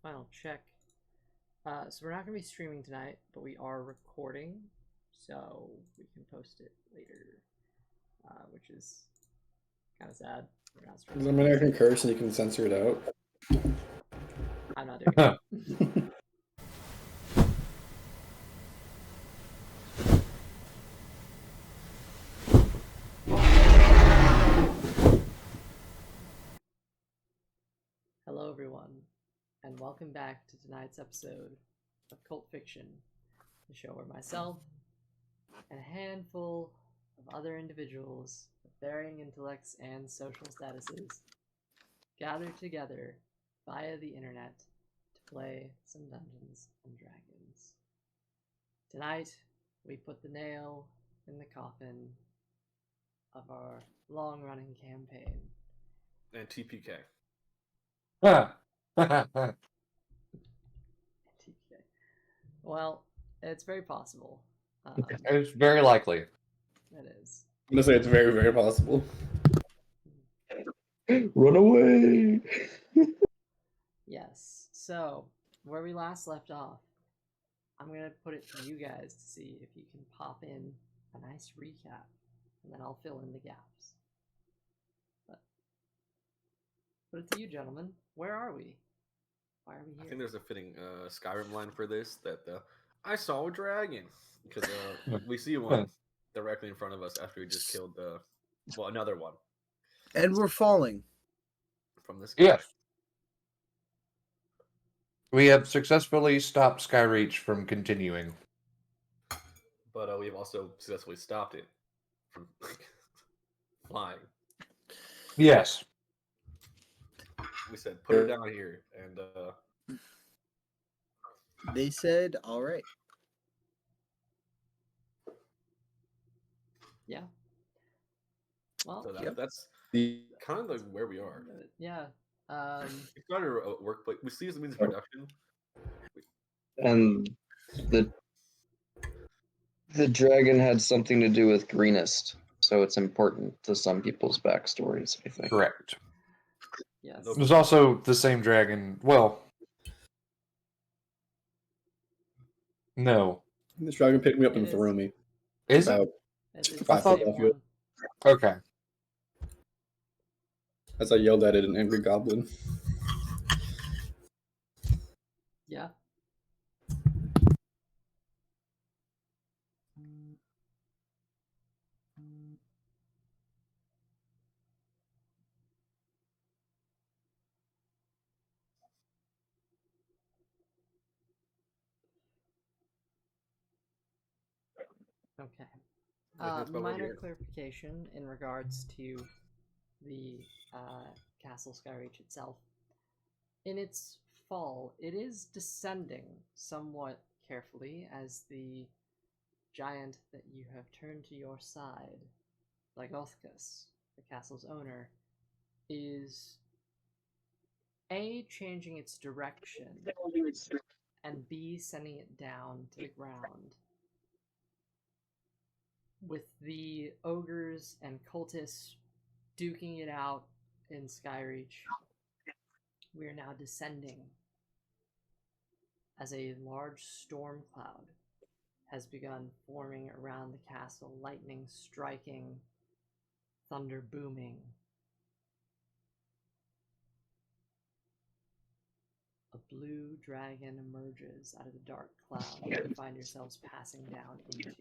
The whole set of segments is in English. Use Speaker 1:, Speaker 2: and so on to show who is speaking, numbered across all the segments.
Speaker 1: final check. So we're not going to be streaming tonight, but we are recording, so we can post it later, which is kind of sad. We're not streaming.
Speaker 2: Does that mean I can curse and you can censor it out?
Speaker 1: I'm not doing it. Hello, everyone, and welcome back to tonight's episode of Cult Fiction, the show where myself and a handful of other individuals with varying intellects and social statuses gather together via the internet to play some Dungeons and Dragons. Tonight, we put the nail in the coffin of our long-running campaign.
Speaker 3: And TPK.
Speaker 1: TPK. Well, it's very possible.
Speaker 4: It's very likely.
Speaker 1: It is.
Speaker 2: I'm gonna say it's very, very possible.
Speaker 4: Run away!
Speaker 1: Yes. So, where we last left off, I'm going to put it to you guys to see if you can pop in a nice recap, and then I'll fill in the gaps. But put it to you, gentlemen. Where are we? Why are we
Speaker 3: I
Speaker 1: here?
Speaker 3: think there's a fitting Skyrim line for this that I saw a dragon because we see one directly in front of us after we just killed another one
Speaker 5: And we're falling.
Speaker 3: from this guy.
Speaker 4: Yes. We have successfully stopped Skyreach from continuing.
Speaker 3: But we've also successfully stopped it from flying.
Speaker 4: Yes.
Speaker 3: We said put her down here, and
Speaker 5: They said, all right.
Speaker 1: Yeah. Well,
Speaker 3: so
Speaker 5: Yep.
Speaker 3: that's
Speaker 2: The
Speaker 3: kind of like where we are.
Speaker 1: yeah.
Speaker 3: It's not a workplace. We see the means of production.
Speaker 6: And the dragon had something to do with Greenest, so it's important to some people's backstories, I think.
Speaker 4: Correct.
Speaker 1: Yes.
Speaker 3: Nope.
Speaker 4: There's also the same dragon. Well, no.
Speaker 2: this dragon picked me up
Speaker 1: It
Speaker 2: and
Speaker 1: is.
Speaker 2: threw me.
Speaker 4: Is it?
Speaker 2: About
Speaker 1: It's
Speaker 2: I
Speaker 1: the
Speaker 2: thought
Speaker 1: same
Speaker 2: of you.
Speaker 1: one.
Speaker 4: Okay.
Speaker 2: as I yelled at it, an angry goblin.
Speaker 1: Yeah. Okay.
Speaker 3: I think that's about where we
Speaker 1: Minor
Speaker 3: are.
Speaker 1: clarification in regards to the Castle Skyreach itself. In its fall, it is descending somewhat carefully as the giant that you have turned to your side, Lygothcus, the castle's owner, is A, changing its direction, and B, sending it down to the ground. With the ogres and cultists duking it out in Skyreach, we are now descending as a large storm cloud has begun forming around the castle, lightning striking, thunder booming. A blue dragon emerges out of the dark cloud that you find yourselves passing down into.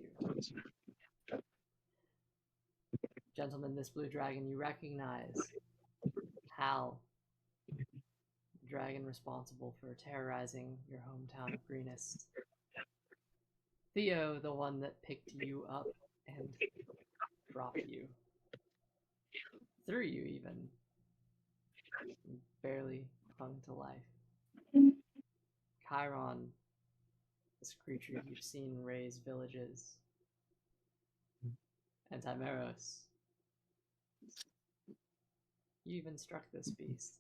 Speaker 1: Gentlemen, this blue dragon you recognize. Hal, the dragon responsible for terrorizing your hometown of Greenest. Theo, the one that picked you up and dropped you. Threw you even. Barely hung to life. Chiron, this creature you've seen raise villages. And Timeros. You even struck this beast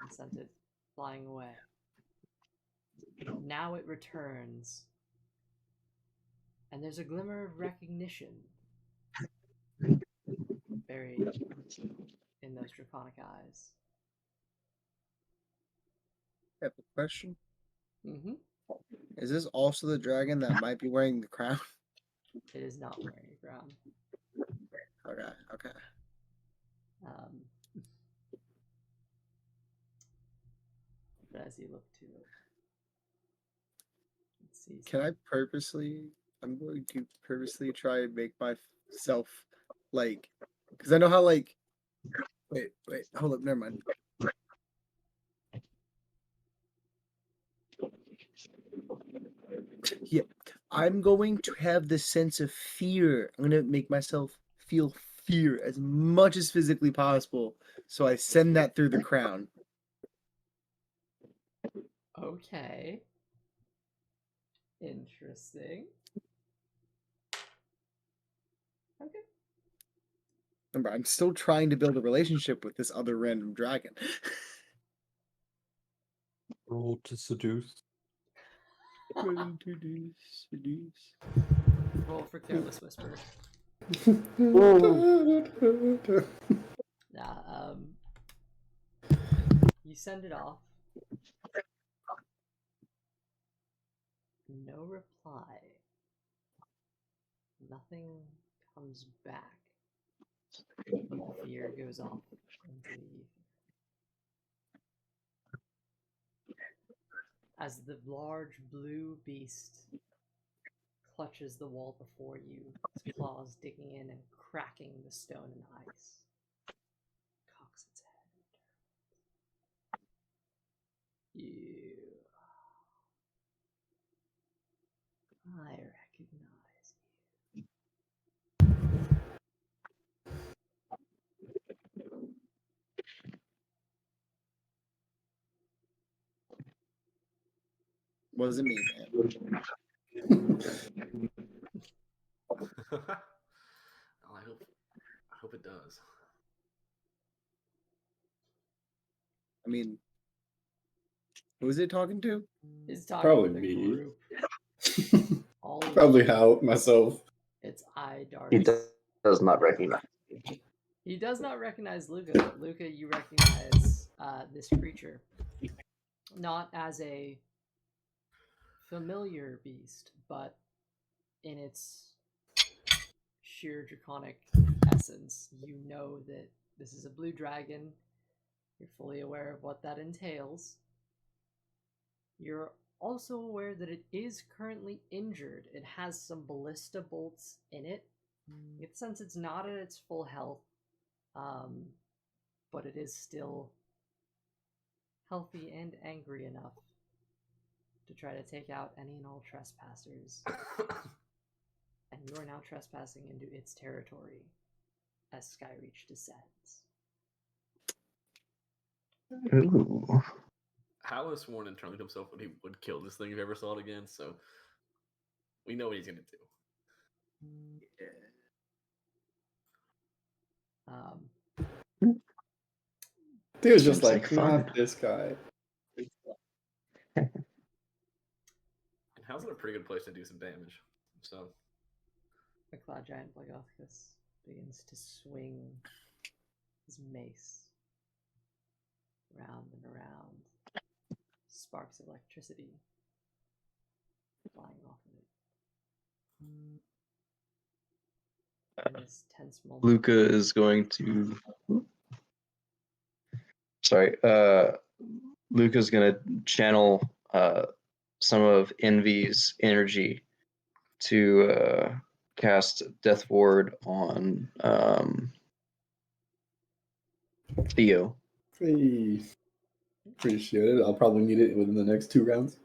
Speaker 1: and sent it flying away. Now it returns, and there's a glimmer of recognition buried in those draconic eyes.
Speaker 5: have a question.
Speaker 1: Mm-hmm.
Speaker 5: Is this also the dragon that might be wearing the crown?
Speaker 1: It is not wearing a crown.
Speaker 5: Okay.
Speaker 1: Um, but as you look to it, let's see.
Speaker 5: Can I purposely? I'm going to purposely try and make myself like, because I know how like. Wait, hold up, never mind. Yeah, I'm going to have this sense of fear. I'm going to make myself feel fear as much as physically possible. So I send that through the crown.
Speaker 1: Okay. Interesting. Okay.
Speaker 5: Remember, I'm still trying to build a relationship with this other random dragon.
Speaker 4: Roll to seduce.
Speaker 5: Seduce.
Speaker 1: Roll for Careless Whisper. Nah, you send it off. No reply. Nothing comes back. But the fear goes off into the ether. As the large blue beast clutches the wall before you, its claws digging in and cracking the stone and ice, cocks its head. You. I recognize you.
Speaker 5: Wasn't me, man.
Speaker 3: Well, I hope it does.
Speaker 5: I mean, who is it talking to?
Speaker 1: It's talking
Speaker 2: Probably
Speaker 1: to the
Speaker 2: me.
Speaker 1: group. All of
Speaker 2: Probably
Speaker 1: you.
Speaker 2: how myself.
Speaker 1: It's I
Speaker 6: He
Speaker 1: Darius.
Speaker 6: does not recognize.
Speaker 1: He does not recognize Luca. Luca, you recognize this creature. Not as a familiar beast, but in its sheer draconic essence, you know that this is a blue dragon. You're fully aware of what that entails. You're also aware that it is currently injured. It has some ballista bolts in it. You get the sense it's not at its full health, but it is still healthy and angry enough to try to take out any and all trespassers. And you are now trespassing into its territory as Skyreach descends.
Speaker 6: Ooh.
Speaker 3: Hal has sworn internally to himself that he would kill this thing if he ever saw it again, so we know what he's gonna do.
Speaker 2: He was just
Speaker 6: Seems
Speaker 2: like,
Speaker 6: like fun.
Speaker 2: not this guy.
Speaker 3: And Hal's in a pretty good place to do some damage. So
Speaker 1: The Cloud Giant Blagothicus begins to swing his mace round and around. Sparks of electricity flying off of it. In this tense moment,
Speaker 6: Luca is going to. Sorry. Luca's going to channel some of Envy's energy to cast Death Ward on Theo.
Speaker 2: Hey, appreciate it. I'll probably need it within the next 2 rounds.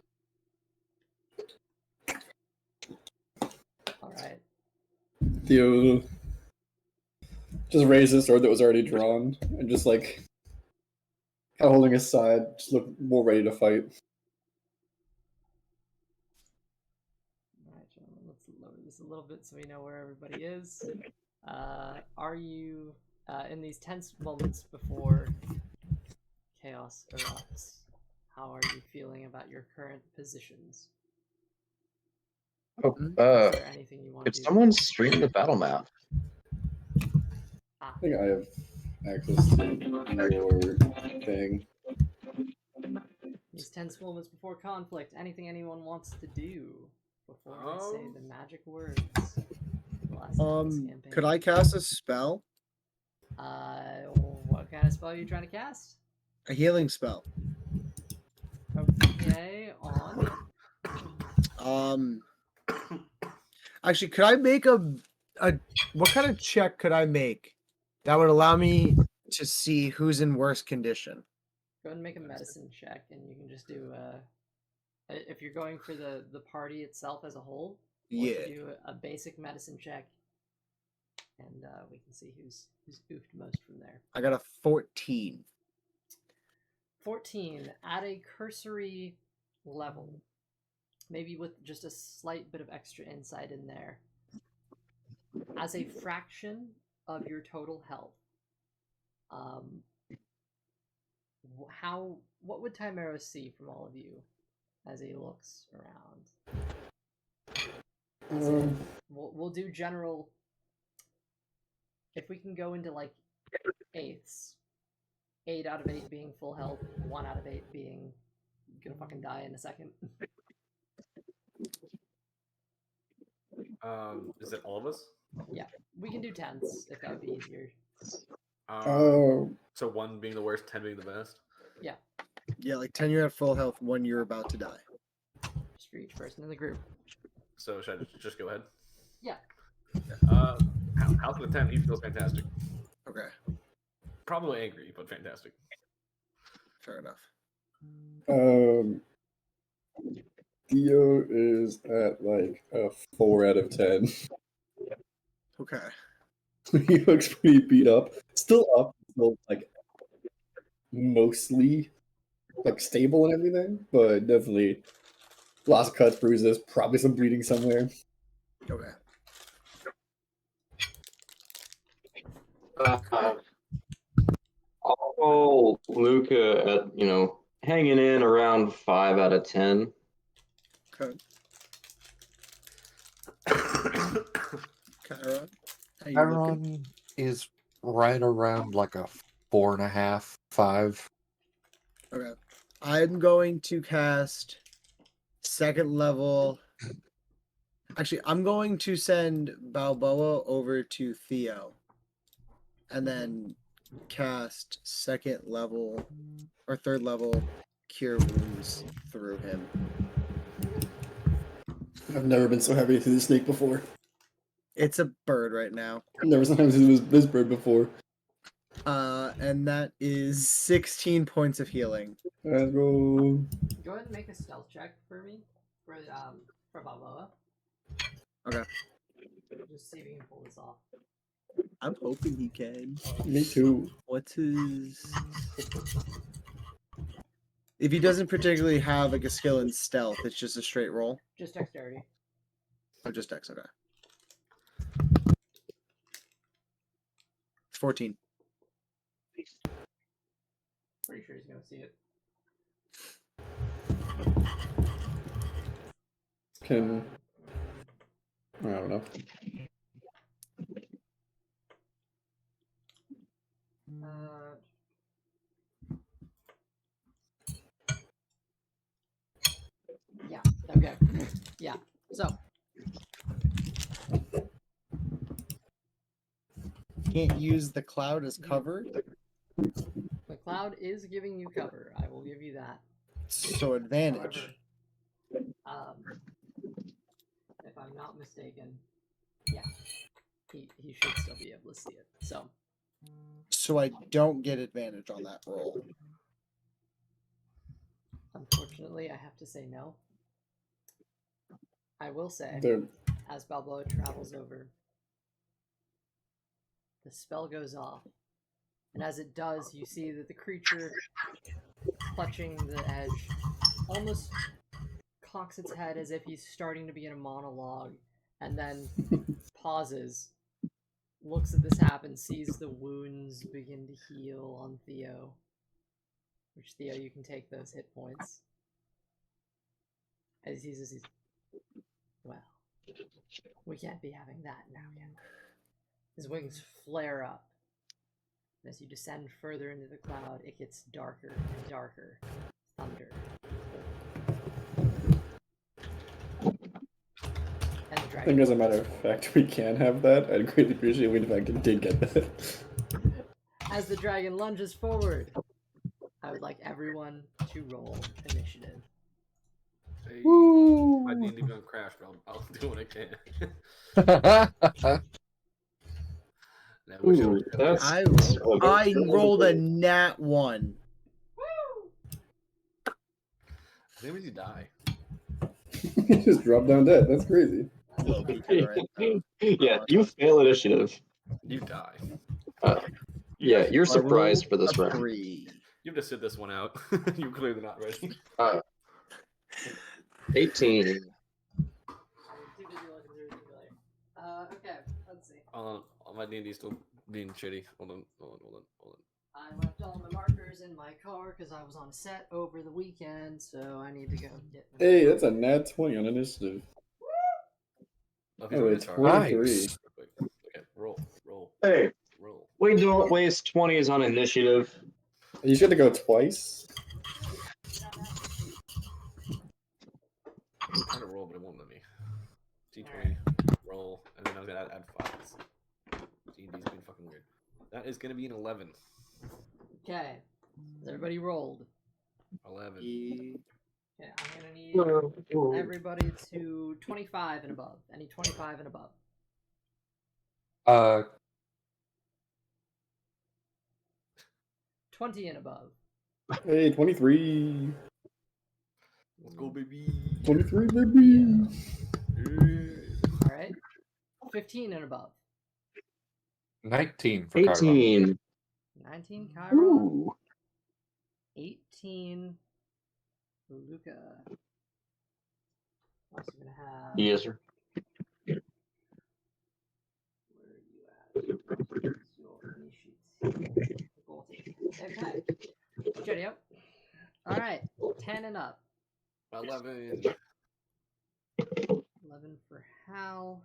Speaker 1: alright.
Speaker 2: Theo just raised his sword that was already drawn and just like kind of holding his side, just look more ready to fight.
Speaker 1: Alright, gentlemen, let's lower this a little bit so we know where everybody is. Are you, in these tense moments before chaos erupts, how are you feeling about your current positions?
Speaker 6: Oh,
Speaker 1: Is there anything you want
Speaker 6: could
Speaker 1: to do?
Speaker 6: someone stream the battle map?
Speaker 2: I think I have access to your thing.
Speaker 1: These tense moments before conflict. Anything anyone wants to do before I say the magic words. Last time this campaign.
Speaker 5: Could I cast a spell?
Speaker 1: What kind of spell are you trying to cast?
Speaker 5: A healing spell.
Speaker 1: Okay, on.
Speaker 5: Actually, could I make a what kind of check could I make that would allow me to see who's in worse condition?
Speaker 1: Go ahead and make a medicine check, and you can just do if you're going for the party itself as a whole.
Speaker 5: Yeah.
Speaker 1: Do a basic medicine check, and we can see who's oofed most from there.
Speaker 5: I got a 14.
Speaker 1: 14 at a cursory level, maybe with just a slight bit of extra insight in there. As a fraction of your total health, what would Timeros see from all of you as he looks around? We'll do general. If we can go into like eighths, 8 out of 8 being full health, 1 out of 8 being gonna fucking die in a second.
Speaker 3: Is it all of us?
Speaker 1: Yeah, we can do tenths if that would be easier.
Speaker 3: So 1 being the worst, 10 being the best.
Speaker 5: Yeah, like 10 you're at full health, 1 you're about to die.
Speaker 1: Just for each person in the group.
Speaker 3: So should I just go ahead?
Speaker 1: Yeah.
Speaker 3: House of the 10, he feels fantastic.
Speaker 5: Okay,
Speaker 3: Probably angry, but fantastic.
Speaker 5: fair enough.
Speaker 2: Theo is at like a 4 out of 10.
Speaker 5: Okay.
Speaker 2: He looks pretty beat up. Still up, still like mostly like stable and everything, but definitely lots of cuts, bruises, probably some bleeding somewhere.
Speaker 5: Okay.
Speaker 6: I'll call Luca at, hanging in around 5 out of 10.
Speaker 5: Okay. Chiron? How you looking?
Speaker 4: Chiron is right around like a 4.5, 5.
Speaker 5: Okay. I'm going to cast second level. Actually, I'm going to send Balboa over to Theo. And then cast second level or third level cure wounds through him.
Speaker 2: I've never been so happy to see the snake before.
Speaker 5: It's a bird right now.
Speaker 2: I've never sometimes seen this bird before.
Speaker 5: And that is 16 points of healing.
Speaker 2: Let's go.
Speaker 1: Go ahead and make a stealth check for me, for Balboa.
Speaker 5: Okay.
Speaker 1: Just see if you can pull this off.
Speaker 5: I'm hoping he can.
Speaker 2: Me too.
Speaker 5: What's his... If he doesn't particularly have like a skill in stealth, it's just a straight roll.
Speaker 1: Just dexterity.
Speaker 5: Oh, just dex, okay. It's 14.
Speaker 1: Pretty sure he's gonna see it.
Speaker 2: Can I don't know.
Speaker 1: Yeah. Okay. Yeah. So
Speaker 5: Can't use the cloud as cover,
Speaker 1: the cloud is giving you cover. I will give you that.
Speaker 5: so advantage.
Speaker 1: However, if I'm not mistaken, yeah, he should still be able to see it.
Speaker 5: So I don't get advantage on that roll.
Speaker 1: Unfortunately, I have to say no. I will say,
Speaker 2: There.
Speaker 1: as Balboa travels over, the spell goes off. And as it does, you see that the creature, clutching the edge, almost cocks its head as if he's starting to be in a monologue, and then pauses, looks at this happen, sees the wounds begin to heal on Theo. Which, Theo, you can take those hit points. As he sees, well, we can't be having that now, can we? His wings flare up. As you descend further into the cloud, it gets darker and darker. Thunder,
Speaker 2: think as a matter of fact, we can have that. I'd greatly appreciate it if I did get that.
Speaker 1: As the dragon lunges forward, I would like everyone to roll initiative.
Speaker 3: Hey,
Speaker 4: Woo!
Speaker 3: my D&D gun crashed, but I'll do what I can. Now, which
Speaker 6: Ooh,
Speaker 3: one?
Speaker 6: that's
Speaker 5: I
Speaker 6: so good.
Speaker 5: I rolled a nat 1.
Speaker 3: I think you die.
Speaker 2: He just dropped down dead. That's crazy.
Speaker 5: That would be correct, though.
Speaker 6: Yeah, you fail initiative.
Speaker 3: You die.
Speaker 6: Yeah,
Speaker 3: have-
Speaker 6: you're
Speaker 5: I rolled
Speaker 6: surprised for this
Speaker 5: a
Speaker 6: round.
Speaker 5: 3.
Speaker 3: You have to sit this one out. You're clearly not ready.
Speaker 6: 18.
Speaker 1: Okay, let's see.
Speaker 3: My D&D still being shitty. Hold on.
Speaker 1: I left all my markers in my car because I was on set over the weekend, so I need to go get them.
Speaker 2: Hey, that's a nat 20 on initiative.
Speaker 3: Okay,
Speaker 2: Oh,
Speaker 3: so
Speaker 2: it's
Speaker 3: it's
Speaker 2: 23.
Speaker 4: Nice.
Speaker 3: Okay, roll.
Speaker 6: Hey,
Speaker 3: Roll.
Speaker 6: we don't waste 20s on initiative.
Speaker 2: You should have to go twice.
Speaker 3: I'm trying to roll, but it won't let me. D20, roll, and then I was gonna add 5s. D&D's being fucking weird. That is gonna be an 11.
Speaker 1: Okay, everybody rolled.
Speaker 3: 11.
Speaker 1: Okay, I'm gonna need everybody to 25 and above. Any 25 and above. 20 and above.
Speaker 2: Hey, 23.
Speaker 3: Let's go, baby.
Speaker 2: 23, baby.
Speaker 1: All right. 15 and above.
Speaker 4: 19 for Chiron.
Speaker 6: 18.
Speaker 1: 19 Chiron.
Speaker 6: Ooh.
Speaker 1: 18 Luca. Also gonna have.
Speaker 6: Yes, sir.
Speaker 1: Where are you at? Your initiates. Okay. Ready up. All right. 10 and up.
Speaker 3: 11.
Speaker 1: 11 for Hal.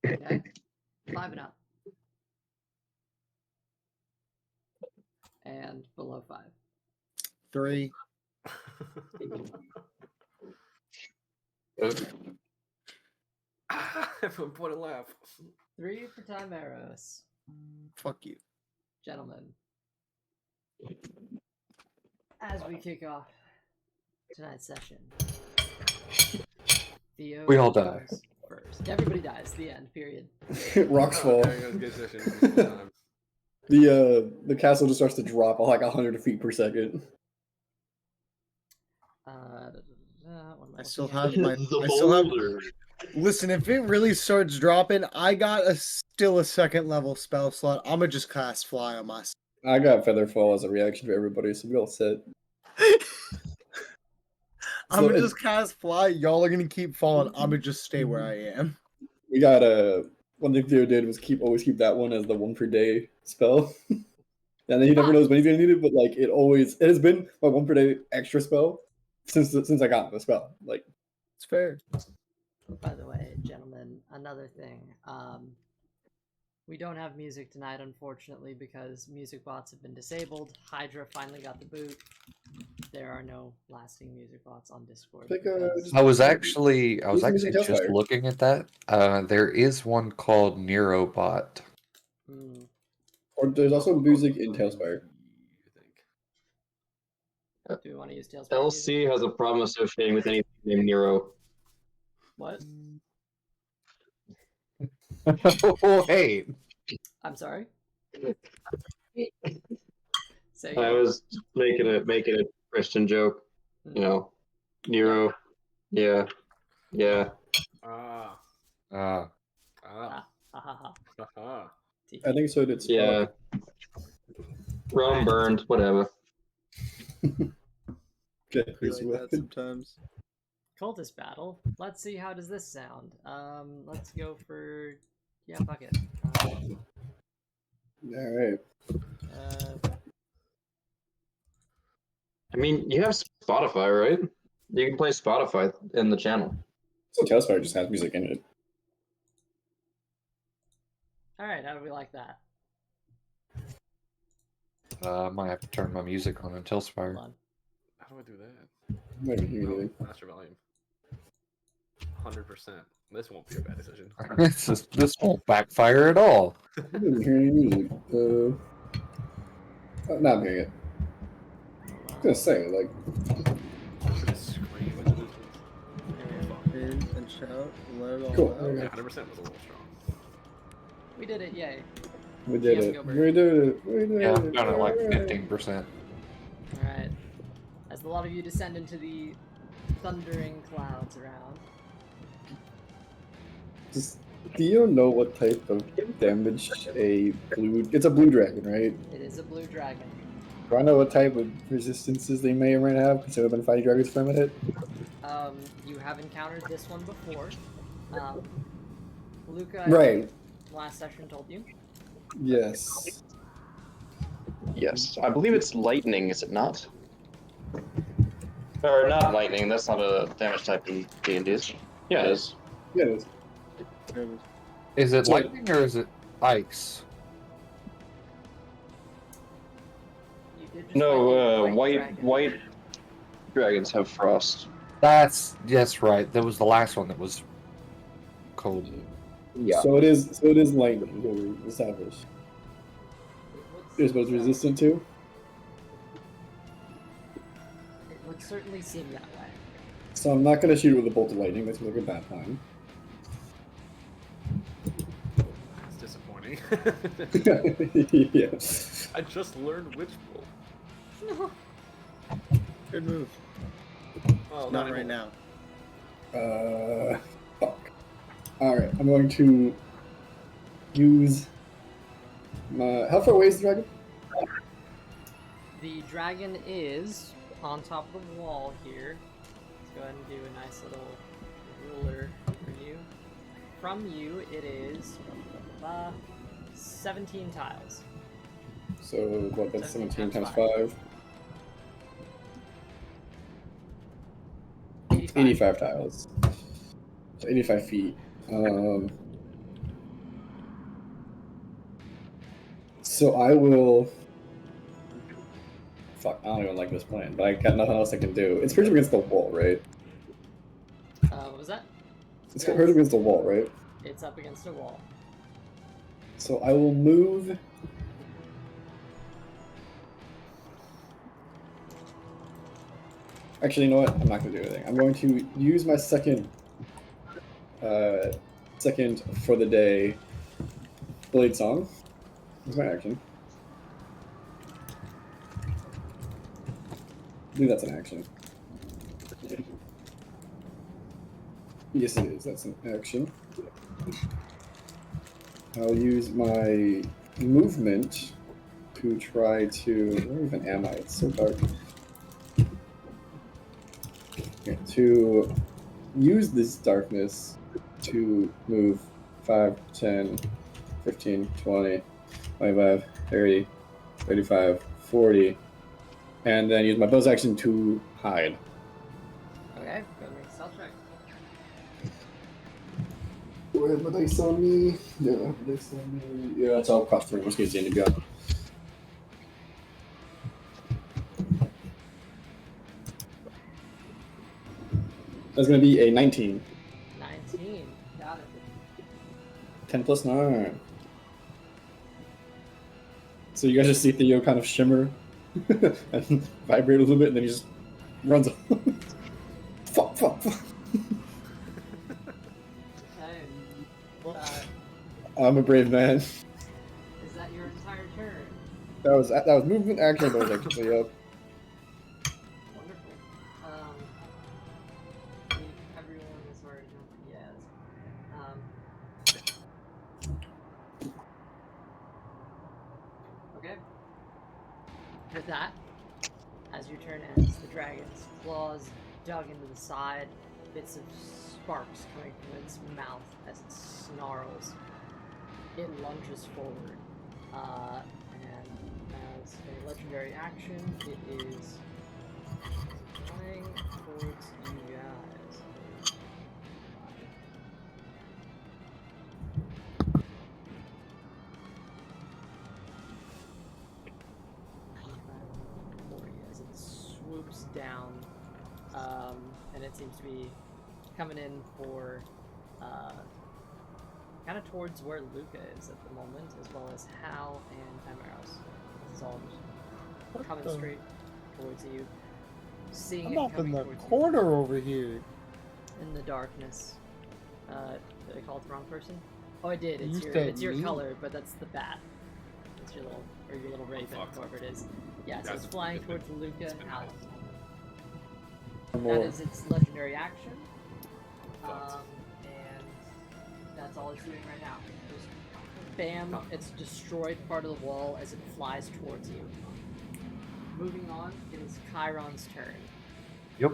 Speaker 1: Okay. 5 and up. And below 5.
Speaker 5: 3.
Speaker 3: Everyone point a laugh.
Speaker 1: 3 for Timeros.
Speaker 5: Fuck you.
Speaker 1: Gentlemen. As we kick off tonight's session, Theo
Speaker 4: We all die.
Speaker 1: goes first. Everybody dies. The end. Period.
Speaker 2: Rocks fall.
Speaker 3: Okay, that was a good session. Good time.
Speaker 2: The castle just starts to drop like 100 feet per second.
Speaker 5: I still have my. I still have. Listen, if it really starts dropping, I got still a second level spell slot. I'm gonna just cast fly on myself.
Speaker 2: I got feather fall as a reaction to everybody, so we all set.
Speaker 5: I'm gonna just cast fly. Y'all are gonna keep falling. I'm gonna just stay where I am.
Speaker 2: We got one thing Theo did was always keep that one as the 1 per day spell. And then he never knows when he's gonna need it, but like it has been my 1 per day extra spell since I got the spell. Like
Speaker 5: It's fair.
Speaker 1: By the way, gentlemen, another thing. We don't have music tonight, unfortunately, because music bots have been disabled. Hydra finally got the boot. There are no lasting music bots on Discord. because-
Speaker 4: I was actually
Speaker 2: Use music
Speaker 4: just
Speaker 2: Hellfire.
Speaker 4: looking at that. There is one called Neurobot.
Speaker 1: Hmm.
Speaker 2: or there's also music in Tailspire.
Speaker 1: Do we want to use Tailspire?
Speaker 6: LC has a problem associating with anything named Nero.
Speaker 1: What?
Speaker 4: Oh, hey.
Speaker 1: I'm sorry. Say
Speaker 6: I was making a Christian joke, you know. Nero. Yeah. Yeah.
Speaker 3: Ah.
Speaker 4: Ah.
Speaker 3: Ah.
Speaker 1: ha.
Speaker 3: Ah.
Speaker 2: I think so did Spock.
Speaker 6: Yeah. Rome burned, whatever.
Speaker 2: Okay,
Speaker 5: I feel
Speaker 2: here's
Speaker 5: like
Speaker 2: what-
Speaker 5: that sometimes.
Speaker 1: Cultist battle. Let's see, how does this sound? Let's go for fuck it.
Speaker 2: Alright.
Speaker 6: I mean, you have Spotify, right? You can play Spotify in the channel.
Speaker 2: So Tailspire just has music in it.
Speaker 1: All right, how do we like that?
Speaker 4: I might have to turn my music on until
Speaker 1: Hold
Speaker 4: Spire.
Speaker 1: on.
Speaker 3: How do I do that?
Speaker 2: Maybe you
Speaker 3: Oh,
Speaker 2: really-
Speaker 3: master volume. 100%. This won't be a bad decision.
Speaker 4: This won't backfire at all.
Speaker 2: I didn't hear any music. Oh, no, I'm hearing it. I was gonna say, like,
Speaker 3: Should have screamed into this.
Speaker 5: Fizz and shout, let it all
Speaker 2: Cool.
Speaker 5: out.
Speaker 3: Yeah, 100% was a little strong.
Speaker 1: We did it, yay.
Speaker 2: we did
Speaker 1: GM
Speaker 2: it.
Speaker 1: Gilbert.
Speaker 2: We did it. We did
Speaker 4: Yeah,
Speaker 2: it.
Speaker 4: I'm down at like 15%.
Speaker 1: Alright. As a lot of you descend into the thundering clouds around.
Speaker 2: Do you know what type of damage it's a blue dragon, right?
Speaker 1: It is a blue dragon.
Speaker 2: Do I know what type of resistances they may or may not have, because I've been fighting dragons for a minute?
Speaker 1: You have encountered this one before. Luca, I
Speaker 2: Right.
Speaker 1: think, last session told you.
Speaker 2: Yes.
Speaker 6: Yes, I believe it's lightning, is it not? Or not lightning, that's not a damage type in D&D, is it? Yeah, it is.
Speaker 2: Yeah, it is.
Speaker 4: Is it
Speaker 2: So-
Speaker 4: lightning or is it ice?
Speaker 1: You did just
Speaker 6: No,
Speaker 1: fight the dragon.
Speaker 6: white dragons have frost.
Speaker 4: Yes, right. That was the last one that was cold.
Speaker 6: Yeah.
Speaker 2: So it is lightning, what we established. You're supposed to be resistant to?
Speaker 1: It would certainly seem that way.
Speaker 2: So I'm not gonna shoot it with a bolt of lightning, that's like a bad plan.
Speaker 3: It's disappointing.
Speaker 2: Yeah.
Speaker 3: I just learned Witch Bolt.
Speaker 5: Good move.
Speaker 3: Oh,
Speaker 5: Not right now.
Speaker 2: Fuck. Alright, I'm going to use my... How far away is the dragon?
Speaker 1: The dragon is on top of the wall here. Let's go ahead and do a nice little ruler for you. From you, it is 17 tiles.
Speaker 2: So, what, that's 17 times
Speaker 1: 5.
Speaker 2: 5?
Speaker 1: 85.
Speaker 2: 85 tiles. So 85 feet. So I will... Fuck, I don't even like this plan, but I got nothing else I can do. It's pretty against the wall, right?
Speaker 1: What was that?
Speaker 2: It's pretty against the wall, right?
Speaker 1: It's up against a wall.
Speaker 2: So I will move... Actually, you know what? I'm not going to do anything. I'm going to use my second for the day Blade Song. That's my action. I believe that's an action. Yes, it is. That's an action. I'll use my movement to try to... Where even am I? It's so dark. Okay, to use this darkness to move 5, 10, 15, 20, 25, 30, 35, 40, and then use my bonus action to hide.
Speaker 1: Okay, go make a stealth check.
Speaker 2: Do I have my dice on me? Yeah, I have my dice on me. Yeah, it's all cost 3. Let's get to be on. That's going to be a 19.
Speaker 1: 19. Got it.
Speaker 2: 10 plus 9. So you guys just see Theo kind of shimmer and vibrate a little bit, and then he just runs off. Fuck.
Speaker 1: Okay.
Speaker 2: I'm a brave man.
Speaker 1: Is that your entire turn?
Speaker 2: That was movement, action, bonus action. So yeah.
Speaker 1: Wonderful. I think everyone has already done yes. Okay. With that, as your turn ends, the dragon's claws dug into the side, bits of sparks coming from its mouth as it snarls. It lunges forward, and as a legendary action, it is flying towards you guys. As it swoops down, and it seems to be coming in for kind of towards where Luca is at the moment, as well as Hal and Emaros. This is all just coming straight towards you. Seeing
Speaker 7: I'm
Speaker 1: it
Speaker 7: up in
Speaker 1: coming
Speaker 7: the
Speaker 1: towards you
Speaker 7: corner over here.
Speaker 1: in the darkness. Did I call it the wrong person? Oh, I did.
Speaker 7: You
Speaker 1: It's
Speaker 7: said
Speaker 1: your
Speaker 7: me?
Speaker 1: color, but that's the bat. It's your little raven,
Speaker 3: fucked.
Speaker 1: whoever it is. Yeah, so
Speaker 3: That's-
Speaker 1: it's flying
Speaker 3: it's been-
Speaker 1: towards Luca
Speaker 3: it's
Speaker 1: and
Speaker 3: been
Speaker 1: Hal.
Speaker 2: Or
Speaker 1: That
Speaker 2: more.
Speaker 1: is its legendary action.
Speaker 3: Fucked.
Speaker 1: And that's all it's doing right now. Just bam,
Speaker 3: Huh.
Speaker 1: it's destroyed part of the wall as it flies towards you. Moving on, it is Chiron's turn.
Speaker 4: Yep.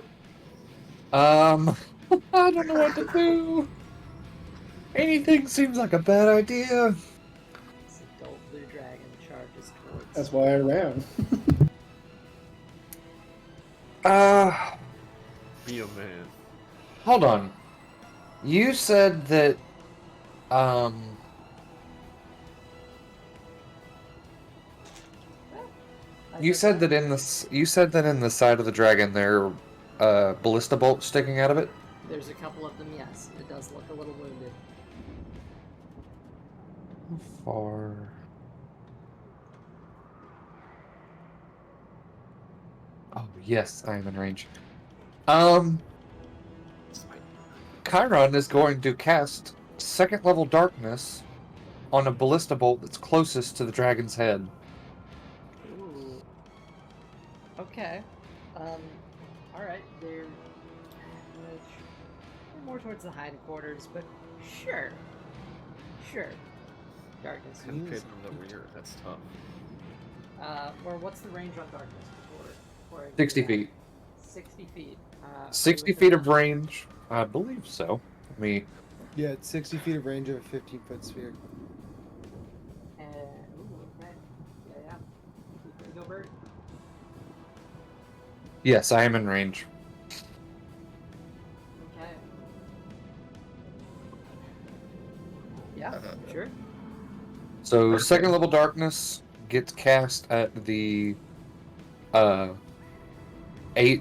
Speaker 4: I don't know what to do. Anything seems like a bad idea.
Speaker 1: This adult blue dragon charges towards
Speaker 2: That's why I ran.
Speaker 3: Be a man.
Speaker 4: Hold on. You said that, you said that in the side of the dragon there are ballista bolts sticking out of it?
Speaker 1: There's a couple of them, yes. It does look a little wounded.
Speaker 4: How far? Oh, yes, I am in range. Chiron is going to cast second level darkness on a ballista bolt that's closest to the dragon's head.
Speaker 1: Ooh. Okay. Alright, they're more towards the hindquarters, but sure. Sure. Darkness.
Speaker 3: Couldn't hit from the rear. That's tough.
Speaker 1: Or what's the range on darkness before I get
Speaker 4: 60
Speaker 1: that?
Speaker 4: feet.
Speaker 1: 60 feet.
Speaker 4: 60 feet of range? I believe so. Let me...
Speaker 7: Yeah, it's 60 feet of range of a 15-foot sphere.
Speaker 1: Ooh, okay. Yeah. You go, Bert.
Speaker 4: Yes, I am in range.
Speaker 1: Okay. Yeah, sure.
Speaker 4: So, second level darkness gets cast at the...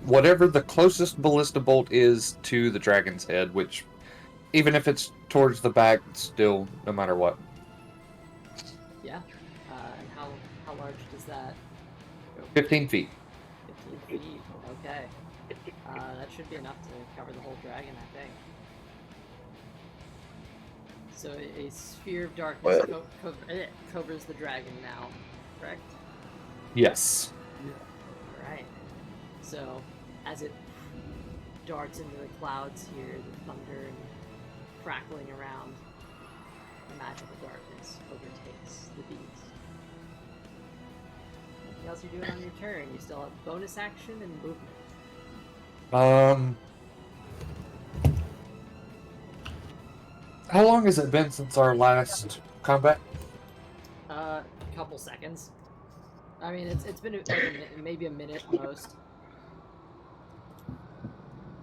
Speaker 4: whatever the closest ballista bolt is to the dragon's head, which, even if it's towards the back, it's still, no matter what.
Speaker 1: Yeah. And how large does that go?
Speaker 4: 15 feet.
Speaker 1: 15 feet. Okay. That should be enough to cover the whole dragon, I think. So a sphere of darkness covers the dragon now, correct?
Speaker 4: Yes.
Speaker 1: Alright. So, as it darts into the clouds here, the thunder and crackling around, the magical darkness overtakes the beast. Anything else you're doing on your turn? You still have bonus action and movement.
Speaker 4: How long has it been since our last combat?
Speaker 1: Couple seconds. I mean, it's been like maybe a minute most.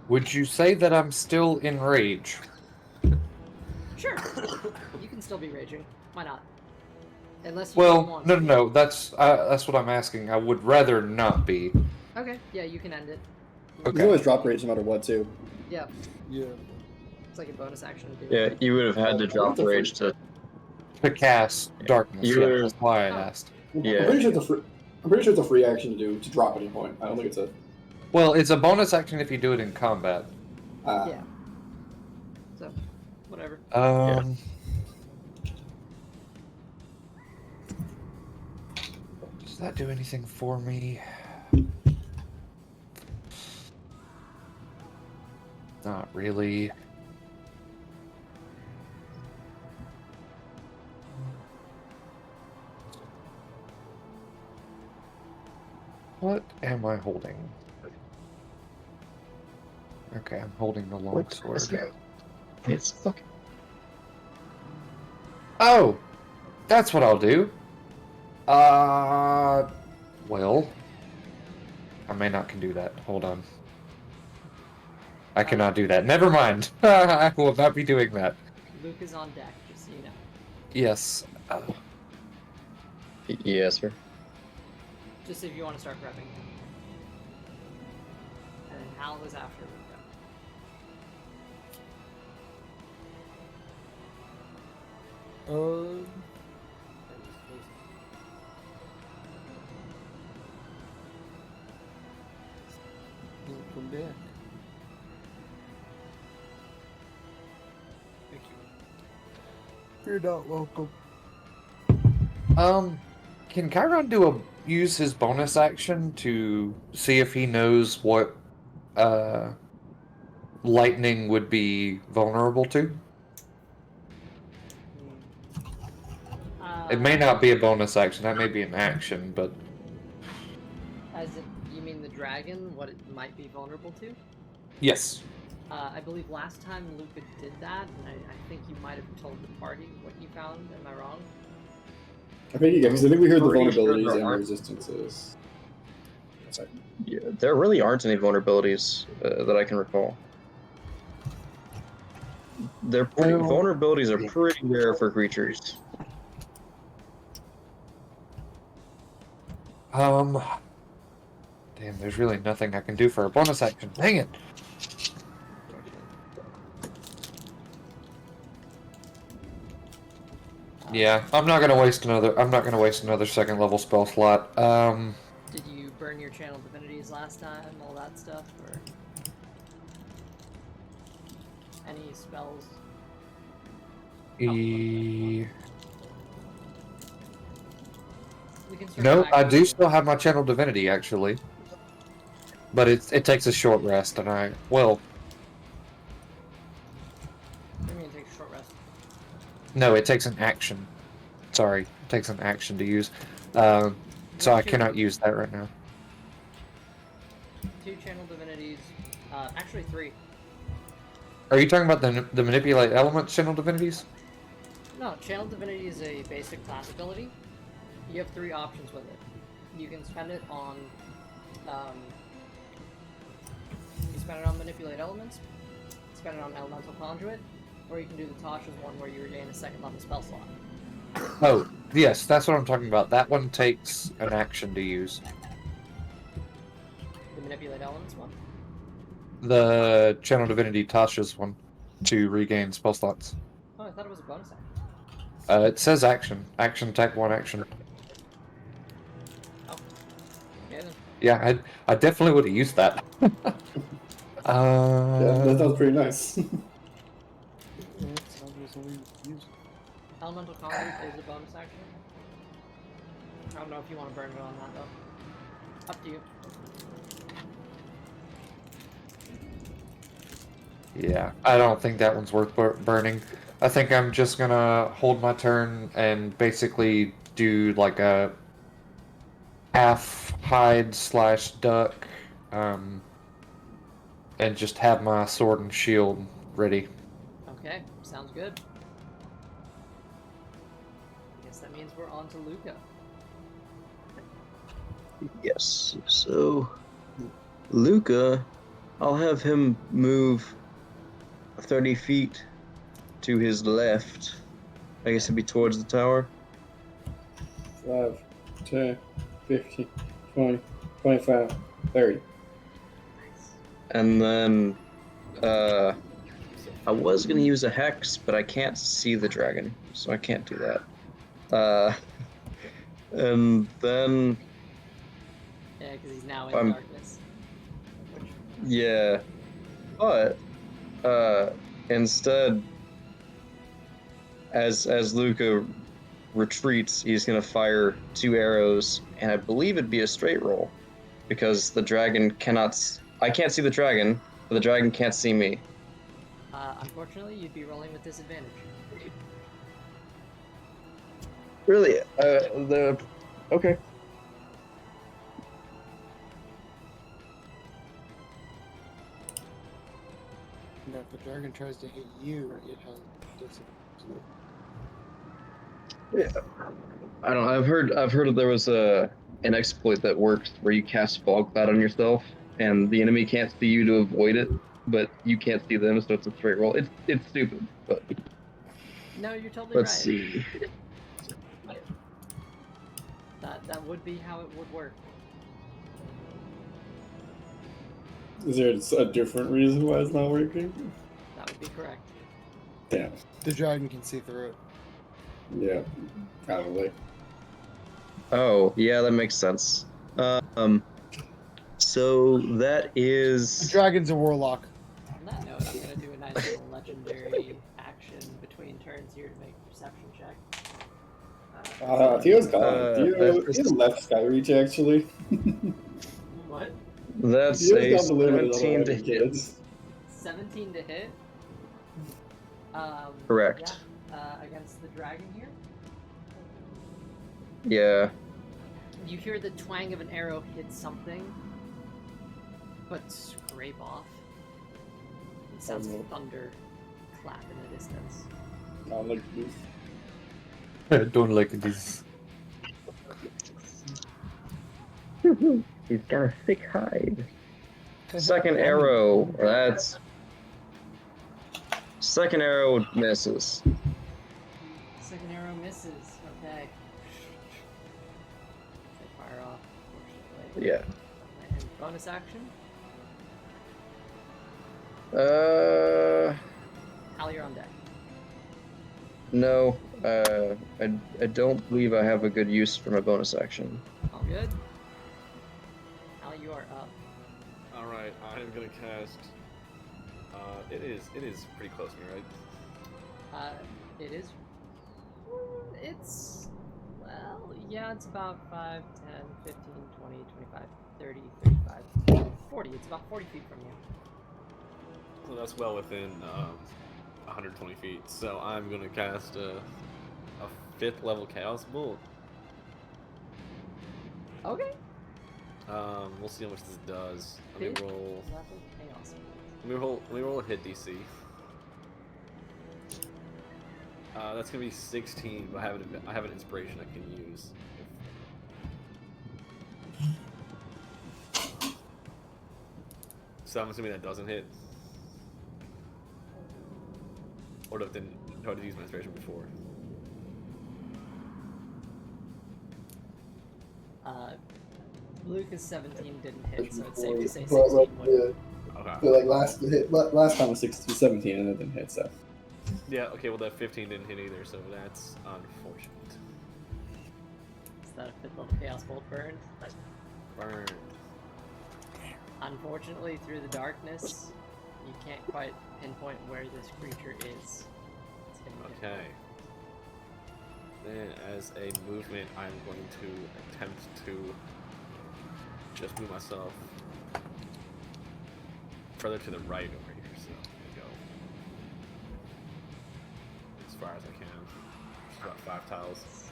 Speaker 4: Would you say that I'm still in rage?
Speaker 1: Sure. You can still be raging. Why not? Unless you don't
Speaker 4: Well,
Speaker 1: want
Speaker 4: no,
Speaker 1: to.
Speaker 4: no, that's what I'm asking. I would rather not be.
Speaker 1: Okay, yeah, you can end it.
Speaker 2: You
Speaker 4: Okay.
Speaker 2: can always drop rage no matter what, too.
Speaker 1: Yeah,
Speaker 7: Yeah.
Speaker 1: it's like a bonus action to do.
Speaker 6: Yeah, you would have had to drop rage to.
Speaker 4: To cast darkness.
Speaker 6: You
Speaker 4: Yeah,
Speaker 6: were-
Speaker 4: that's why I
Speaker 1: Oh.
Speaker 4: asked.
Speaker 6: Yeah.
Speaker 2: I'm pretty sure it's a free action to do to drop at any point. I don't think it's a.
Speaker 4: Well, it's a bonus action if you do it in combat.
Speaker 1: Yeah. So, whatever.
Speaker 4: Does that do anything for me? Not really. What am I holding? Okay, I'm holding the longsword.
Speaker 6: It's fucking.
Speaker 4: Oh! That's what I'll do. Well. I may not can do that. Hold on. I cannot do that. Never mind. I will not be doing that.
Speaker 1: Luke is on deck, just so you know.
Speaker 4: Yes.
Speaker 6: Yes, sir.
Speaker 1: Just if you want to start prepping. And then Hal was after Luca.
Speaker 7: Um. Welcome back. Thank you. You're not welcome.
Speaker 4: Can Chiron use his bonus action to see if he knows what lightning would be vulnerable to? It may not be a bonus action. That may be an action, but
Speaker 1: You mean the dragon? What it might be vulnerable to?
Speaker 4: yes.
Speaker 1: I believe last time Luca did that, and I think you might have told the party what you found. Am I wrong?
Speaker 2: I think yeah, because I think we heard the
Speaker 6: Pretty sure
Speaker 2: vulnerabilities
Speaker 6: there
Speaker 2: and
Speaker 6: aren't.
Speaker 2: resistances. Sorry.
Speaker 6: Yeah, there really aren't any vulnerabilities that I can recall. Vulnerabilities are pretty rare for creatures.
Speaker 4: Damn, there's really nothing I can do for a bonus action. Dang it. Yeah, I'm not gonna waste another second level spell slot.
Speaker 1: Did you burn your channel divinities last time? All that stuff, or any spells?
Speaker 4: E...
Speaker 1: We can circle
Speaker 4: No,
Speaker 1: back
Speaker 4: I
Speaker 1: to
Speaker 4: do
Speaker 1: you.
Speaker 4: still have my channel divinity actually, but it takes a short rest, and
Speaker 1: What do you mean take a short rest?
Speaker 4: no, it takes an action. Sorry, it takes an action to use. So I cannot use that right now.
Speaker 1: 2 channel divinities. Actually 3.
Speaker 4: Are you talking about the manipulate elements channel divinities?
Speaker 1: No, channel divinity is a basic class ability. You have 3 options with it. You can spend it on manipulate elements, spend it on elemental conduit, or you can do the Tasha's one where you regain a 2nd level spell slot.
Speaker 4: Oh, yes, that's what I'm talking about. That one takes an action to use.
Speaker 1: The manipulate elements one.
Speaker 4: The channel divinity Tasha's one to regain spell slots.
Speaker 1: Oh, I thought it was a bonus action.
Speaker 4: It says action. Action, tech 1 action.
Speaker 1: Oh. Yeah, then.
Speaker 4: Yeah, I definitely would have used that.
Speaker 2: Yeah, that sounds pretty nice.
Speaker 1: Elemental conduit is a bonus action. I don't know if you want to burn it on that though. Up to you.
Speaker 4: Yeah, I don't think that one's worth burning. I think I'm just gonna hold my turn and basically do like a half hide / duck, and just have my sword and shield ready.
Speaker 1: Okay, sounds good. I guess that means we're on to Luca.
Speaker 6: Yes. So, Luca, I'll have him move 30 feet to his left. I guess it'd be towards the tower.
Speaker 2: 5, 10, 15, 20, 25, 30.
Speaker 6: And then, I was gonna use a hex, but I can't see the dragon, so I can't do that. And then,
Speaker 1: Yeah, because he's now in darkness.
Speaker 6: yeah, but instead, as Luca retreats, he's gonna fire 2 arrows, and I believe it'd be a straight roll, because the dragon cannot. I can't see the dragon, but the dragon can't see me.
Speaker 1: Unfortunately, you'd be rolling with disadvantage.
Speaker 6: Really? Okay.
Speaker 7: Now, if the dragon tries to hit you, it has disadvantage.
Speaker 6: Yeah. I don't know. I've heard there was an exploit that works where you cast fog cloud on yourself, and the enemy can't see you to avoid it, but you can't see them, so it's a straight roll. It's stupid, but
Speaker 1: No, you're totally
Speaker 6: let's
Speaker 1: right.
Speaker 6: see.
Speaker 1: That would be how it would work.
Speaker 2: Is there a different reason why it's not working?
Speaker 1: That would be correct.
Speaker 2: Damn.
Speaker 7: The dragon can see through it.
Speaker 2: Yeah, probably.
Speaker 6: Oh, yeah, that makes sense. So that
Speaker 5: The
Speaker 6: is
Speaker 5: dragon's a warlock.
Speaker 1: On that note, I'm gonna do a nice little legendary action between turns here to make a perception check.
Speaker 2: Theo's gone.
Speaker 6: that's-
Speaker 2: Theo left Skyreach actually.
Speaker 1: What?
Speaker 6: that's
Speaker 2: Theo's
Speaker 6: a
Speaker 2: gone to live with his other
Speaker 6: 17
Speaker 2: wife
Speaker 6: to
Speaker 2: and
Speaker 6: hit.
Speaker 2: kids.
Speaker 1: 17 to hit.
Speaker 6: Correct.
Speaker 1: Yeah, against the dragon here.
Speaker 6: Yeah.
Speaker 1: You hear the twang of an arrow hit something, but scrape off. It sounds
Speaker 2: Oh, no.
Speaker 1: thunder clap in the distance.
Speaker 2: Not like this.
Speaker 4: I don't like this.
Speaker 6: He's got a thick hide. Second arrow. Second arrow misses.
Speaker 1: Second arrow misses. Okay. They fire off, unfortunately.
Speaker 6: Yeah.
Speaker 1: And bonus action. Hal, you're on deck.
Speaker 6: No. I don't believe I have a good use for my bonus action.
Speaker 1: All good. Hal, you are up.
Speaker 3: All right, I'm gonna cast. It is pretty close to me, right?
Speaker 1: It is. It's. Well, yeah, it's about 5, 10, 15, 20, 25, 30, 35, 40. It's about 40 feet from you.
Speaker 3: So that's well within 120 feet. So I'm gonna cast a 5th level Chaos Bolt.
Speaker 1: Okay.
Speaker 3: We'll see how much this does. Let me
Speaker 1: Fifth
Speaker 3: roll.
Speaker 1: level chaos.
Speaker 3: Let me roll a hit DC. That's gonna be 16, but I have an inspiration I can use. So I'm assuming that doesn't hit. Or did I use my inspiration before?
Speaker 1: Lucas 17 didn't hit, so it's safe to say 16
Speaker 2: Well,
Speaker 1: would.
Speaker 2: yeah.
Speaker 3: Okay.
Speaker 2: But like last time was 17 and it didn't hit, so.
Speaker 3: Yeah, okay, well that 15 didn't hit either, so that's unfortunate.
Speaker 1: Is that a 5th level chaos bolt burn?
Speaker 3: Burn.
Speaker 1: Unfortunately, through the darkness, you can't quite pinpoint where this creature is. It's hidden.
Speaker 3: Okay. Then, as a movement, I'm going to attempt to just move myself further to the right over here, so go as far as I can. Just about 5 tiles.
Speaker 1: Is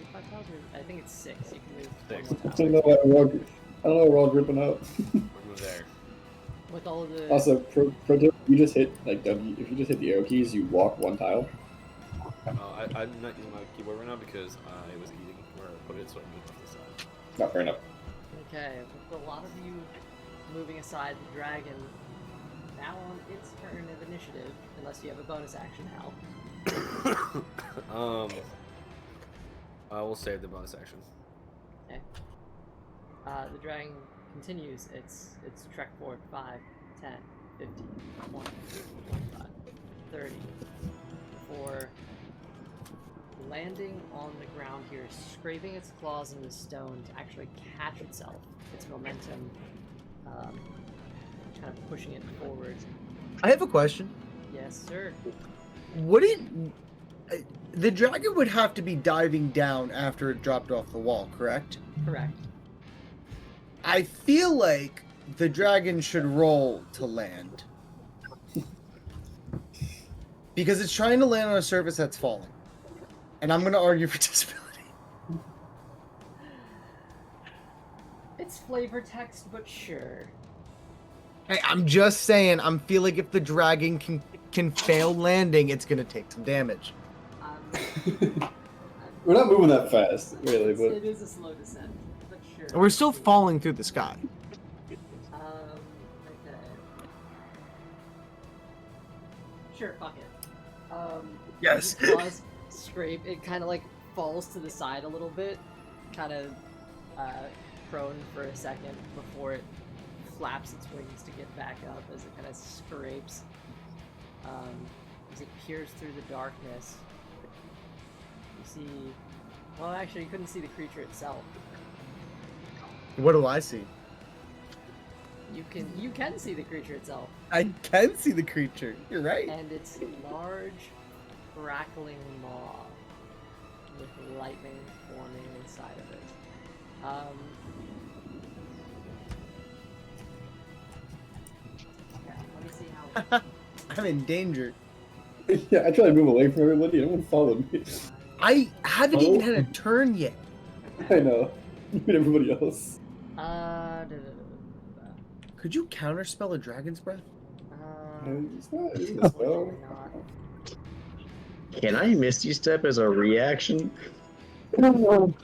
Speaker 1: it 5 tiles or I think it's 6. You can move
Speaker 3: 6.
Speaker 1: one more
Speaker 2: I
Speaker 1: tile.
Speaker 2: don't know, we're all gripping out.
Speaker 3: We'll move there.
Speaker 1: With all of the
Speaker 2: Also, pro tip, you just hit like W. If you just hit the arrow keys, you walk 1 tile.
Speaker 3: I'm not using my keyboard right now because I was eating where I put it, so I moved off the side.
Speaker 2: Not fair enough.
Speaker 1: Okay, with a lot of you moving aside the dragon, now on its turn of initiative, unless you have a bonus action, Hal.
Speaker 3: I will save the bonus action.
Speaker 1: Okay. The dragon continues its trek forward 5, 10, 15, 20, 25, 30, before landing on the ground here, scraping its claws in the stone to actually catch itself, its momentum kind of pushing it forward.
Speaker 5: I have a question.
Speaker 1: Yes, sir.
Speaker 5: The dragon would have to be diving down after it dropped off the wall, correct?
Speaker 1: Correct.
Speaker 5: I feel like the dragon should roll to land. Because it's trying to land on a surface that's falling. And I'm going to argue for disability.
Speaker 1: It's flavor text, but sure.
Speaker 5: Hey, I'm just saying, I'm feeling if the dragon can fail landing, it's going to take some damage.
Speaker 2: We're not moving that fast, really, but
Speaker 1: It is a slow descent, but sure.
Speaker 5: And we're still falling through the sky.
Speaker 1: Okay. Sure, fuck it.
Speaker 5: Yes.
Speaker 1: Its claws scrape. It kind of like falls to the side a little bit, kind of prone for a second before it flaps its wings to get back up as it kind of scrapes. As it peers through the darkness, You see, well, actually, you couldn't see the creature itself.
Speaker 5: What do I see?
Speaker 1: You can see the creature itself,
Speaker 5: I can see the creature. You're right.
Speaker 1: and it's a large, crackling maw with lightning forming inside of it. Yeah, let me see how.
Speaker 5: I'm in danger.
Speaker 2: Yeah, I try to move away from everybody. No one followed me.
Speaker 5: I haven't even
Speaker 2: Oh.
Speaker 5: had a turn yet.
Speaker 2: I know. You and everybody else.
Speaker 5: Could you counterspell a dragon's breath?
Speaker 2: It's not. It's a spell.
Speaker 1: Unfortunately not.
Speaker 6: Can I Misty Step as a reaction?
Speaker 5: Can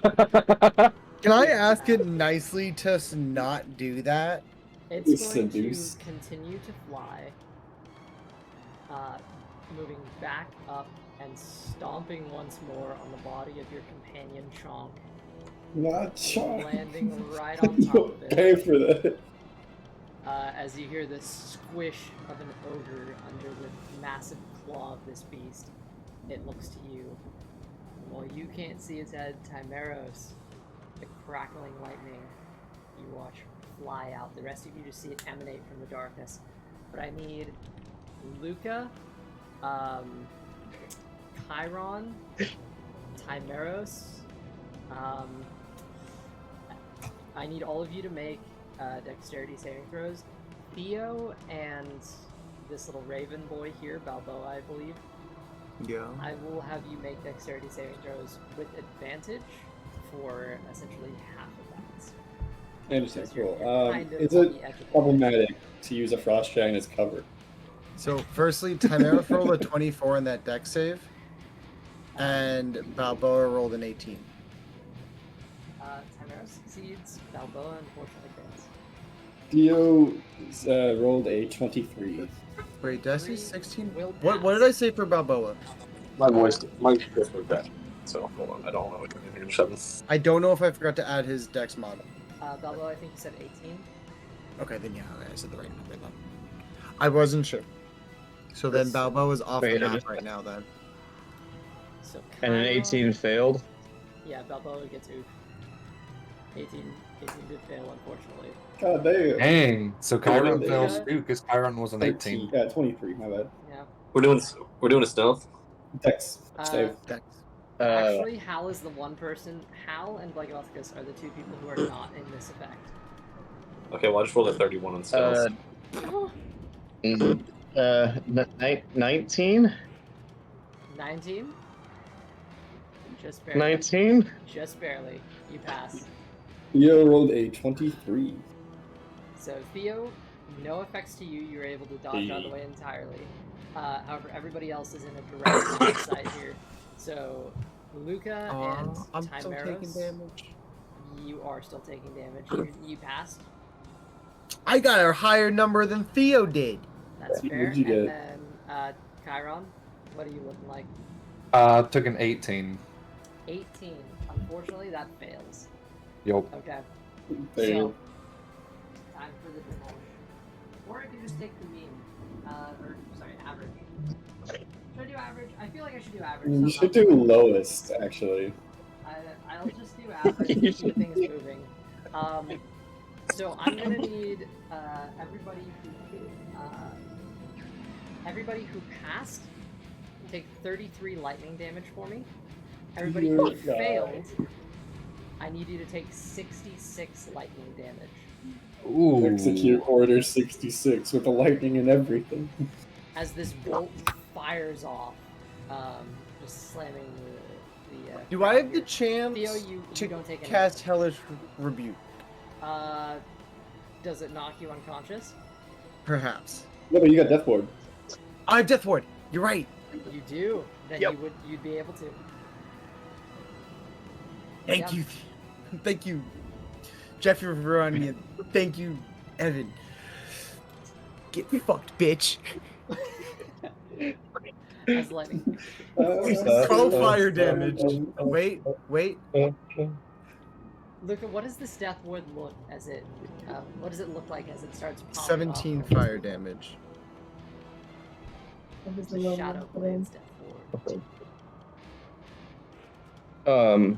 Speaker 5: I ask it nicely to not do that?
Speaker 1: It's
Speaker 2: It's
Speaker 1: going
Speaker 2: seduce.
Speaker 1: to continue to fly, moving back up and stomping once more on the body of your companion Chonk,
Speaker 2: Not Chonk.
Speaker 1: landing right on top
Speaker 2: You
Speaker 1: of it.
Speaker 2: pay for that.
Speaker 1: As you hear the squish of an ogre under the massive claw of this beast. It looks to you. While you can't see its head, Timeros, the crackling lightning, you watch fly out. The rest of you just see it emanate from the darkness. But I need Luca, Chiron, Timeros. I need all of you to make dexterity saving throws. Theo and this little raven boy here, Balboa, I believe.
Speaker 5: Yeah.
Speaker 1: I will have you make dexterity saving throws with advantage for essentially half of that.
Speaker 2: I understand.
Speaker 1: Because you're
Speaker 2: Cool.
Speaker 1: kind of
Speaker 2: Is
Speaker 1: on
Speaker 2: it
Speaker 1: the edge of the
Speaker 2: problematic to use a frost giant as cover?
Speaker 5: So, firstly, Timeros rolled a 24 in that dex save, and Balboa rolled an 18.
Speaker 1: Timeros succeeds, Balboa unfortunately fails.
Speaker 2: Theo rolled a 23.
Speaker 5: Wait, did I say 16?
Speaker 1: Will
Speaker 5: What
Speaker 1: pass.
Speaker 5: did I say for Balboa?
Speaker 8: My voice was bad. So hold on, I don't know what I'm doing. 7.
Speaker 5: I don't know if I forgot to add his dex mod.
Speaker 1: Balboa, I think you said 18.
Speaker 5: Okay, then yeah, I said the right number then. I wasn't sure. So then Balboa's off the
Speaker 6: Wait, I
Speaker 5: map
Speaker 6: just-
Speaker 5: right now then.
Speaker 1: So
Speaker 6: And an
Speaker 1: Chiron-
Speaker 6: 18 failed.
Speaker 1: Yeah, Balboa gets oof. 18 did fail, unfortunately.
Speaker 2: God damn.
Speaker 4: Dang. So Chiron
Speaker 2: Yeah.
Speaker 4: fails too, because Chiron was an 18.
Speaker 2: Yeah, 23. My bad.
Speaker 1: Yeah.
Speaker 8: We're doing a stealth.
Speaker 2: Dex. Save.
Speaker 5: Dex.
Speaker 1: Actually, Hal is the one person. Hal and Blagosticus are the two people who are not in this effect.
Speaker 8: Okay, well I just rolled a 31 on stealth.
Speaker 6: 19?
Speaker 1: 19? Just barely.
Speaker 6: 19?
Speaker 1: Just barely. You pass.
Speaker 2: Theo rolled a 23.
Speaker 1: So, Theo, no effects to you. You're able to dodge out of the way entirely. However, everybody else is in a direct line of sight here. So, Luca and
Speaker 5: I'm still taking
Speaker 1: Timeros,
Speaker 5: damage.
Speaker 1: you are still taking damage. You passed.
Speaker 5: I got a higher number than Theo did.
Speaker 1: That's
Speaker 2: What
Speaker 1: fair.
Speaker 2: did you get?
Speaker 1: And then, Chiron, what are you looking like?
Speaker 4: Took an 18.
Speaker 1: 18. Unfortunately, that fails.
Speaker 4: Yup.
Speaker 1: Okay.
Speaker 2: Fail.
Speaker 1: So, time for the demolish. Or I could just take the mean. Average. Should I do average? I feel like I should do average.
Speaker 2: You
Speaker 1: so
Speaker 2: should
Speaker 1: I'm
Speaker 2: do
Speaker 1: not-
Speaker 2: lowest, actually.
Speaker 1: I'll just do average to keep things moving. So I'm gonna need everybody who passed take 33 lightning damage for me. Everybody who
Speaker 2: Dear God.
Speaker 1: failed, I need you to take 66 lightning damage.
Speaker 4: Ooh.
Speaker 2: Execute Order 66 with the lightning and everything.
Speaker 1: As this bolt fires off, just slamming the
Speaker 5: Do I have the chance
Speaker 1: Theo, you
Speaker 5: to
Speaker 1: don't take any.
Speaker 5: cast Hellish Rebuke?
Speaker 1: Does it knock you unconscious?
Speaker 5: Perhaps.
Speaker 2: No, but you got Death Ward.
Speaker 5: I have Death Ward. You're right.
Speaker 1: You do. Then
Speaker 6: Yep.
Speaker 1: you'd be able to.
Speaker 5: Thank
Speaker 1: Yep.
Speaker 5: you. Thank you, Jeffrey, for running me. Thank you, Evan. Get fucked, bitch.
Speaker 1: As lightning.
Speaker 5: 12 fire damage. Wait.
Speaker 1: Look at what does this death ward look as it? What does it look like as it starts popping
Speaker 5: 17
Speaker 1: off?
Speaker 5: fire damage.
Speaker 1: The Shadow Blades death ward.
Speaker 6: Yeah.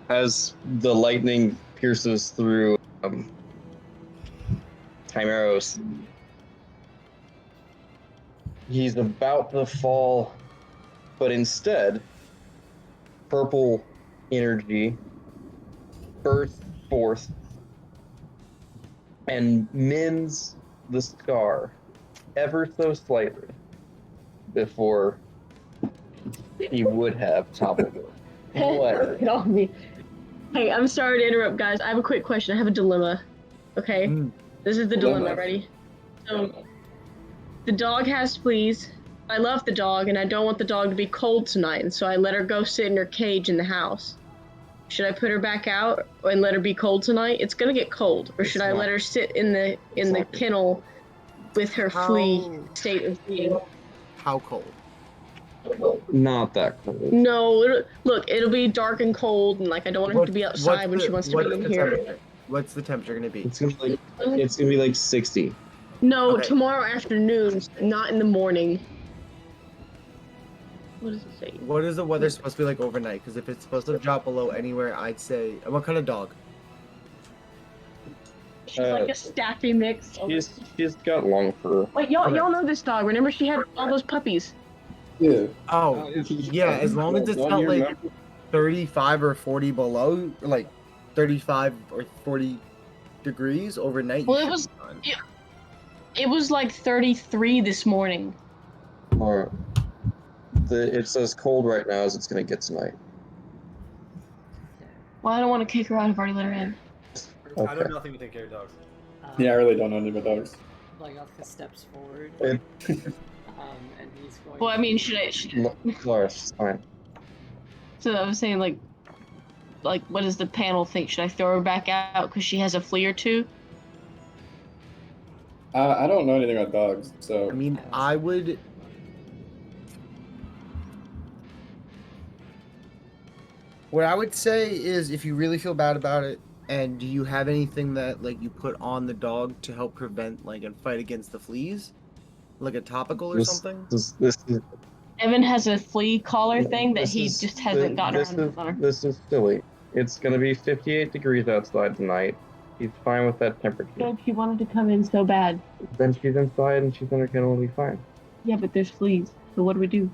Speaker 6: As the lightning pierces through Chimeros, he's about to fall, but instead, purple energy bursts forth and mends the scar ever so slightly before he would have toppled it. However,
Speaker 9: Get off me. Hey, I'm sorry to interrupt, guys. I have a quick question. I have a dilemma. Okay? This is the dilemma. Ready? So, the dog has fleas. I love the dog, and I don't want the dog to be cold tonight, and so I let her go sit in her cage in the house. Should I put her back out and let her be cold tonight? It's gonna get cold. Or should I let her sit in the kennel with her flea state of being?
Speaker 5: How cold?
Speaker 6: not that cold.
Speaker 9: No, it'll be dark and cold, and like I don't want her to be outside when she wants to be in here.
Speaker 5: What's the temperature gonna be?
Speaker 6: It's gonna be like 60.
Speaker 9: No,
Speaker 5: Okay.
Speaker 9: tomorrow afternoon, not in the morning. What does it say?
Speaker 5: What is the weather supposed to be like overnight? Because if it's supposed to drop below anywhere, I'd say. What kind of dog?
Speaker 9: She's like a staffy mix.
Speaker 6: She's got long fur.
Speaker 9: Wait, y'all know this dog? Remember she had all those puppies?
Speaker 2: Yeah.
Speaker 5: Oh, yeah. As long as it's not like 35 or 40 below, like 35 or 40 degrees overnight.
Speaker 9: Well, it was like 33 this morning.
Speaker 6: Or it's as cold right now as it's gonna get tonight.
Speaker 9: Well, I don't want to kick her out. I've already let her in.
Speaker 3: I know nothing to take care of dogs.
Speaker 2: Yeah, I really don't know anything about dogs.
Speaker 1: Blagothka steps forward,
Speaker 6: It-
Speaker 1: and he's going.
Speaker 9: Well, I mean, should I?
Speaker 6: Laura, she's fine.
Speaker 9: So I was saying, like, what does the panel think? Should I throw her back out because she has a flea or two?
Speaker 2: I don't know anything about dogs, so.
Speaker 5: I mean, I would. What I would say is, if you really feel bad about it, and do you have anything that like you put on the dog to help prevent like and fight against the fleas, like a topical or something?
Speaker 6: This is
Speaker 9: Evan has a flea collar thing that he just hasn't gotten around to on her.
Speaker 6: This is silly. It's gonna be 58 degrees outside tonight. He's fine with that temperature.
Speaker 9: So she wanted to come in so bad.
Speaker 6: Then she's inside and she's in her kennel will be fine.
Speaker 9: Yeah, but there's fleas. So what do we do?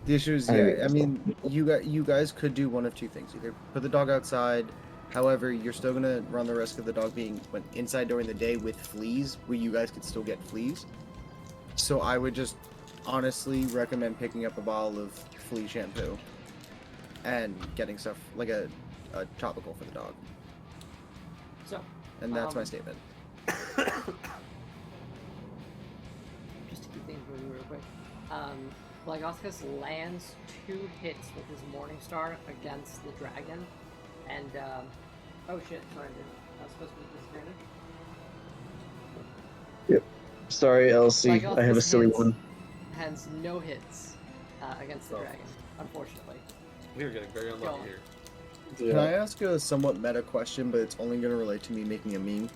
Speaker 5: The issue is, yeah, I mean, you guys could do one of two things: either put the dog outside. However, you're still gonna run the risk of the dog being inside during the day with fleas, where you guys could still get fleas. So I would just honestly recommend picking up a bottle of flea shampoo and getting stuff like a topical for the dog.
Speaker 1: So.
Speaker 5: And that's my statement.
Speaker 1: Just to keep things moving real quick. Blagothkas lands 2 hits with his Morningstar against the dragon, and oh shit, sorry, dude. I was supposed to be disadvantage.
Speaker 6: Yep. Sorry, Elsie.
Speaker 1: Blagothkas
Speaker 6: I have a silly one.
Speaker 1: Has no hits against the dragon, unfortunately.
Speaker 3: We are getting very unlucky here.
Speaker 2: Yeah.
Speaker 5: Can I ask a somewhat meta question, but it's only gonna relate to me making a meme?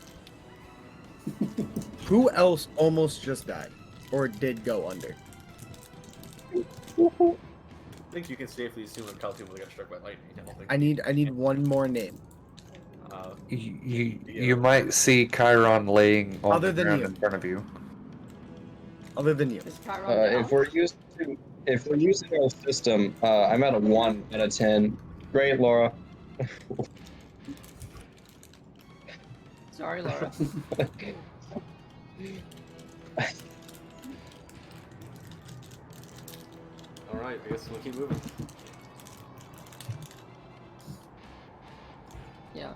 Speaker 5: Who else almost just died, or did go under?
Speaker 3: I think you can safely assume that Calcium will get struck by lightning. I don't think.
Speaker 5: I need one more name.
Speaker 4: You might see Chiron laying on
Speaker 5: Other
Speaker 4: the
Speaker 5: than
Speaker 4: ground
Speaker 5: you.
Speaker 4: in front of you.
Speaker 5: Other than you.
Speaker 1: Is Chiron down?
Speaker 6: If we're using our system, I'm at a 1 out of 10. Great, Laura.
Speaker 1: Sorry, Laura.
Speaker 3: Alright, I guess we'll keep moving.
Speaker 1: Yeah.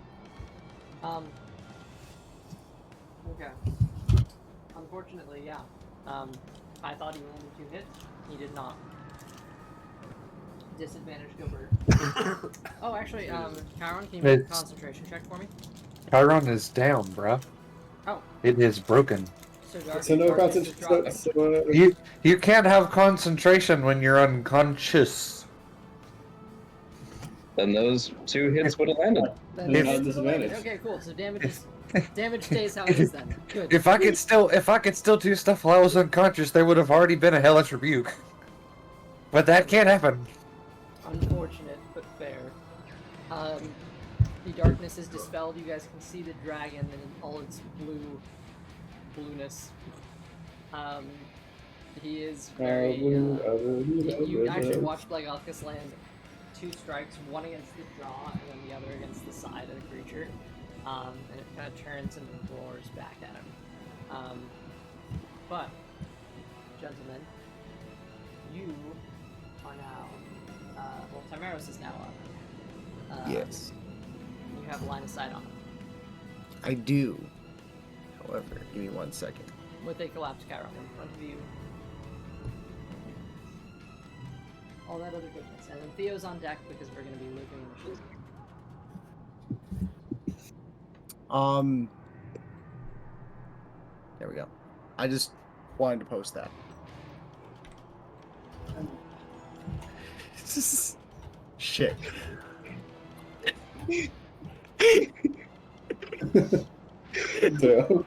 Speaker 1: Okay. Unfortunately, yeah. I thought he landed 2 hits. He did not. Disadvantage Gilbert. Oh, actually, Chiron, can you make a concentration check for me?
Speaker 4: Chiron is down, bruh.
Speaker 1: Oh.
Speaker 4: It is broken.
Speaker 2: So no
Speaker 1: darkness is dropping.
Speaker 2: concentration.
Speaker 4: You can't have concentration when you're unconscious.
Speaker 6: Then those 2 hits would have landed.
Speaker 1: Then
Speaker 2: You
Speaker 1: it's
Speaker 2: have disadvantage.
Speaker 1: Okay, cool. So damage stays how it is then. Good.
Speaker 4: If I could still do stuff while I was unconscious, there would have already been a hellish rebuke. But that can't happen.
Speaker 1: Unfortunate, but fair. The darkness is dispelled. You guys can see the dragon in all its blueness. He is very. You actually watch Blagotkus land 2 strikes, one against the jaw and then the other against the side of the creature, and it kind of turns and roars back at him. But, gentlemen, you are now. Well, Timeros is now up.
Speaker 5: Yes.
Speaker 1: You have a line of sight on him.
Speaker 5: I do. However, give me 1 second.
Speaker 1: With a collapsed Chiron in front of you. All that other goodness. And then Theo's on deck because we're going to be looping the machine.
Speaker 5: There we go. I just wanted to post that. Shit.
Speaker 2: Bro.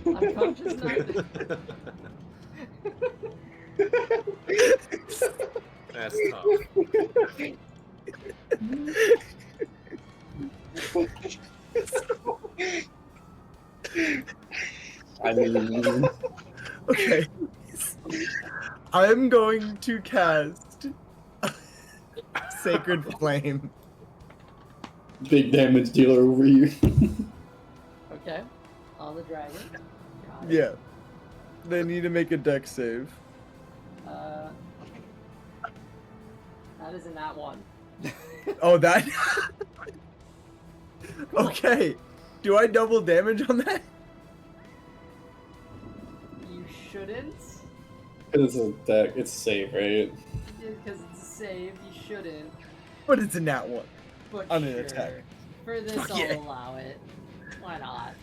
Speaker 1: Unconscious now.
Speaker 3: That's tough.
Speaker 2: I mean,
Speaker 5: Okay. I'm going to cast Sacred Flame.
Speaker 2: big damage dealer over here.
Speaker 1: Okay. On the dragon. Got it.
Speaker 5: Yeah. They need to make a deck save.
Speaker 1: That isn't that one.
Speaker 5: Oh, that? Okay. Do I double damage on that?
Speaker 1: You shouldn't.
Speaker 2: It's a deck. It's safe, right?
Speaker 1: Because it's a save, you shouldn't.
Speaker 5: But it's a nat one.
Speaker 1: But
Speaker 5: On
Speaker 1: sure.
Speaker 5: an attack.
Speaker 1: For this,
Speaker 5: Fuck
Speaker 1: I'll
Speaker 5: yeah.
Speaker 1: allow it. Why not?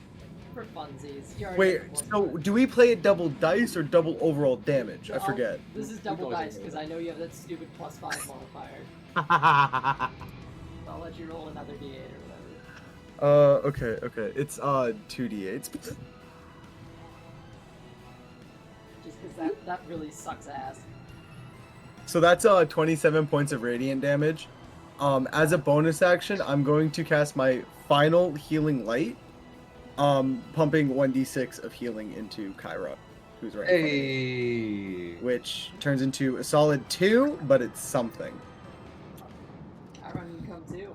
Speaker 1: For funsies. You already
Speaker 5: Wait,
Speaker 1: have one
Speaker 5: so
Speaker 1: card.
Speaker 5: do we play it double dice or double overall damage? I
Speaker 1: I'll-
Speaker 5: forget.
Speaker 1: This is double
Speaker 3: always
Speaker 1: dice
Speaker 3: do
Speaker 1: because
Speaker 3: that.
Speaker 1: I know you have that stupid +5 modifier. I'll let you roll another d8 or whatever.
Speaker 5: Okay. It's 2d8s.
Speaker 1: Just because that really sucks ass.
Speaker 5: So that's 27 points of radiant damage. As a bonus action, I'm going to cast my final healing light, pumping 1d6 of healing into Kyra, who's right in front of me,
Speaker 4: Hey.
Speaker 5: which turns into a solid 2, but it's something.
Speaker 1: Chiron, you come too.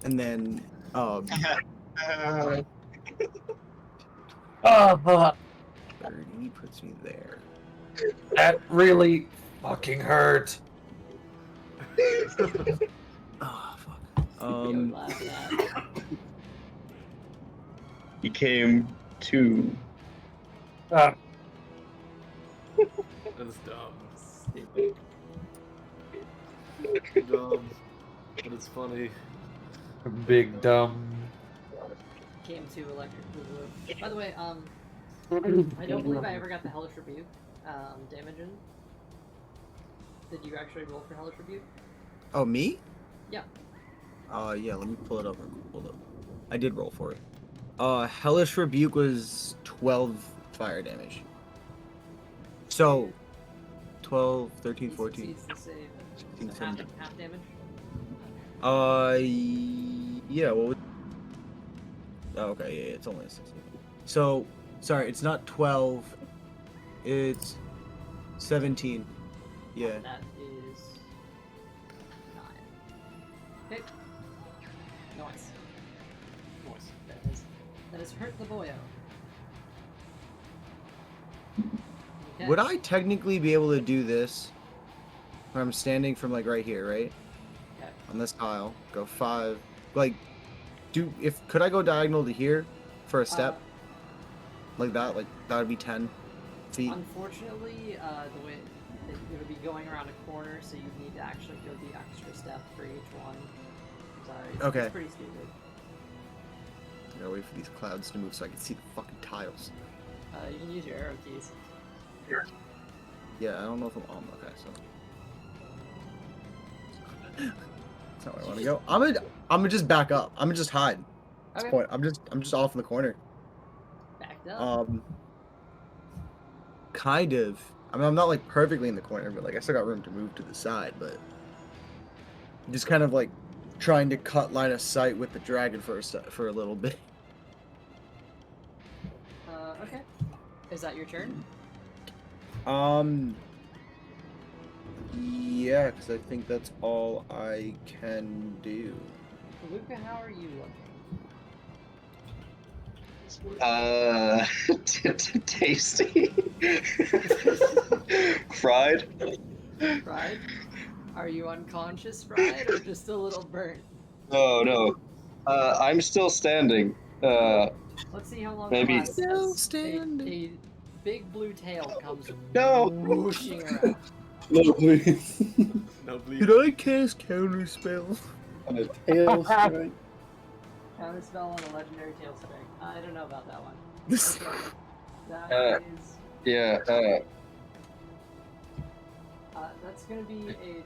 Speaker 5: And then 30 puts me there.
Speaker 4: That really fucking hurt.
Speaker 5: Oh fuck.
Speaker 1: Theo would laugh at that.
Speaker 6: He came to.
Speaker 4: Ah,
Speaker 3: That's dumb.
Speaker 1: Stupid.
Speaker 3: Dumb. But it's funny.
Speaker 4: big dumb.
Speaker 1: Came to electric boogaloo. By the way, I don't believe I ever got the Hellish Rebuke damage in. Did you actually roll for Hellish Rebuke?
Speaker 5: Oh, me?
Speaker 1: Yeah.
Speaker 5: Yeah, let me pull it up. Hold up. I did roll for it. Hellish Rebuke was 12 fire damage. So, 12, 13, 14.
Speaker 1: Succeeds the save.
Speaker 5: 16,
Speaker 1: So half
Speaker 5: 17.
Speaker 1: damage?
Speaker 5: Yeah, what would... Oh, okay, yeah, it's only a 16. So, sorry, it's not 12. It's 17. Yeah.
Speaker 1: That is 9. Okay. Nice. That has hurt the boyo. Okay.
Speaker 5: Would I technically be able to do this? Where I'm standing from like right here, right?
Speaker 1: Okay.
Speaker 5: On this tile. Go 5. Like, could I go diagonal to here for a step? Like that? Like, that would be 10 feet.
Speaker 1: Unfortunately, the way it would be going around a corner, so you'd need to actually go the extra step for each one. Sorry.
Speaker 5: Okay.
Speaker 1: It's pretty stupid.
Speaker 5: I gotta wait for these clouds to move so I can see the fucking tiles.
Speaker 1: You can use your arrow keys.
Speaker 5: Yeah, I don't know if I'm on. Okay, so. That's not where I want to go. I'm gonna just back up. I'm gonna just hide. That's
Speaker 1: Okay.
Speaker 5: the point. I'm just off in the corner.
Speaker 1: Backed up.
Speaker 5: kind of. I mean, I'm not like perfectly in the corner, but like I still got room to move to the side. But just kind of like trying to cut line of sight with the dragon for a little bit.
Speaker 1: Okay. Is that your turn?
Speaker 5: Yeah, because I think that's all I can do.
Speaker 1: Luca, how are you looking?
Speaker 6: Tasty. Fried.
Speaker 1: Fried? Are you unconscious, fried, or just a little burnt?
Speaker 6: Oh no. I'm still standing.
Speaker 1: Let's see how long
Speaker 6: Maybe-
Speaker 1: it lasts.
Speaker 5: Still
Speaker 1: as
Speaker 5: standing.
Speaker 1: A big blue tail comes
Speaker 6: No.
Speaker 1: whooshing around.
Speaker 2: No, please.
Speaker 3: No bleed.
Speaker 5: Could I cast counterspell?
Speaker 2: On a tail strike.
Speaker 1: Counterspell on a legendary tail strike. I don't know about that one.
Speaker 5: This.
Speaker 1: Okay. That is.
Speaker 6: Yeah.
Speaker 1: That's gonna be a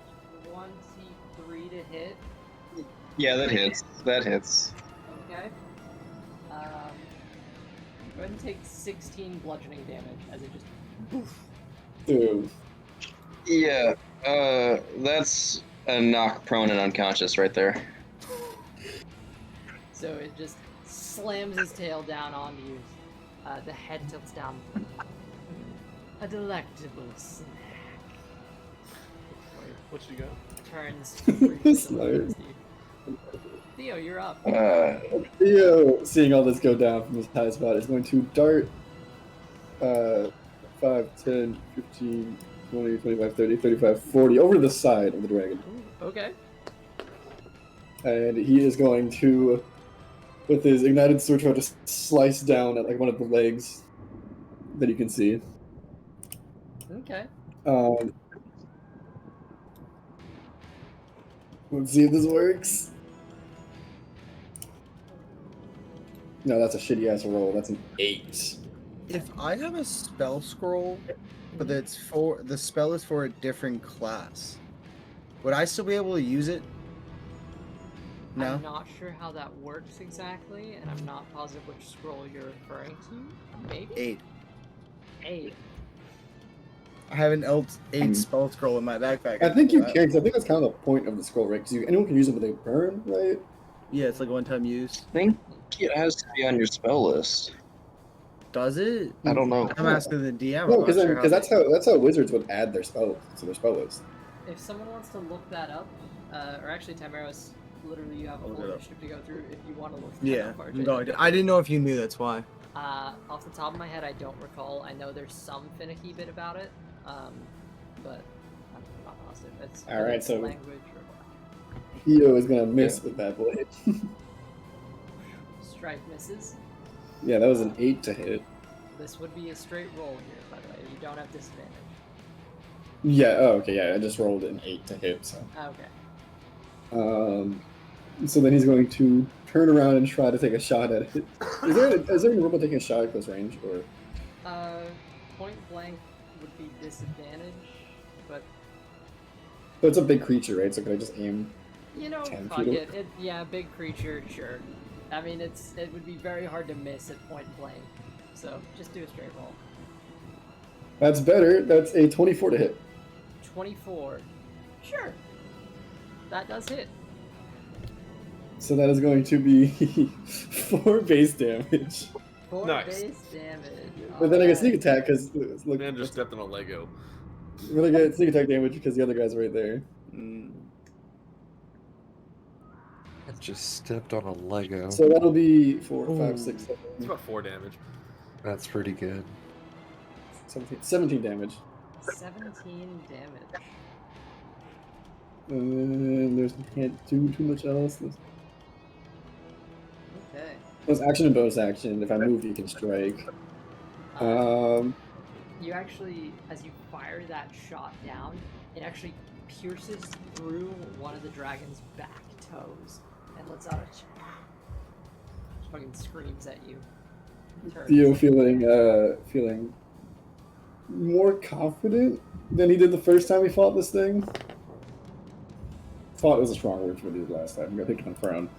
Speaker 1: 23 to hit.
Speaker 6: Yeah, that hits. That hits.
Speaker 1: Okay. Go ahead and take 16 bludgeoning damage as it just. Poof.
Speaker 2: Dude.
Speaker 6: Yeah. That's a knock prone and unconscious right there.
Speaker 1: So it just slams his tail down onto you. The head tilts down. A delectable snack.
Speaker 3: What you got?
Speaker 1: Turns.
Speaker 2: Slayer.
Speaker 1: Theo, you're up.
Speaker 2: Theo, seeing all this go down from his high spot, is going to dart 5, 10, 15, 20, 25, 30, 35, 40 over to the side of the dragon.
Speaker 1: Ooh, okay.
Speaker 2: And he is going to, with his ignited sword, try to slice down at like one of the legs that you can see.
Speaker 1: Okay.
Speaker 2: Let's see if this works. No, that's a shitty ass roll. That's an 8.
Speaker 5: If I have a spell scroll, but it's for the spell is for a different class, would I still be able to use it? No.
Speaker 1: I'm not sure how that works exactly, and I'm not positive which scroll you're referring to. Maybe?
Speaker 5: 8.
Speaker 1: 8.
Speaker 5: I have an eight spell scroll in my backpack.
Speaker 2: I think you can, because I think that's kind of the point of the scroll, right? Because anyone can use it, but they burn, right?
Speaker 5: Yeah, it's like one-time use.
Speaker 6: I think it has to be on your spell list.
Speaker 5: Does it?
Speaker 6: I don't know.
Speaker 5: I'm asking the DM.
Speaker 2: No,
Speaker 5: I'm not
Speaker 2: because
Speaker 5: sure
Speaker 2: that's how wizards would add their spells to their spell list.
Speaker 1: If someone wants to look that up, or actually, Timeros, literally, you have a
Speaker 5: I'll
Speaker 1: full
Speaker 5: look it up.
Speaker 1: initiative to go through if you want to look that
Speaker 5: Yeah,
Speaker 1: up.
Speaker 5: I'm going to. I didn't know if you knew. That's why.
Speaker 1: Off the top of my head, I don't recall. I know there's some finicky bit about it, but I'm not positive. It's
Speaker 2: All right,
Speaker 1: it's
Speaker 2: so-
Speaker 1: language or what.
Speaker 2: Theo is gonna miss with that blade.
Speaker 1: Strike misses.
Speaker 2: Yeah, that was an 8 to hit.
Speaker 1: This would be a straight roll here, by the way. You don't have disadvantage.
Speaker 2: Yeah. Oh, okay. Yeah, I just rolled an 8 to hit. So.
Speaker 1: Okay.
Speaker 2: So then he's going to turn around and try to take a shot at it. Is there any rule about taking a shot at close range, or?
Speaker 1: Point blank would be disadvantage, but
Speaker 2: But it's a big creature, right? So can I just aim?
Speaker 1: you know,
Speaker 2: 10
Speaker 1: fuck
Speaker 2: feet
Speaker 1: it. Yeah, big creature, sure. I mean, it would be very hard to miss at point blank, so just do a straight roll.
Speaker 2: That's better. That's a 24 to hit.
Speaker 1: 24. Sure. That does hit.
Speaker 2: So that is going to be 4 base damage.
Speaker 1: 4
Speaker 3: Nice.
Speaker 1: base damage.
Speaker 2: But then I get
Speaker 1: Alright.
Speaker 2: sneak attack because look,
Speaker 3: Man just stepped on a Lego.
Speaker 2: really get sneak attack damage because the other guy's right there.
Speaker 4: I just stepped on a Lego.
Speaker 2: So that'll be 4, 5, 6, 7,
Speaker 3: It's about 4 damage.
Speaker 4: That's pretty good.
Speaker 2: 17 damage.
Speaker 1: 17 damage.
Speaker 2: And there's can't do too much else.
Speaker 1: Okay.
Speaker 2: There's action and bonus action. If I move, you can strike.
Speaker 1: You actually, as you fire that shot down, it actually pierces through one of the dragon's back toes and lets out a fucking screams at you. Turns.
Speaker 2: Theo feeling more confident than he did the first time he fought this thing. Thought was a strong word for what he did last time. I'm gonna pick confirm.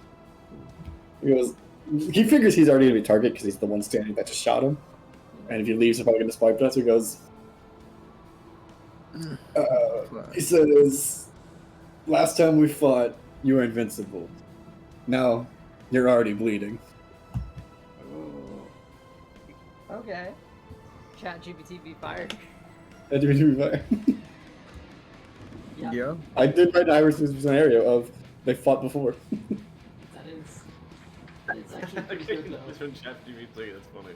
Speaker 2: He figures he's already gonna be target because he's the one standing that just shot him. And if he leaves, he's probably gonna spike that. So he goes, He says, "Last time we fought, you were invincible. Now, you're already bleeding."
Speaker 1: Ooh. Okay. Chat GPT be fired.
Speaker 2: That did me fire.
Speaker 1: Yeah.
Speaker 5: Yeah.
Speaker 2: I did write an Irish scenario of they fought before.
Speaker 1: That is actually pretty good though.
Speaker 3: This one ChatGPT, that's funny.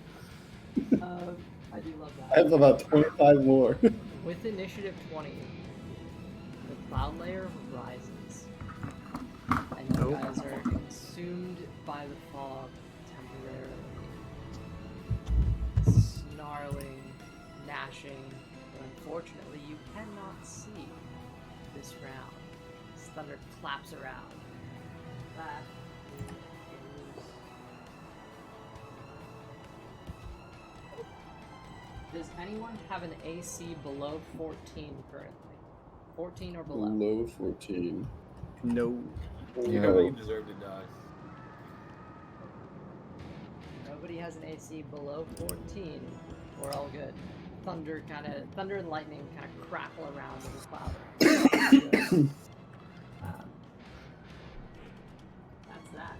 Speaker 1: I do love
Speaker 2: I
Speaker 1: that.
Speaker 2: have about 25 more.
Speaker 1: With initiative 20, the cloud layer rises, and you guys are consumed by the fog temporarily. Snarling, gnashing, but unfortunately you cannot see this round. This thunder claps around. That is... Does anyone have an AC below 14 currently? 14 or below?
Speaker 2: Below 14.
Speaker 5: No.
Speaker 3: You deserve to die.
Speaker 1: Nobody has an AC below 14. We're all good. Thunder and lightning kind of crackle around in the cloud. That's that.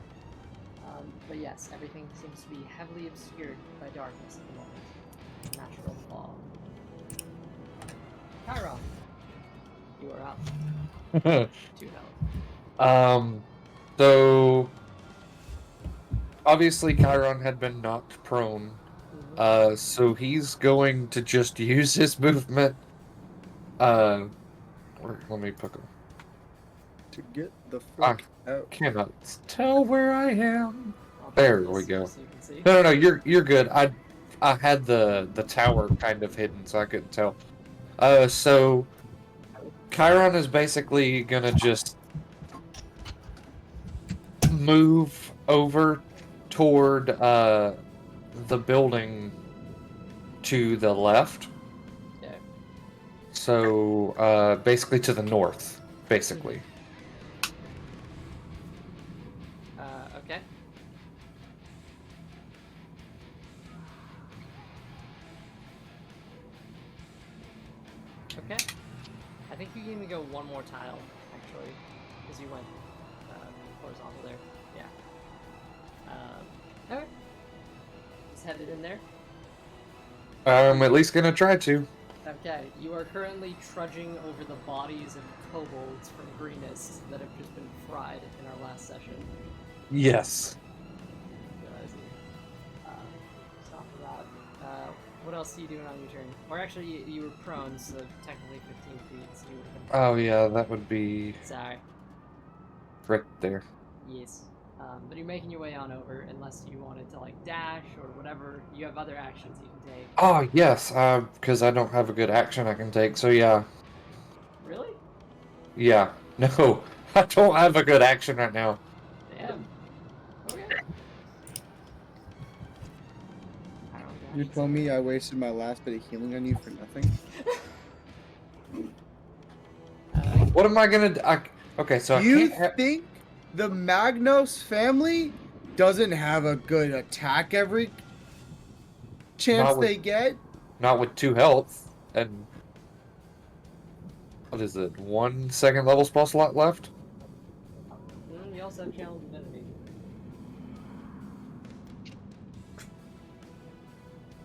Speaker 1: But yes, everything seems to be heavily obscured by darkness at the moment. Natural fog. Chiron, you are up. 2 health.
Speaker 4: So obviously Chiron had been knocked prone. So he's going to just use his movement. Let me pick him.
Speaker 5: To get the fuck out.
Speaker 4: Cannot tell where I am.
Speaker 1: I'll
Speaker 4: There
Speaker 1: put
Speaker 4: we
Speaker 1: this
Speaker 4: go.
Speaker 1: so you can see.
Speaker 4: No, you're good. I had the tower kind of hidden, so I couldn't tell. So Chiron is basically gonna just move over toward the building to the left.
Speaker 1: Okay.
Speaker 4: So basically to the north, basically.
Speaker 1: Okay. Okay. I think you gave me go one more tile, actually, because you went horizontal there. Yeah. Okay. Just head it in there.
Speaker 4: I'm at least gonna try to.
Speaker 1: Okay, you are currently trudging over the bodies of kobolds from Greenest that have just been fried in our last session.
Speaker 4: Yes.
Speaker 1: Good, I see. Stop for that. What else are you doing on your turn? Or actually, you were prone, so technically 15 feet, so you would have been...
Speaker 4: Oh yeah, that would be
Speaker 1: Sorry.
Speaker 4: right there.
Speaker 1: Yes. But you're making your way on over, unless you wanted to, like, dash or whatever. You have other actions you can take.
Speaker 4: Oh yes, because I don't have a good action I can take. So yeah,
Speaker 1: Really?
Speaker 4: yeah. No, I don't have a good action right now.
Speaker 1: Damn. Okay. I don't know.
Speaker 5: You told me I wasted my last bit of healing on you for nothing?
Speaker 4: What am I gonna do? Okay, so
Speaker 5: You
Speaker 4: I can't
Speaker 5: think the Magnos family doesn't have a good attack every chance
Speaker 4: Not with-
Speaker 5: they get?
Speaker 4: not with 2 health and what is it? 1 second level spell slot left.
Speaker 1: You also have Channel Divinity.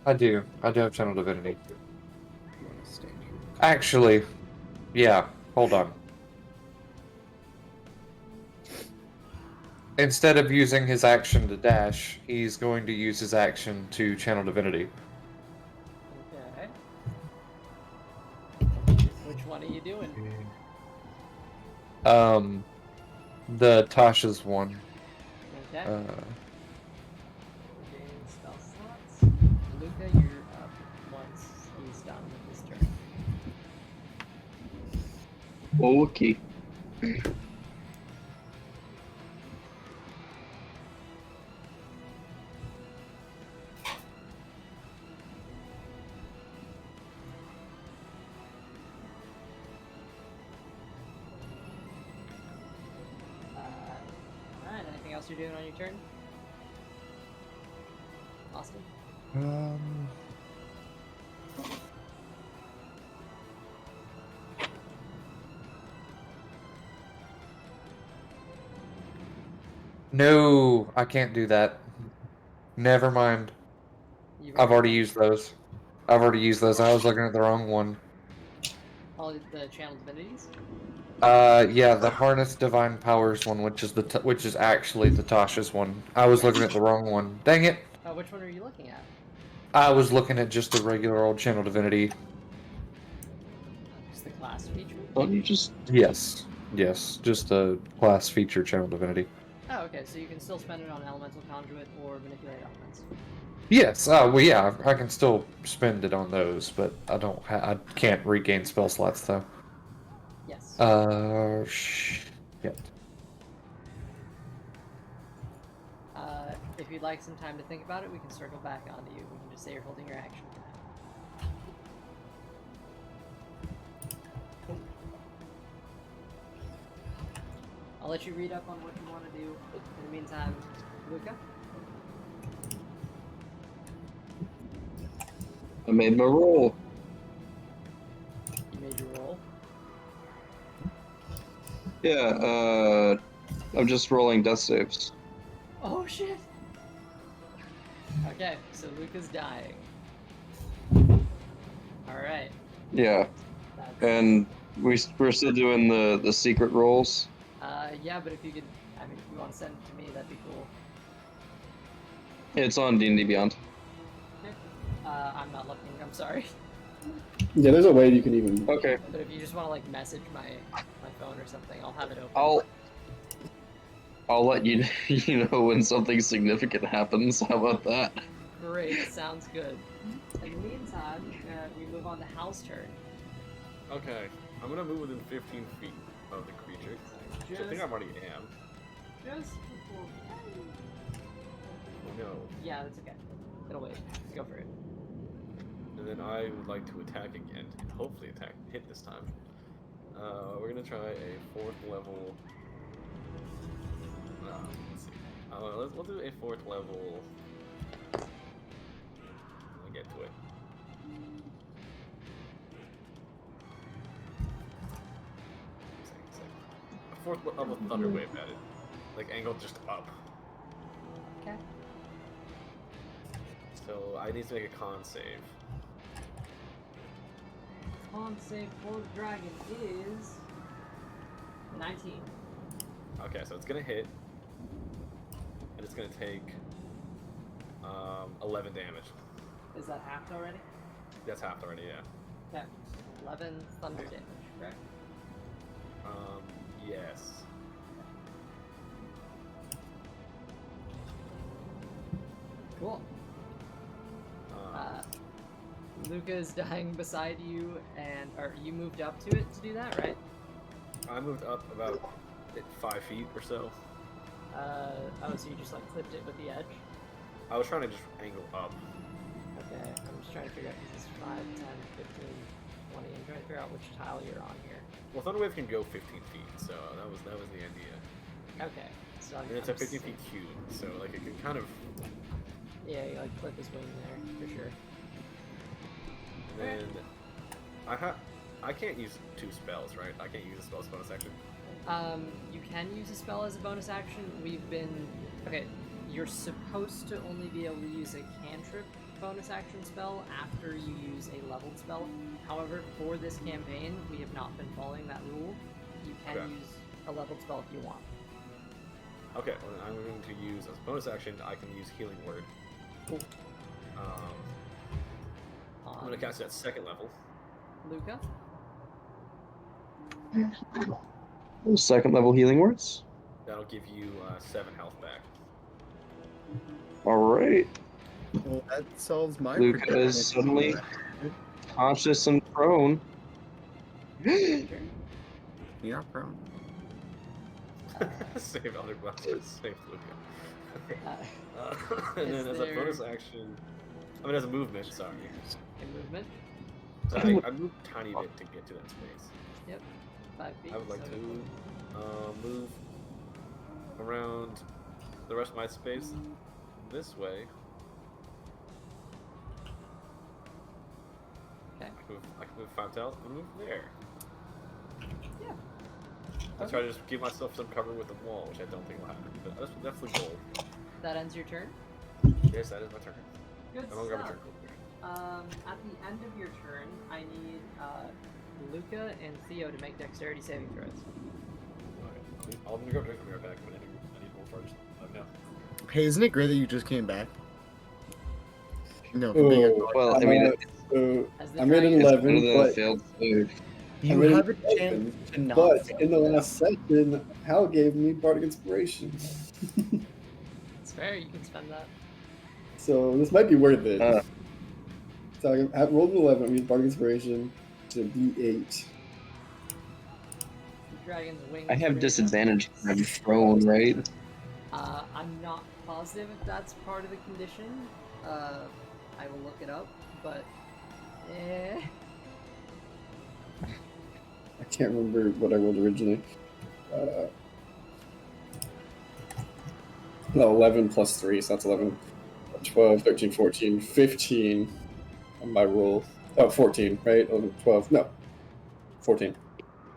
Speaker 4: I do have channel divinity.
Speaker 5: You wanna stand here?
Speaker 4: Actually, yeah. Hold on. Instead of using his action to dash, he's going to use his action to channel divinity.
Speaker 1: Okay. Which one are you doing?
Speaker 4: The Tasha's one.
Speaker 1: Okay.
Speaker 4: Uh,
Speaker 1: Gain spell slots. Luca, you're up once he's done with his turn.
Speaker 6: Okay.
Speaker 1: Alright, anything else you're doing on your turn? Austin?
Speaker 4: No, I can't do that. Never mind.
Speaker 1: You've
Speaker 4: I've already
Speaker 1: done
Speaker 4: used those. I was looking at the wrong one.
Speaker 1: all the channel divinities.
Speaker 4: Yeah, the Harness Divine Powers one, which is actually the Tasha's one. I was looking at the wrong one. Dang it!
Speaker 1: Which one are you looking at?
Speaker 4: I was looking at just the regular old Channel Divinity.
Speaker 1: Just the class feature.
Speaker 6: Don't you just?
Speaker 4: Yes, just the class feature Channel Divinity.
Speaker 1: Oh, okay. So you can still spend it on elemental conduit or manipulate elements.
Speaker 4: Yes. Well, yeah, I can still spend it on those, but I can't regain spell slots though.
Speaker 1: Yes.
Speaker 4: Shit.
Speaker 1: If you'd like some time to think about it, we can circle back onto you. We can just say you're holding your action for now. I'll let you read up on what you want to do. In the meantime, Luca?
Speaker 6: I made my roll.
Speaker 1: You made your roll.
Speaker 6: Yeah, I'm just rolling death saves.
Speaker 1: Oh shit! Okay, so Luca's dying. Alright.
Speaker 6: Yeah, and we're still doing the secret rolls.
Speaker 1: Yeah, but if you could, I mean, if you want to send it to me, that'd be cool.
Speaker 6: It's on D&D Beyond.
Speaker 1: Okay. I'm not looking, I'm sorry.
Speaker 2: Yeah, there's a way you can even.
Speaker 6: Okay.
Speaker 1: But if you just want to, like, message my phone or something, I'll have it open.
Speaker 6: I'll let you you know when something significant happens. How about that?
Speaker 1: Great, sounds good. In the meantime, we move on to Hal's turn.
Speaker 3: Okay, I'm gonna move within 15 feet of the creature. Which I think I already am.
Speaker 1: Just before.
Speaker 3: Oh no.
Speaker 1: Yeah, that's okay. It'll wait. Go for it.
Speaker 3: And then I would like to attack again. And hopefully hit this time. We're gonna try a 4th level. Let's see. We'll do a 4th level. I'll get to it. A 4th level thunder wave at it. Like angled just up.
Speaker 1: Okay.
Speaker 3: So I need to make a con save.
Speaker 1: Con save for the dragon is 19.
Speaker 3: Okay, so it's gonna hit. And it's gonna take 11 damage.
Speaker 1: Is that halved already?
Speaker 3: That's half already, yeah.
Speaker 1: Okay. 11 thunder damage, correct?
Speaker 3: Yes.
Speaker 1: Cool. Luca is dying beside you, or you moved up to it to do that, right?
Speaker 3: I moved up about 5 feet or so.
Speaker 1: Oh, so you just like clipped it with the edge?
Speaker 3: I was trying to just angle up.
Speaker 1: Okay, I'm just trying to figure out because it's 5, 10, 15, 20. I'm trying to figure out which tile you're on here.
Speaker 3: Well, Thunderwave can go 15 feet, so that was the idea.
Speaker 1: Okay, so
Speaker 3: And it's a 15 feet cube, so like it can kind of.
Speaker 1: Yeah, you like clip his wing there for sure.
Speaker 3: And then I can't use 2 spells, right? I can't use a spell as bonus action.
Speaker 1: You can use a spell as a bonus action. Okay, you're supposed to only be able to use a cantrip bonus action spell after you use a leveled spell. However, for this campaign, we have not been following that rule. You can use a leveled spell if you want.
Speaker 3: Okay, well then I'm going to use, as a bonus action, I can use Healing Word.
Speaker 1: Cool.
Speaker 3: I'm going to cast it at 2nd level.
Speaker 1: Luca?
Speaker 6: 2nd level healing words.
Speaker 3: That'll give you 7 health back.
Speaker 6: Alright.
Speaker 5: Well, that solves my
Speaker 6: Luca
Speaker 5: predicament.
Speaker 6: is suddenly conscious and prone.
Speaker 5: You're not prone.
Speaker 3: Save other blasters. Save Luca. And then as a bonus action, as a movement, sorry.
Speaker 1: A movement?
Speaker 3: So I moved a tiny bit to get to that space.
Speaker 1: Yep. 5 feet.
Speaker 3: I would like to move around the rest of my space this way.
Speaker 1: Okay.
Speaker 3: I can move 5 tiles and move there.
Speaker 1: Yeah.
Speaker 3: I try to just give myself some cover with the wall, which I don't think will happen. But that's the goal.
Speaker 1: That ends your turn?
Speaker 3: Yes, that is my turn.
Speaker 1: Good
Speaker 3: I don't grab a
Speaker 1: stuff.
Speaker 3: turn.
Speaker 1: At the end of your turn, I need Luca and Theo to make dexterity saving throws.
Speaker 3: Okay. I'm gonna go drink from your back, but I need more first. No.
Speaker 5: Hey, isn't it great that you just came back? No, for being a
Speaker 2: Oh,
Speaker 5: dog.
Speaker 6: Well, I mean,
Speaker 2: so
Speaker 1: As the
Speaker 2: I made an
Speaker 1: dragon-
Speaker 6: it's
Speaker 2: 11,
Speaker 6: one of the
Speaker 2: but
Speaker 6: failed save.
Speaker 5: You
Speaker 2: I made
Speaker 5: have a
Speaker 2: an
Speaker 5: chance
Speaker 2: 11,
Speaker 5: to not.
Speaker 2: but
Speaker 5: fail
Speaker 2: in the
Speaker 5: that.
Speaker 2: last session, Hal gave me bardic inspiration.
Speaker 1: It's fair, you can spend that.
Speaker 2: So this might be worth it.
Speaker 6: Uh.
Speaker 2: So I rolled an 11, I used bardic inspiration to D8.
Speaker 1: The dragon's wings.
Speaker 6: I have
Speaker 1: raise up.
Speaker 6: disadvantage. I'm prone, right?
Speaker 1: I'm not positive if that's part of the condition. I will look it up, but
Speaker 2: I can't remember what I rolled originally. No, 11 plus 3, so that's 11. 12, 13, 14, 15 on my roll. Oh, 14, right? 11, 12, no. 14.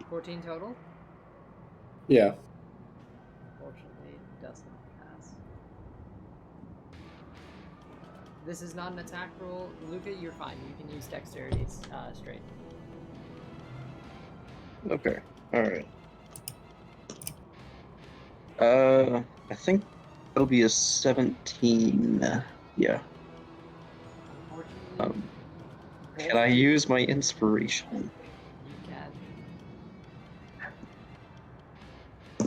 Speaker 1: 14 total.
Speaker 2: Yeah.
Speaker 1: Unfortunately, it does not pass. This is not an attack roll. Luca, you're fine. You can use dexterity straight.
Speaker 6: Okay. All right. I think it'll be a 17. Yeah.
Speaker 1: Unfortunately,
Speaker 6: Can I use my inspiration?
Speaker 1: You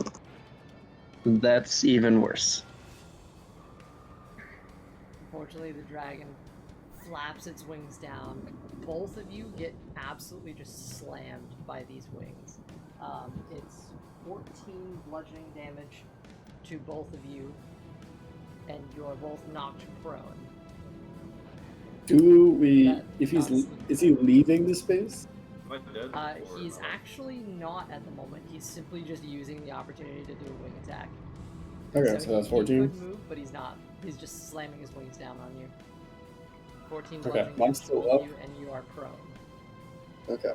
Speaker 1: can.
Speaker 6: That's even worse.
Speaker 1: Unfortunately, the dragon flaps its wings down. Both of you get absolutely just slammed by these wings. It's 14 bludgeoning damage to both of you, and you're both knocked prone.
Speaker 2: Do we?
Speaker 1: That-
Speaker 2: If he's
Speaker 1: that's-
Speaker 2: is he leaving the space?
Speaker 3: Am I dead? Or
Speaker 1: He's
Speaker 3: am I-
Speaker 1: actually not at the moment. He's simply just using the opportunity to do a wing attack.
Speaker 2: Okay, so that's
Speaker 1: He
Speaker 2: 14.
Speaker 1: could move, but he's not. He's just slamming his wings down on you. 14
Speaker 2: Okay,
Speaker 1: bludgeoning
Speaker 2: mine's
Speaker 1: damage to
Speaker 2: still
Speaker 1: both
Speaker 2: up.
Speaker 1: you, and you are prone.
Speaker 2: Okay.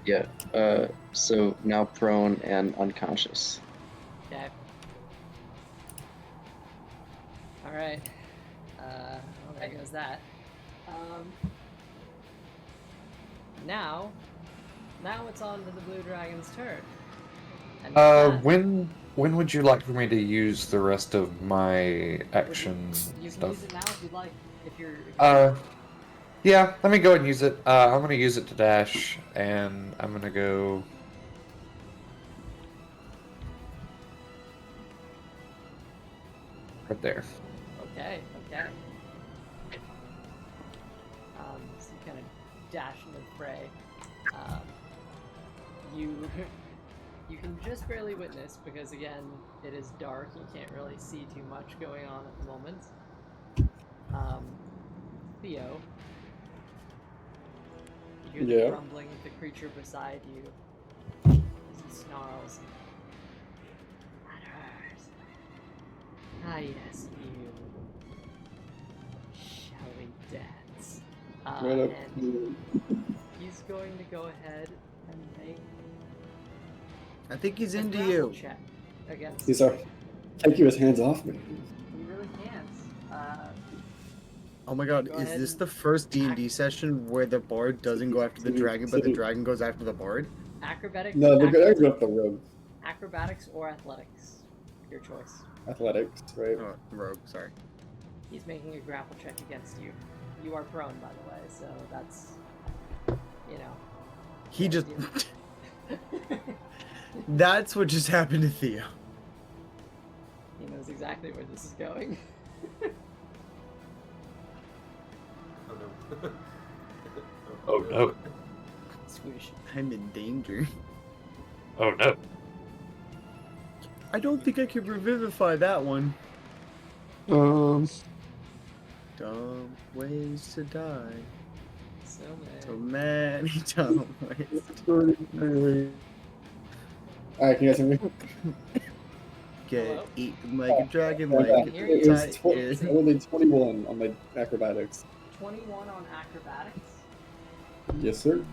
Speaker 6: Yeah. So now prone and unconscious.
Speaker 1: Okay. Alright. Well, there goes that. Now it's on to the blue dragon's turn. And with that,
Speaker 4: When would you like for me to use the rest of my action
Speaker 1: you can
Speaker 4: stuff?
Speaker 1: use it now if you'd like. If you're
Speaker 4: Yeah, let me go ahead and use it. I'm gonna use it to dash, and I'm gonna go. Right there.
Speaker 1: Okay. So you kind of dash into the fray. You can just barely witness because again it is dark. You can't really see too much going on at the moment. Theo, you hear the rumbling of the creature beside you as he snarls. Battered. Ah yes, you. Shall we dance?
Speaker 2: Right up.
Speaker 1: And he's going to go ahead and make
Speaker 5: I think he's
Speaker 1: a
Speaker 5: into
Speaker 1: grapple
Speaker 5: you.
Speaker 1: check against
Speaker 2: He's our. Can't keep his hands off me.
Speaker 1: He really can't.
Speaker 5: Oh my god,
Speaker 1: Go
Speaker 5: is
Speaker 1: ahead
Speaker 5: this
Speaker 1: and
Speaker 5: the first D&D session where the bard doesn't go after the dragon, but the dragon goes after the bard?
Speaker 1: Acrobatics.
Speaker 2: No, they're gonna go up the rogue.
Speaker 1: Acrobatics or athletics, your choice.
Speaker 2: Athletics, right?
Speaker 5: Oh, rogue, sorry.
Speaker 1: He's making a grapple check against you. You are prone, by the way, so that's, you know.
Speaker 5: He just... That's what just happened to Theo.
Speaker 1: He knows exactly where this is going.
Speaker 3: Oh no.
Speaker 4: Oh no.
Speaker 1: Squish.
Speaker 5: I'm in danger.
Speaker 4: Oh no.
Speaker 5: I don't think I can revivify that one. Dumb ways to die.
Speaker 1: So
Speaker 5: So
Speaker 1: many.
Speaker 5: many dumb ways.
Speaker 2: Alright, can you guys hear me?
Speaker 5: Get
Speaker 1: Hello?
Speaker 5: eaten like a dragon,
Speaker 2: Yeah,
Speaker 5: like
Speaker 1: hear
Speaker 5: a
Speaker 1: you.
Speaker 2: It was
Speaker 5: tiger.
Speaker 2: only 21 on my acrobatics.
Speaker 1: 21 on acrobatics.
Speaker 2: Yes, sir.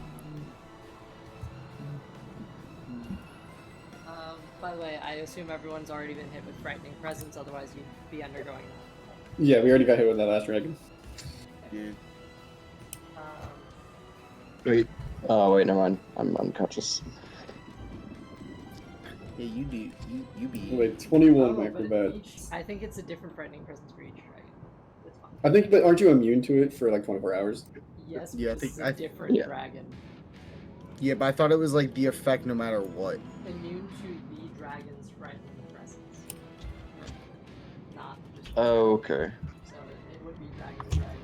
Speaker 1: By the way, I assume everyone's already been hit with Frightening Presence, otherwise you'd be undergoing that.
Speaker 2: Yeah, we already got hit with that last dragon.
Speaker 5: Yeah.
Speaker 1: Um,
Speaker 6: Wait. Oh wait, never mind. I'm unconscious.
Speaker 5: Yeah, you do. You be.
Speaker 2: Wait, 21
Speaker 1: but
Speaker 2: acrobat.
Speaker 1: I think it's a different Frightening Presence for each dragon. It's fine.
Speaker 2: I think, but aren't you immune to it for like 24 hours?
Speaker 1: Yes,
Speaker 5: Yeah, I
Speaker 1: but
Speaker 5: think-
Speaker 1: this is a different
Speaker 6: yeah.
Speaker 1: dragon.
Speaker 5: Yeah, but I thought it was like the effect no matter what.
Speaker 1: Immune to the dragon's Frightening Presence. Not just.
Speaker 6: Oh, okay.
Speaker 1: So it would be dragon to dragon.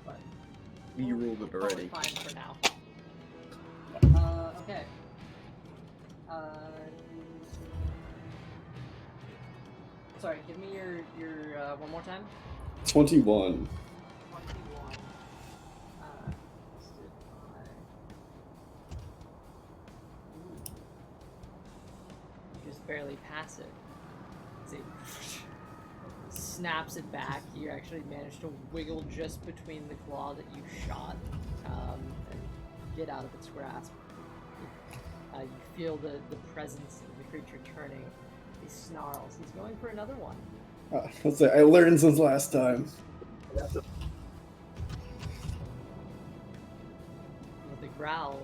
Speaker 1: But
Speaker 5: You ruled it
Speaker 1: we'll
Speaker 5: already.
Speaker 1: fine for now. Okay. Sorry, give me your one more time.
Speaker 2: 21.
Speaker 1: 21. Listed by... Ooh. Just barely pass it. See, snaps it back. You actually manage to wiggle just between the claw that you shot, and get out of its grasp. You feel the presence of the creature turning. He snarls. He's going for another one.
Speaker 2: Let's say I learned since last time.
Speaker 1: With a growl,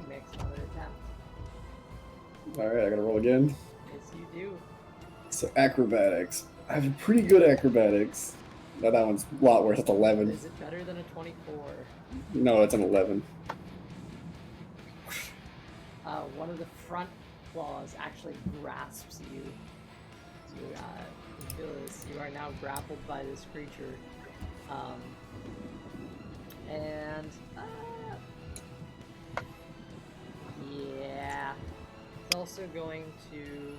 Speaker 1: he makes another attempt.
Speaker 2: Alright, I gotta roll again.
Speaker 1: Yes, you do.
Speaker 2: So acrobatics. I have pretty good acrobatics. No, that one's a lot worse. It's 11.
Speaker 1: Is it better than a 24?
Speaker 2: No, it's an 11.
Speaker 1: One of the front claws actually grasps you. You feel this. You are now grappled by this creature. Yeah. It's also going to...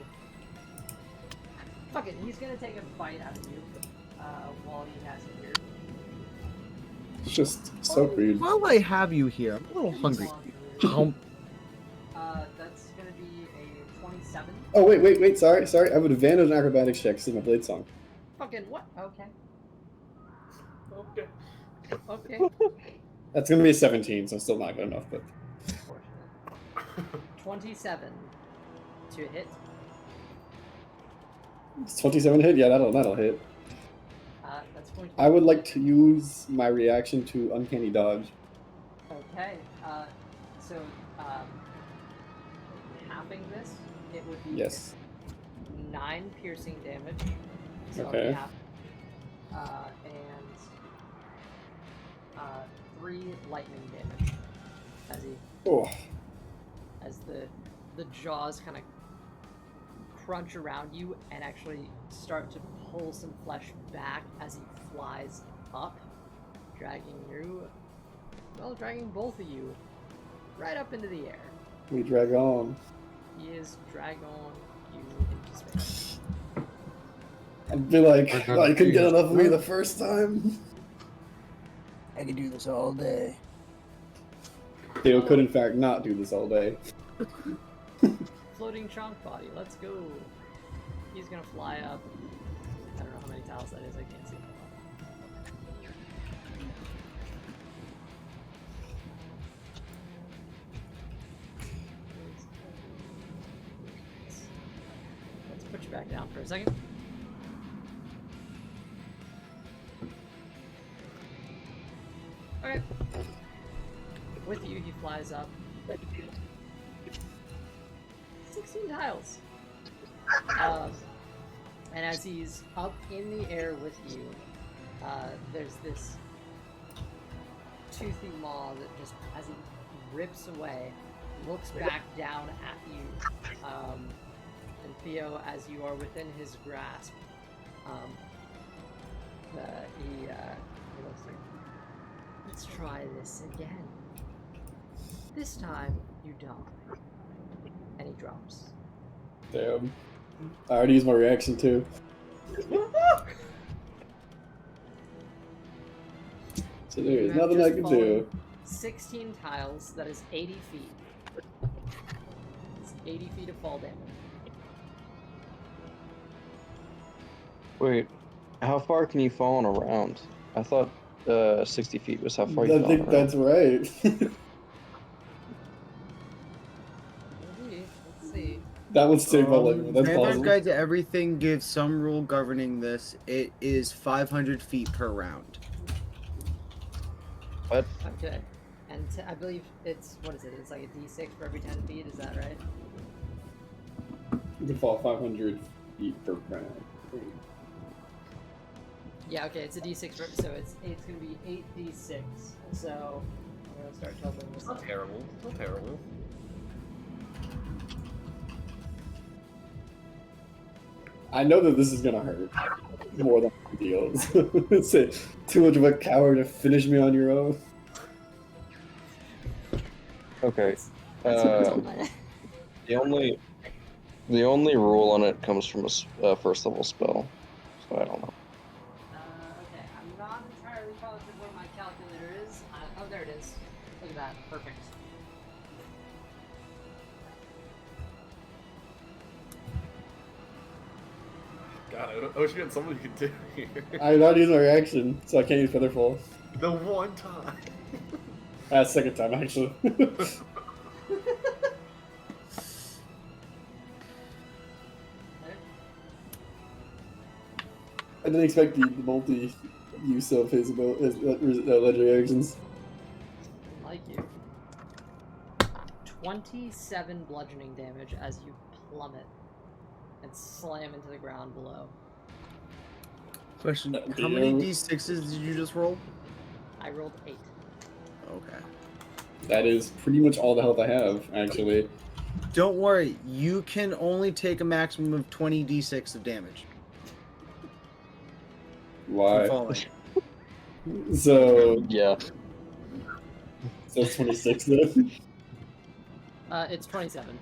Speaker 1: Fuck it, he's gonna take a bite out of you while he has you here.
Speaker 2: It's just so rude.
Speaker 5: While I have you here, I'm a little hungry.
Speaker 1: That's gonna be a 27.
Speaker 2: Oh, wait, sorry. I have an advantage on acrobatics checks in my blade song.
Speaker 1: Fucking what? Okay.
Speaker 3: Okay.
Speaker 1: Okay.
Speaker 2: That's gonna be a 17, so still not good enough, but...
Speaker 1: Unfortunate. 27 to hit.
Speaker 2: It's 27 hit? Yeah, that'll hit.
Speaker 1: That's going to
Speaker 2: I would like to use my reaction to Uncanny Dodge.
Speaker 1: Okay. So, halving this, it would be
Speaker 2: Yes.
Speaker 1: 9 piercing damage. So
Speaker 2: Okay.
Speaker 1: half, and 3 lightning damage
Speaker 2: Oh,
Speaker 1: as the jaws kind of crunch around you and actually start to pull some flesh back as he flies up, dragging both of you right up into the air.
Speaker 2: we drag on.
Speaker 1: He is drag on you into space.
Speaker 2: I'd be like,
Speaker 4: We're gonna
Speaker 2: I couldn't get
Speaker 4: do-
Speaker 2: enough of me the first time.
Speaker 5: I could do this all day.
Speaker 2: Theo could in fact not do this all day.
Speaker 1: Floating chunk body, let's go. He's gonna fly up. I don't know how many tiles that is, I can't see. Let's put you back down for a second. Okay. With you, he flies up. 16 tiles. And as he's up in the air with you, there's this toothy maw that just, as he rips away, looks back down at you. And Theo, as you are within his grasp, he looks like, let's try this again. This time, you die. And he drops.
Speaker 2: Damn. I already used my reaction too. So there's
Speaker 1: You have
Speaker 2: nothing I
Speaker 1: just
Speaker 2: can do.
Speaker 1: fallen 16 tiles, that is 80 feet. It's 80 feet of fall damage.
Speaker 6: Wait, how far can you fall on a round? I thought 60 feet was how far you
Speaker 2: I
Speaker 6: fall
Speaker 2: think
Speaker 6: on a round.
Speaker 2: that's right.
Speaker 1: Maybe. Let's
Speaker 2: That would save my life. That's
Speaker 5: Vampire
Speaker 2: possible.
Speaker 5: Guide to Everything gives some rule governing this. It is 500 feet per round.
Speaker 6: What?
Speaker 1: Okay. And I believe it's, what is it? It's like a d6 for every 10 feet, is that right?
Speaker 2: You can fall 500 feet per round.
Speaker 1: Yeah, okay, it's a d6 for, so it's going to be 8d6. So I'm going to start totaling this.
Speaker 3: It's not terrible. It's not terrible.
Speaker 2: I know that this is gonna hurt more than it feels. It's too much of a coward to finish me on your own.
Speaker 6: Okay. The only rule on it comes from a first level spell, so I don't know.
Speaker 1: Okay, I'm not entirely positive where my calculator is. Oh, there it is. Look at that. Perfect.
Speaker 3: God, I wish you had something you could do here.
Speaker 2: I'm not using my reaction, so I can't use Featherfall.
Speaker 3: The one time.
Speaker 2: Second time, actually. I didn't expect the multi-use of his legendary actions.
Speaker 1: Like you. 27 bludgeoning damage as you plummet and slam into the ground below.
Speaker 5: Question: how many d6s did you just roll?
Speaker 1: I rolled 8.
Speaker 5: Okay.
Speaker 2: That is pretty much all the health I have, actually.
Speaker 5: Don't worry, you can only take a maximum of 20 d6 of damage.
Speaker 2: Why?
Speaker 5: Falling.
Speaker 2: So
Speaker 6: Yeah.
Speaker 2: So it's 26 then.
Speaker 1: It's 27.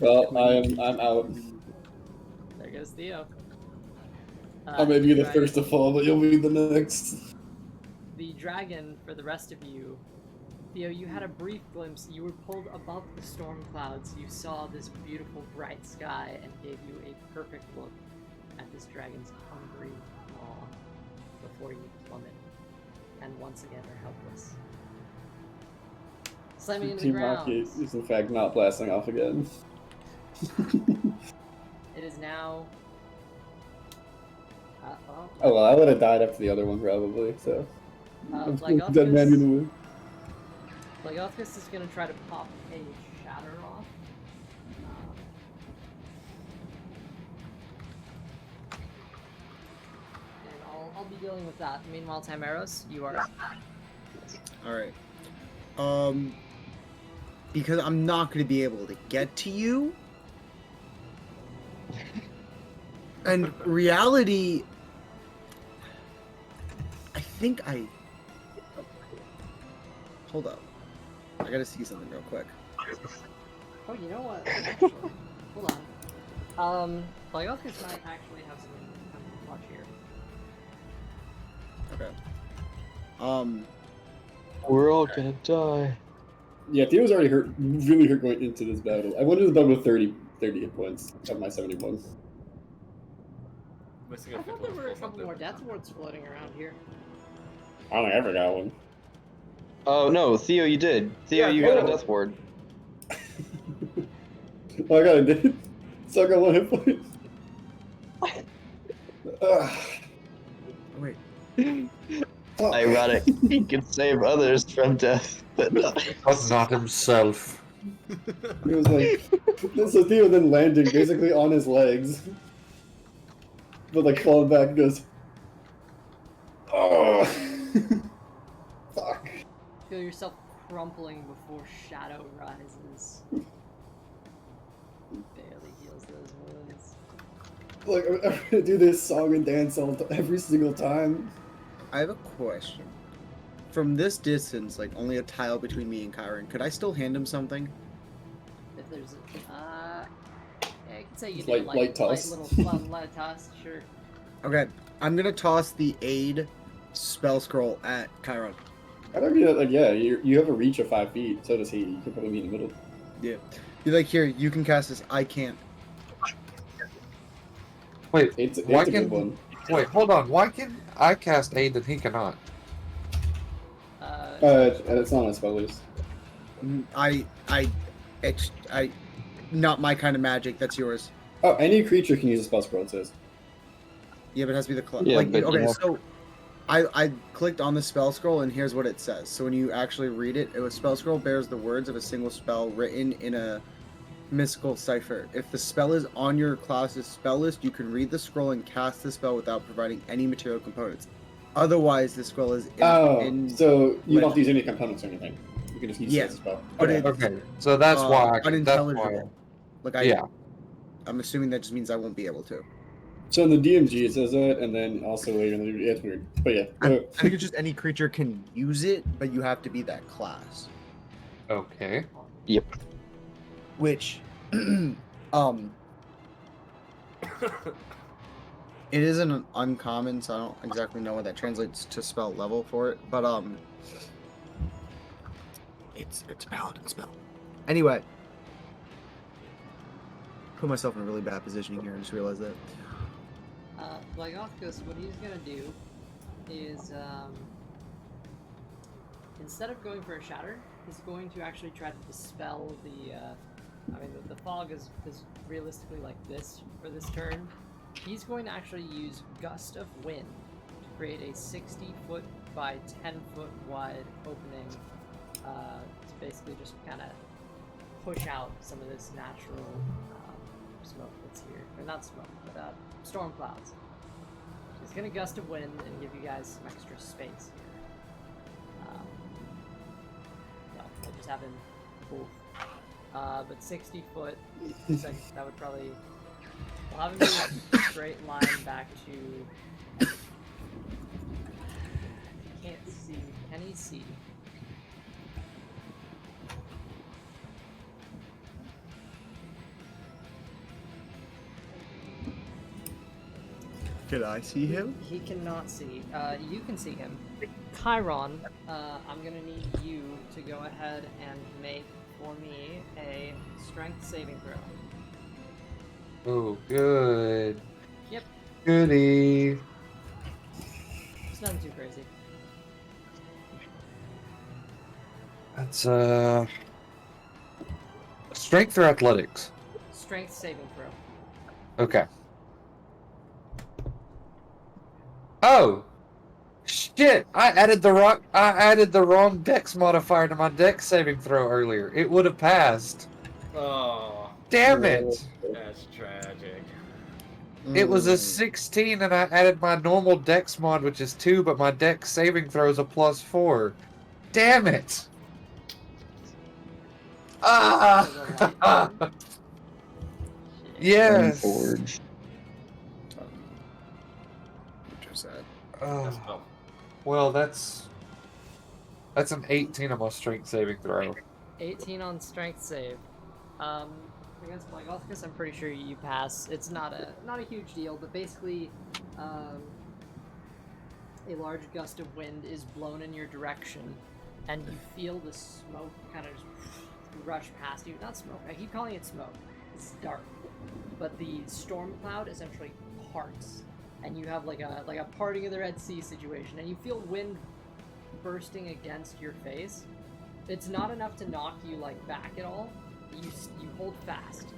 Speaker 2: Well, I'm out.
Speaker 1: There goes Theo.
Speaker 2: I may be the first to fall, but you'll be the next.
Speaker 1: The dragon, for the rest of you, Theo, you had a brief glimpse. You were pulled above the storm clouds. You saw this beautiful bright sky and gave you a perfect look at this dragon's hungry maw before you plummet and once again are helpless. Slamming into the
Speaker 2: Team
Speaker 1: ground.
Speaker 2: Rocket is in fact not blasting off again.
Speaker 1: It is now.
Speaker 2: Oh well, I would have died after the other one probably. So. Dead man in the way.
Speaker 1: Blagothus is going to try to pop a shatter off. And I'll be dealing with that. Meanwhile, Timeros, you are.
Speaker 5: Alright. Because I'm not going to be able to get to you. And reality, I think I... Hold up. I gotta see something real quick.
Speaker 1: Oh, you know what? Actually, hold on. Blagothus might actually have something to come to watch here.
Speaker 5: Okay.
Speaker 6: We're all gonna die.
Speaker 2: Yeah, Theo's already hurt, really hurt going into this battle. I went into the battle with 30 hit points of my 71.
Speaker 3: Missing
Speaker 1: I
Speaker 3: a
Speaker 1: thought
Speaker 3: fit
Speaker 1: there were a
Speaker 3: or
Speaker 1: couple
Speaker 3: something.
Speaker 1: more death wards floating around here.
Speaker 2: I don't think I ever got one.
Speaker 6: Oh no, Theo, you did. Theo,
Speaker 3: Yeah,
Speaker 6: you got a
Speaker 2: oh.
Speaker 6: death ward.
Speaker 2: Oh, I got it, dude. So I got 1 hit point.
Speaker 5: Wait.
Speaker 2: Fuck.
Speaker 6: Ironic. He can save others from death, but not.
Speaker 4: But not himself.
Speaker 2: It was like, so Theo then landing basically on his legs, but like falling back and goes, oh, fuck.
Speaker 1: Feel yourself crumpling before shadow rises. Barely heals those wounds.
Speaker 2: Like, I'm gonna do this song and dance every single time.
Speaker 5: I have a question. From this distance, like only a tile between me and Kyron, could I still hand him something?
Speaker 1: If there's a, yeah, I could say you
Speaker 2: Just
Speaker 1: do
Speaker 2: light toss.
Speaker 1: little fun light toss, sure.
Speaker 5: Okay, I'm gonna toss the aid spell scroll at Kyron.
Speaker 2: I'd argue that, like, yeah, you have a reach of 5 feet, so does he. You can probably meet in the middle.
Speaker 5: Yeah. Be like, here, you can cast this. I can't.
Speaker 4: Wait,
Speaker 2: It's
Speaker 4: why
Speaker 2: a good
Speaker 4: can?
Speaker 2: one.
Speaker 4: Wait, hold on. Why can I cast aid and he cannot?
Speaker 2: It's not on spell list.
Speaker 5: It's not my kind of magic. That's yours.
Speaker 2: Oh, any creature can use a spell scroll, it says.
Speaker 5: Yeah, but it has to be the club.
Speaker 6: Yeah,
Speaker 5: like,
Speaker 6: but
Speaker 5: okay,
Speaker 6: you
Speaker 5: so I clicked on the spell scroll, and here's what it says. So when you actually read it, a spell scroll bears the words of a single spell written in a mystical cipher. If the spell is on your class's spell list, you can read the scroll and cast the spell without providing any material components. Otherwise, the scroll is
Speaker 2: so you don't have to use any components or anything. You can just use it as a spell.
Speaker 5: but
Speaker 2: Okay.
Speaker 5: it's
Speaker 4: Okay, so that's why.
Speaker 5: unintelligible. Like
Speaker 4: Yeah.
Speaker 5: I'm assuming that just means I won't be able to.
Speaker 2: So in the DMG it says that, and then also later in the it's weird. But yeah.
Speaker 5: I think it's just any creature can use it, but you have to be that class.
Speaker 4: Okay.
Speaker 6: Yep.
Speaker 5: Which, it isn't uncommon, so I don't exactly know what that translates to spell level for it, but it's a paladin spell. Anyway, put myself in a really bad position here. I just realized that.
Speaker 1: Blagothcus, what he's gonna do is, instead of going for a shatter, he's going to actually try to dispel the, the fog is realistically like this for this turn. He's going to actually use Gust of Wind to create a 60-foot by 10-foot wide opening to basically just kind of push out some of this natural smoke that's here. Or not smoke, but storm clouds. He's going to Gust of Wind and give you guys some extra space here. We'll just have him move. But 60 foot, that would probably... We'll have him move a straight line back to... Can't see. Can he see?
Speaker 5: Can I see him?
Speaker 1: He cannot see. You can see him. Chiron, I'm gonna need you to go ahead and make for me a strength saving throw.
Speaker 4: Oh, good.
Speaker 1: Yep.
Speaker 4: Goody.
Speaker 1: It's nothing too crazy.
Speaker 4: That's strength or athletics?
Speaker 1: Strength saving throw.
Speaker 4: Okay. Oh, shit! I added the wrong dex modifier to my dex saving throw earlier. It would have passed.
Speaker 3: Oh,
Speaker 4: Damn it!
Speaker 3: that's tragic.
Speaker 4: It was a 16, and I added my normal dex mod, which is 2, but my dex saving throw is a +4. Damn it! Ah! Yes.
Speaker 6: Forge.
Speaker 3: That's tough.
Speaker 4: Well, that's an 18 on my strength saving throw.
Speaker 1: 18 on strength save. Against Blagothcus, I'm pretty sure you pass. It's not a huge deal, but basically, a large gust of wind is blown in your direction, and you feel the smoke kind of just rush past you. Not smoke. I keep calling it smoke. It's dark, but the storm cloud essentially parts, and you have like a parting of the Red Sea situation, and you feel wind bursting against your face. It's not enough to knock you back at all. You hold fast.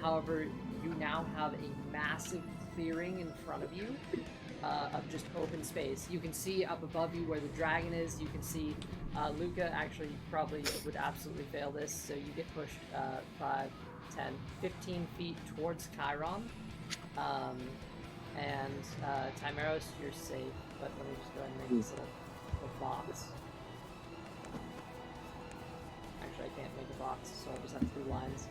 Speaker 1: However, you now have a massive clearing in front of you of just open space. You can see up above you where the dragon is. You can see Luca actually probably would absolutely fail this, so you get pushed 5, 10, 15 feet towards Chiron. And Timeros, you're safe, but let me just go ahead and make this little box. Actually, I can't make a box, so I'll just have to do lines.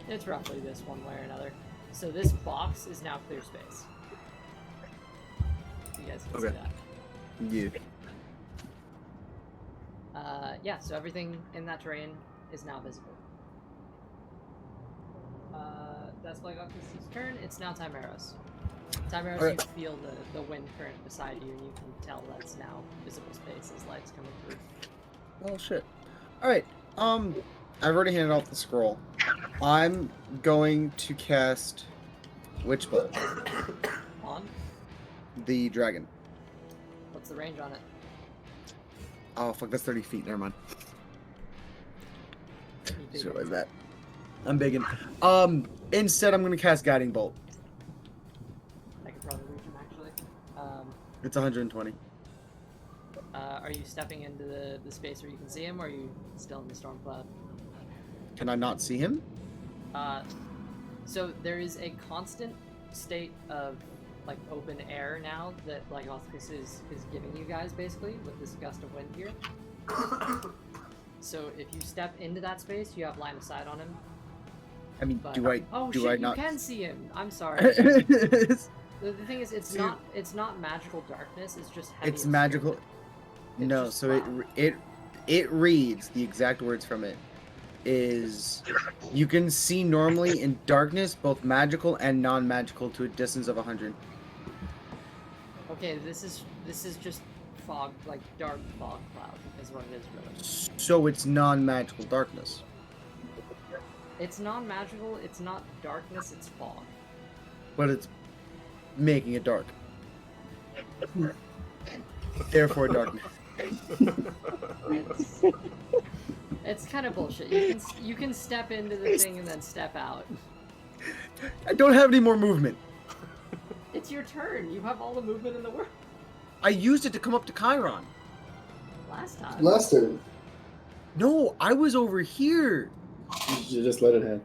Speaker 1: It's roughly this one way or another. So this box is now clear space. You guys can see that.
Speaker 5: Yeah.
Speaker 1: Yeah, so everything in that terrain is now visible. That's Blagothcus' turn. It's now Timeros. Timeros,
Speaker 5: Alright.
Speaker 1: you feel the wind current beside you, and you can tell that's now visible space as light's coming through.
Speaker 5: Oh shit. Alright, I've already handed out the scroll. I'm going to cast Which bolt?
Speaker 1: On?
Speaker 5: The dragon.
Speaker 1: What's the range on it?
Speaker 5: Oh fuck, that's 30 feet. Never mind.
Speaker 1: You
Speaker 5: Just
Speaker 1: big-
Speaker 5: realized that. I'm bigging. Instead, I'm gonna cast Guiding Bolt.
Speaker 1: I could probably reach him actually.
Speaker 5: It's 120.
Speaker 1: Are you stepping into the space where you can see him, or are you still in the storm cloud?
Speaker 5: Can I not see him?
Speaker 1: So there is a constant state of like open air now that like Auspicious is giving you guys basically with this gust of wind here. So if you step into that space, you have line of sight on him.
Speaker 5: I mean,
Speaker 1: But,
Speaker 5: do I?
Speaker 1: oh
Speaker 5: do
Speaker 1: shit!
Speaker 5: I not?
Speaker 1: You can see him. I'm sorry. The thing is, it's not magical darkness. It's just heavy.
Speaker 5: It's magical.
Speaker 1: obscurement. It's
Speaker 5: No,
Speaker 1: just
Speaker 5: so
Speaker 1: cloud.
Speaker 5: it reads the exact words from it is you can see normally in darkness both magical and non-magical to a distance of 100.
Speaker 1: Okay, this is just fog, like dark fog cloud, is what it is really.
Speaker 5: So it's non-magical darkness.
Speaker 1: It's non-magical. It's not darkness. It's fog.
Speaker 5: But it's making it dark. Therefore darkness.
Speaker 1: It's kind of bullshit. You can step into the thing and then step out.
Speaker 5: I don't have any more movement.
Speaker 1: It's your turn. You have all the movement in the world.
Speaker 5: I used it to come up to Chiron.
Speaker 1: Last time.
Speaker 2: Last turn.
Speaker 5: No, I was over here.
Speaker 2: You just let it happen.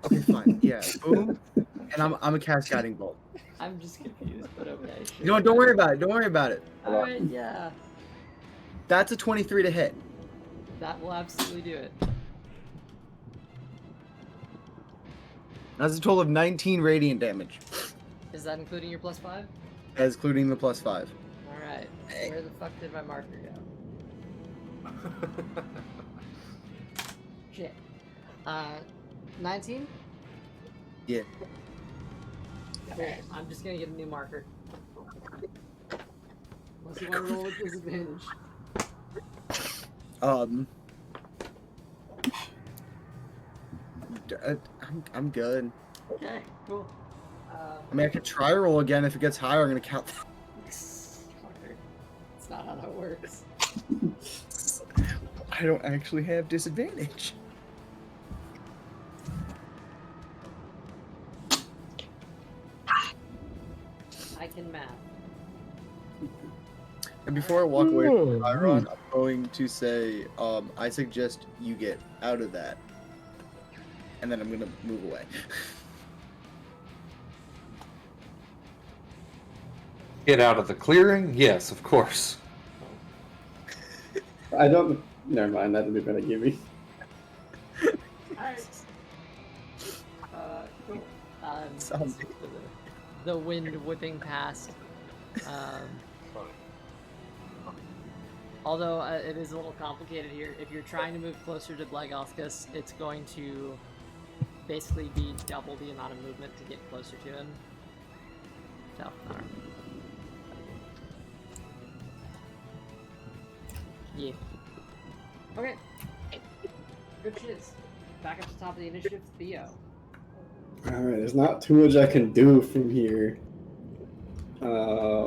Speaker 5: Okay, fine. Yeah, boom. And I'm a cast Guiding Bolt.
Speaker 1: I'm just confused, but okay. Sure.
Speaker 5: You know what? Don't worry about it. Don't worry about it.
Speaker 1: All right, yeah.
Speaker 5: That's a 23 to hit.
Speaker 1: That will absolutely do it.
Speaker 5: That's a total of 19 radiant damage,
Speaker 1: Is that including your +5?
Speaker 5: as including the +5.
Speaker 1: All right. Where the fuck did my marker go? Shit. 19?
Speaker 5: Yeah.
Speaker 1: Cool. I'm just gonna get a new marker. Unless you want to roll with disadvantage.
Speaker 5: I'm good.
Speaker 1: Okay, cool.
Speaker 5: I mean, I could try roll again. If it gets higher, I'm gonna count.
Speaker 1: Fucker. That's not how that works.
Speaker 5: I don't actually have disadvantage.
Speaker 1: I can math.
Speaker 5: And before I walk away from Chiron, I'm going to say, I suggest you get out of that. And then I'm gonna move away.
Speaker 4: Get out of the clearing? Yes, of course.
Speaker 2: I don't. Never mind. That would be better. Give me.
Speaker 1: Alright. Cool.
Speaker 5: Sounds good.
Speaker 1: The wind whipping past. Although it is a little complicated here. If you're trying to move closer to Blegalskus, it's going to basically be double the amount of movement to get closer to him. So, alright. Yeah. Okay. Good shiz. Back up to the top of the initiative, Theo.
Speaker 2: All right. There's not too much I can do from here.
Speaker 1: Yeah,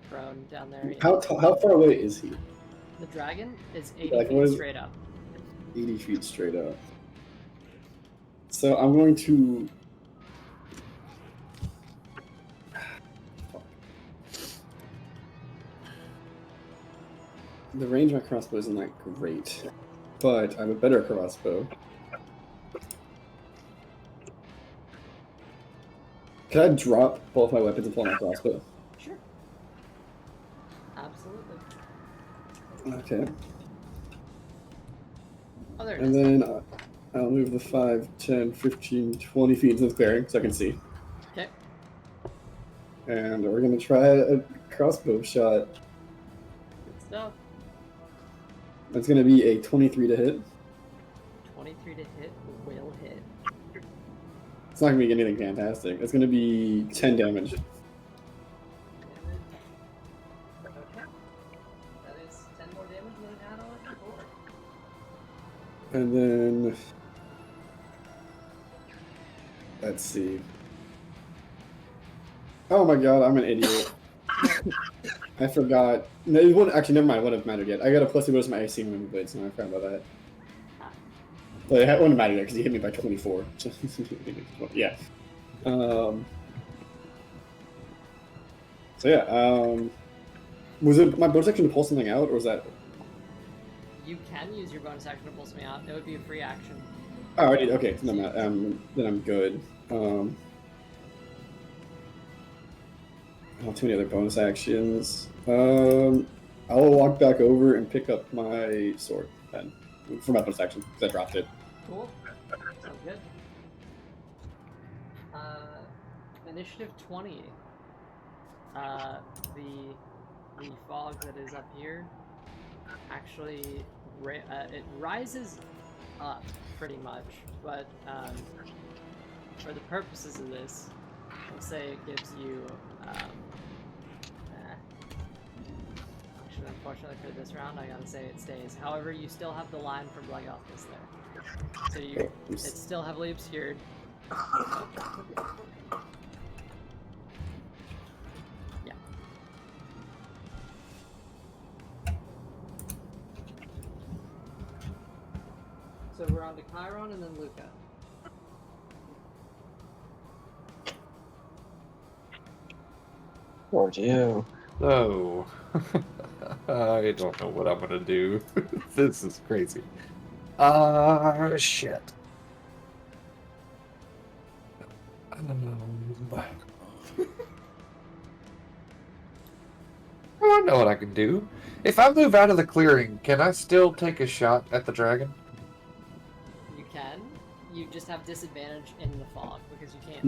Speaker 1: prone down there.
Speaker 2: How far away is he?
Speaker 1: The dragon is 80
Speaker 2: Like,
Speaker 1: feet
Speaker 2: what is-
Speaker 1: straight up.
Speaker 2: 80 feet straight up. So I'm going to. The range of my crossbow isn't that great, but I have a better crossbow. Can I drop both my weapons and pull out my crossbow?
Speaker 1: Sure. Absolutely.
Speaker 2: Okay.
Speaker 1: Oh, there it
Speaker 2: And
Speaker 1: is.
Speaker 2: then I'll move the 5, 10, 15, 20 feet into the clearing so I can see.
Speaker 1: Okay.
Speaker 2: And we're going to try a crossbow shot.
Speaker 1: Good stuff.
Speaker 2: It's going to be a 23 to hit.
Speaker 1: 23 to hit will hit.
Speaker 2: It's not going to be anything fantastic. It's going to be 10 damage.
Speaker 1: Damage. Okay. That is 10 more damage than it had on it before.
Speaker 2: And then Let's see. Oh my god, I'm an idiot. I forgot. No, it wouldn't, actually, never mind. It wouldn't have mattered yet. I got a plus 2 bonus to my AC movement blade, so I forgot about that. But it wouldn't matter yet because he hit me by 24. Yeah. So yeah. Was it my bonus action to pull something out, or was that?
Speaker 1: You can use your bonus action to pull something out. It would be a free action.
Speaker 2: Oh, I did. Okay, then I'm good. I don't have too many other bonus actions. I'll walk back over and pick up my sword then for my bonus action because I dropped it.
Speaker 1: Cool. Sounds good. Initiative 20. The fog that is up here actually it rises up pretty much, but for the purposes of this, I'll say it gives you actually, unfortunately for this round, I gotta say it stays. However, you still have the line from Blegothus there, so it's still heavily obscured. Yeah. So we're on to Chiron and then Luca.
Speaker 6: Or you.
Speaker 4: So, I don't know what I'm gonna do. This is crazy. Shit. I know what I can do. If I move out of the clearing, can I still take a shot at the dragon?
Speaker 1: You can. You just have disadvantage in the fog because you can't.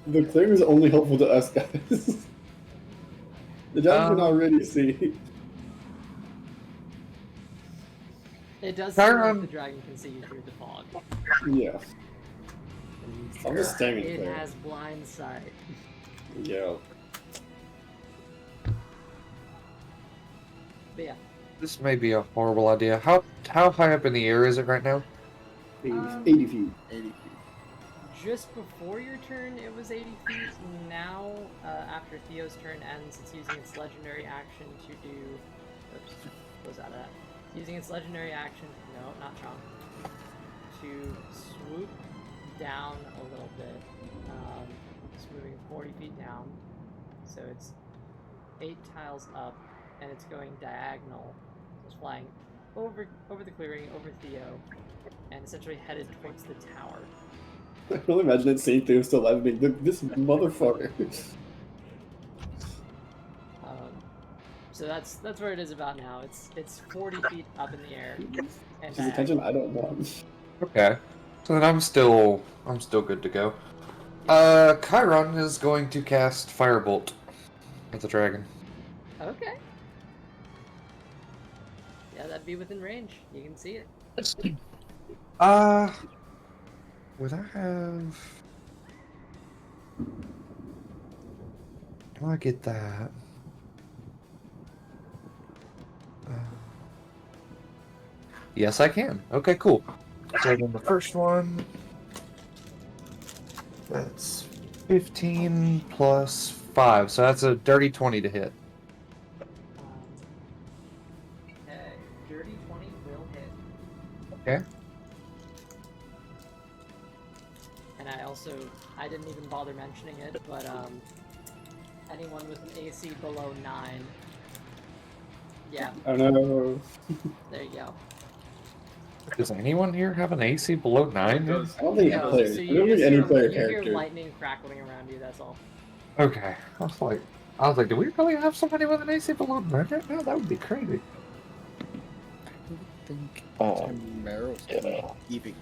Speaker 2: The clearing is only helpful to us guys. The dragon can already see.
Speaker 1: It does seem like the dragon can see you through the fog.
Speaker 2: Yeah. I'm just staying in
Speaker 1: It
Speaker 2: there.
Speaker 1: has blind sight.
Speaker 2: Yeah.
Speaker 1: But yeah.
Speaker 4: This may be a horrible idea. How high up in the air is it right now?
Speaker 2: 80 feet.
Speaker 5: 80 feet.
Speaker 1: Just before your turn, it was 80 feet. Now, after Theo's turn ends, it's using its legendary action to do. Oops, what was that at? It's using its legendary action. No, not Chong. To swoop down a little bit. It's moving 40 feet down. So it's 8 tiles up, and it's going diagonal. So it's flying over the clearing, over Theo, and essentially headed towards the tower.
Speaker 2: I can only imagine it seeing through still alive being this motherfucker.
Speaker 1: So that's where it is about now. It's 40 feet up in the air. And
Speaker 2: His attention I don't want.
Speaker 4: Okay. So then I'm still good to go. Chiron is going to cast Firebolt at the dragon.
Speaker 1: Okay. Yeah, that'd be within range. You can see it.
Speaker 4: Would I have... Do I get that? Yes, I can. Okay, cool. So then the first one... That's 15 plus 5, so that's a dirty 20 to hit.
Speaker 1: Okay, dirty 20 will hit.
Speaker 4: Okay.
Speaker 1: And I didn't even bother mentioning it, but anyone with an AC below 9, yeah.
Speaker 2: Oh no.
Speaker 1: There you go.
Speaker 4: Does anyone here have an AC below 9?
Speaker 2: I don't think
Speaker 1: No,
Speaker 2: player.
Speaker 1: so
Speaker 2: I
Speaker 1: you
Speaker 2: don't think
Speaker 1: just
Speaker 2: any
Speaker 1: hear,
Speaker 2: player
Speaker 1: you hear
Speaker 2: character.
Speaker 1: lightning crackling around you, that's all.
Speaker 4: Okay. I was like, do we really have somebody with an AC below 9 right now? That would be crazy.
Speaker 5: I think
Speaker 6: Oh,
Speaker 5: Tamaros
Speaker 6: yeah.
Speaker 5: can even.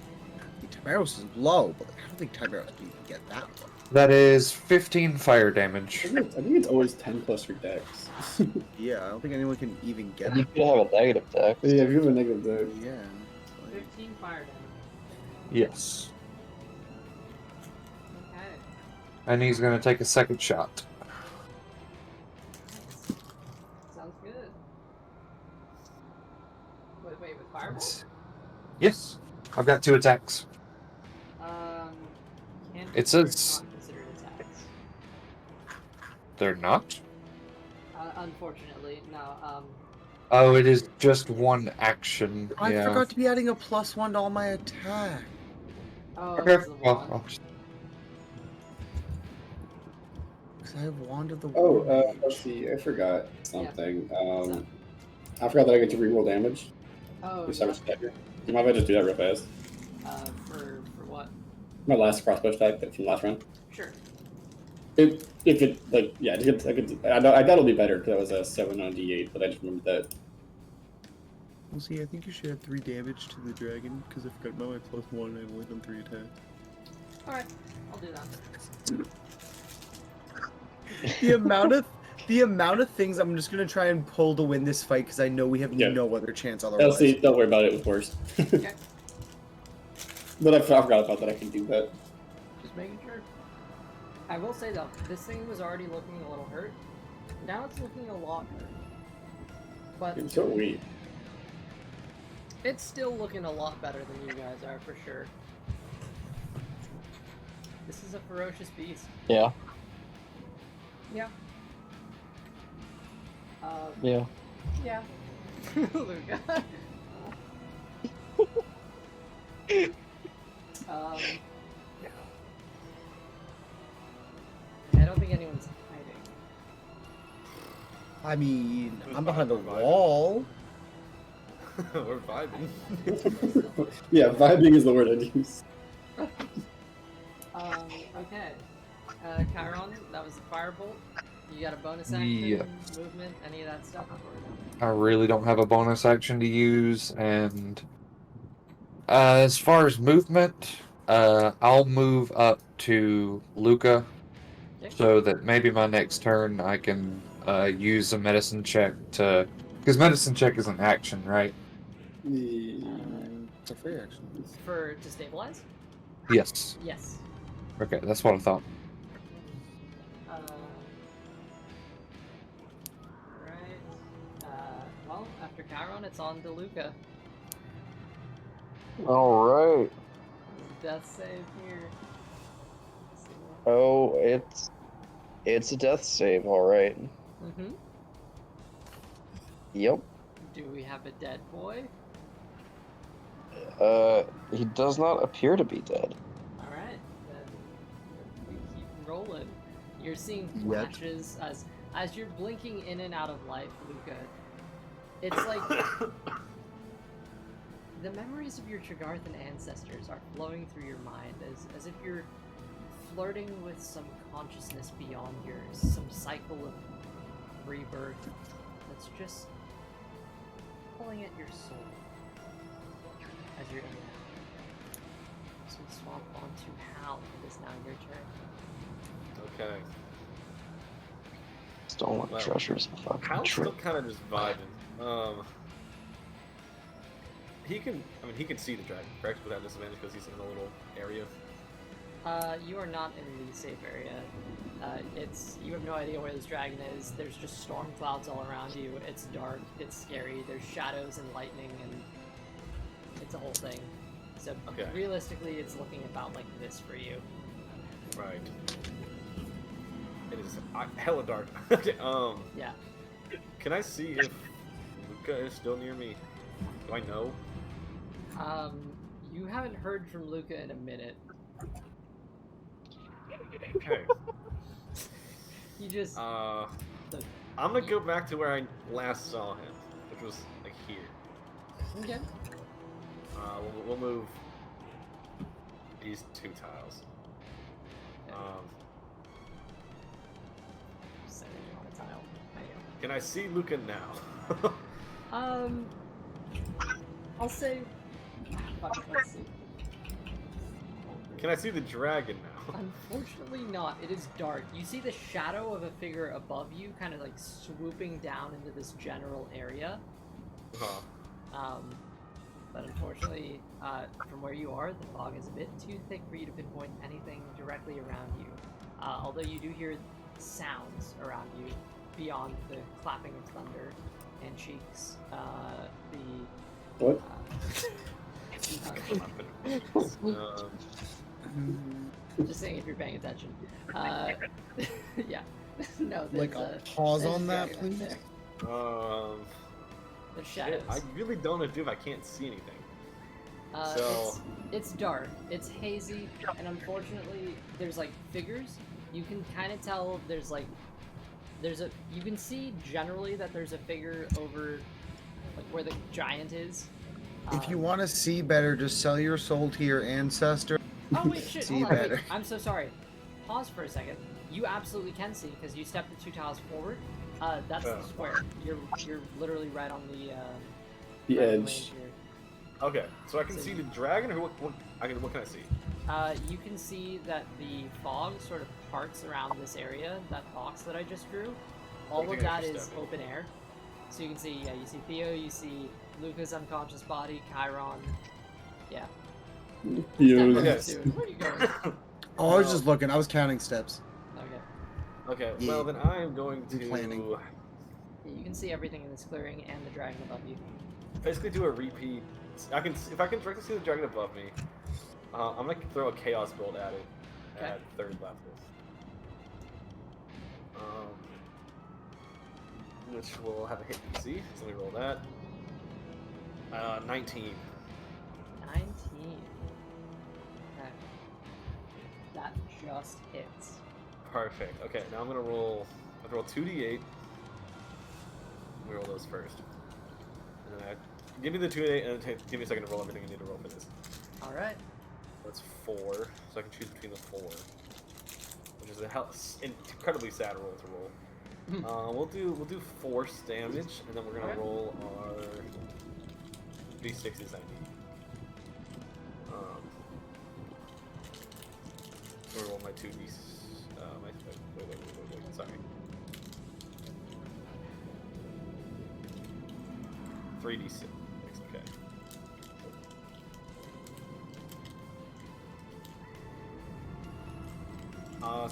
Speaker 5: Tamaros is low, but I don't think Tamaros can even get that low.
Speaker 4: That is 15 fire damage.
Speaker 2: I think it's always 10 plus your dex.
Speaker 5: Yeah, I don't think anyone can even get
Speaker 6: You
Speaker 5: that.
Speaker 6: could have a negative dex.
Speaker 2: Yeah, if you have a negative dex.
Speaker 5: Yeah.
Speaker 1: 15 fire damage.
Speaker 4: Yes.
Speaker 1: Okay.
Speaker 4: And he's going to take a second shot.
Speaker 1: Sounds good. Wait, with fireball?
Speaker 4: Yes. I've got 2 attacks. It says
Speaker 1: Not considered attacks.
Speaker 4: they're not.
Speaker 1: Unfortunately, no.
Speaker 4: Oh, it is just one action.
Speaker 5: I
Speaker 4: Yeah.
Speaker 5: forgot to be adding a +1 to all my attack.
Speaker 1: Oh,
Speaker 4: Okay.
Speaker 1: it's the wand.
Speaker 4: Well,
Speaker 5: Because I have Wand of the
Speaker 2: Oh,
Speaker 5: Warmage.
Speaker 2: let's see. I forgot something.
Speaker 1: What's up?
Speaker 2: I forgot that I get to reroll damage.
Speaker 1: Oh,
Speaker 2: For
Speaker 1: yeah.
Speaker 2: Cyber Stagger. Do you mind if I just do that real fast?
Speaker 1: For what?
Speaker 2: My last crossbow attack from last round.
Speaker 1: Sure.
Speaker 2: If it like yeah, I doubt it'll be better because that was a 7 on D8, but I just remembered that.
Speaker 5: Well, see, I think you should add 3 damage to the dragon because I forgot about my +1 and I've only done 3 attacks.
Speaker 1: All right, I'll do that.
Speaker 5: The amount of things I'm just gonna try and pull to win this fight because I know we have
Speaker 2: Yeah.
Speaker 5: no other chance otherwise.
Speaker 2: See, don't worry about it. It was worse.
Speaker 1: Okay.
Speaker 2: But I forgot about that. I can do that.
Speaker 1: Just making sure. I will say though, this thing was already looking a little hurt. Now it's looking a lot hurt. But
Speaker 2: It's so weak.
Speaker 1: it's still looking a lot better than you guys are for sure. This is a ferocious beast.
Speaker 6: Yeah.
Speaker 1: Yeah.
Speaker 6: Yeah.
Speaker 1: Yeah. Luca. I don't think anyone's hiding.
Speaker 5: I mean, I'm behind a wall.
Speaker 3: We're vibing.
Speaker 2: Yeah, vibing is the word I'd use.
Speaker 1: Okay. Chiron, that was the firebolt. You got a bonus action,
Speaker 4: Yeah.
Speaker 1: movement, any of that stuff? Or
Speaker 4: I really don't have a bonus action to use, and as far as movement, I'll move up to Luca,
Speaker 1: Okay.
Speaker 4: so that maybe my next turn I can use a medicine check to, because medicine check is an action, right?
Speaker 5: It's a free action.
Speaker 1: to stabilize?
Speaker 4: Yes.
Speaker 1: Yes.
Speaker 4: Okay, that's what I thought.
Speaker 1: Alright. Well, after Chiron, it's on to Luca.
Speaker 6: All right.
Speaker 1: Death save here.
Speaker 6: Oh, it's a death save. All right.
Speaker 1: Mm-hmm.
Speaker 6: Yep.
Speaker 1: Do we have a dead boy?
Speaker 6: He does not appear to be dead.
Speaker 1: Alright, then we keep rolling. You're seeing
Speaker 5: Yet.
Speaker 1: flashes as you're blinking in and out of life, Luca. It's like the memories of your Trigarthan ancestors are flowing through your mind as if you're flirting with some consciousness beyond yours, some cycle of rebirth that's just pulling at your soul as you're in and out. So we swap on to Hal. It is now your turn.
Speaker 3: Okay.
Speaker 6: Stolen
Speaker 3: Well,
Speaker 6: treasures. A fucking
Speaker 3: Hal's
Speaker 6: trick.
Speaker 3: still kind of just vibing. He can see the dragon, correct? Without disadvantage because he's in a little area.
Speaker 1: You are not in the safe area. You have no idea where this dragon is. There's just storm clouds all around you. It's dark. It's scary. There's shadows and lightning, and it's a whole thing. So
Speaker 3: Okay.
Speaker 1: realistically, it's looking about like this for you.
Speaker 3: Right. It is hella dark. Okay.
Speaker 1: Yeah.
Speaker 3: Can I see if Luca is still near me? Do I know?
Speaker 1: You haven't heard from Luca in a minute.
Speaker 3: Okay.
Speaker 1: He just.
Speaker 3: I'm gonna go back to where I last saw him, which was like here.
Speaker 1: Okay.
Speaker 3: We'll move these 2 tiles.
Speaker 1: Sending you on a tile. There you
Speaker 3: Can I see Luca now?
Speaker 1: go. I'll say. Fuck, let's see.
Speaker 3: Can I see the dragon now?
Speaker 1: Unfortunately not. It is dark. You see the shadow of a figure above you kind of like swooping down into this general area. But unfortunately, from where you are, the fog is a bit too thick for you to pinpoint anything directly around you. Although you do hear sounds around you beyond the clapping of thunder and cheeks.
Speaker 2: What?
Speaker 1: Just saying if you're paying attention. Yeah. No,
Speaker 5: Like,
Speaker 1: there's,
Speaker 5: I'll pause
Speaker 1: there's a
Speaker 5: on that,
Speaker 1: dragon up
Speaker 5: please.
Speaker 1: there. There's shadows.
Speaker 3: I really don't know if I can't see anything. So-
Speaker 1: It's dark, it's hazy, and unfortunately, there's like figures. You can kind of tell there's like, you can see generally that there's a figure over, like where the giant is.
Speaker 5: If you want to see better, just sell your soul to your ancestor.
Speaker 1: Oh wait, shit!
Speaker 5: See
Speaker 1: Hold on, wait.
Speaker 5: better.
Speaker 1: I'm so sorry. Pause for a second. You absolutely can see because you stepped the 2 tiles forward. That's the square. You're literally right on the
Speaker 2: The
Speaker 1: right on
Speaker 2: edge.
Speaker 1: here.
Speaker 3: Okay, so I can
Speaker 1: So
Speaker 3: see
Speaker 1: you-
Speaker 3: the dragon, or what can I see?
Speaker 1: You can see that the fog sort of parts around this area, that box that I just drew. All of
Speaker 3: Everything I
Speaker 1: that
Speaker 3: just
Speaker 1: is
Speaker 3: stepped in.
Speaker 1: open air. So you can see, yeah, you see Theo, you see Luca's unconscious body, Chiron. Yeah.
Speaker 2: You
Speaker 3: Okay.
Speaker 1: Where are you going?
Speaker 5: Oh, I was just looking. I was counting steps.
Speaker 1: Okay.
Speaker 3: Okay,
Speaker 5: Yeah.
Speaker 3: well then I'm going to
Speaker 5: Planning.
Speaker 1: Yeah, you can see everything in this clearing and the dragon above you.
Speaker 3: basically do a repeat. If I can directly see the dragon above me, I'm gonna throw a chaos bolt at it
Speaker 1: Okay.
Speaker 3: at third level. Which will have a hit DC. So let me roll that. 19.
Speaker 1: 19. Okay. That just hits.
Speaker 3: Perfect. Okay, now I'm gonna roll. I'm gonna roll 2d8. Let me roll those first. And then give me the 2d8 and then give me a second to roll everything I need to roll for this.
Speaker 1: Alright.
Speaker 3: That's 4, so I can choose between the 4, which is an incredibly sad roll to roll. We'll do force damage, and then we're gonna
Speaker 1: Okay.
Speaker 3: roll our d6s I need. We'll roll my 2d. Wait, sorry. 3d6. Okay.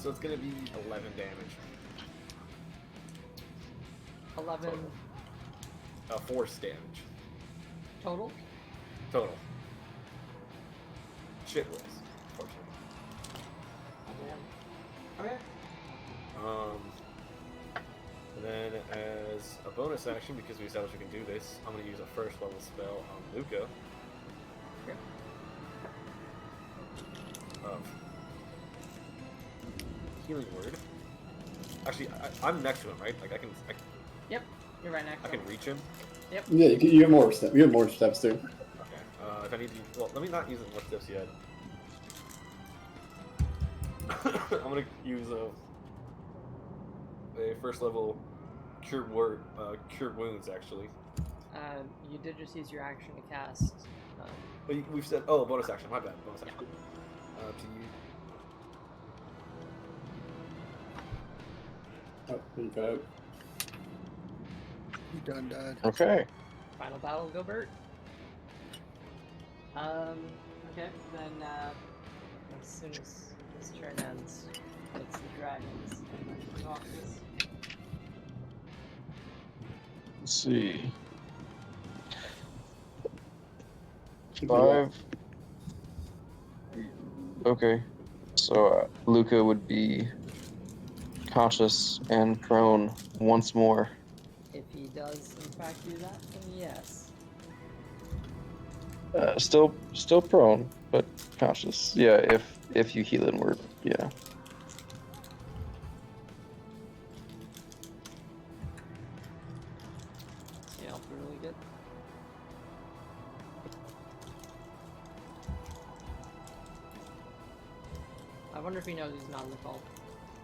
Speaker 3: So it's gonna be 11 damage.
Speaker 1: 11
Speaker 3: Force damage.
Speaker 1: total?
Speaker 3: Total. Shit rolls, unfortunately.
Speaker 1: Okay.
Speaker 3: And then as a bonus action, because we established we can do this, I'm gonna use a first level spell on Luca.
Speaker 1: Okay.
Speaker 3: Of Healing Word. Actually, I'm next to him, right? Like I can
Speaker 1: Yep, you're right next
Speaker 3: I
Speaker 1: to
Speaker 3: can
Speaker 1: him.
Speaker 3: reach him.
Speaker 1: Yep.
Speaker 2: Yeah, you have more steps. You have more steps too.
Speaker 3: Okay. If I need to, well, let me not use it more steps yet. I'm gonna use a first level cure wounds actually.
Speaker 1: You did just use your action to cast.
Speaker 3: But we've said bonus action. My bad. Bonus action. To you.
Speaker 2: Oh, you got out.
Speaker 5: You done died.
Speaker 6: Okay.
Speaker 1: Final battle, Gilbert. Okay, then as soon as this turn ends, it's the dragons. Noctis.
Speaker 6: Let's see. 5. Okay. So Luca would be conscious and prone once more.
Speaker 1: If he does in fact do that, then yes.
Speaker 6: Still prone, but conscious. Yeah, if you heal inward, yeah.
Speaker 1: Yeah, really good. I wonder if he knows he's not in the call.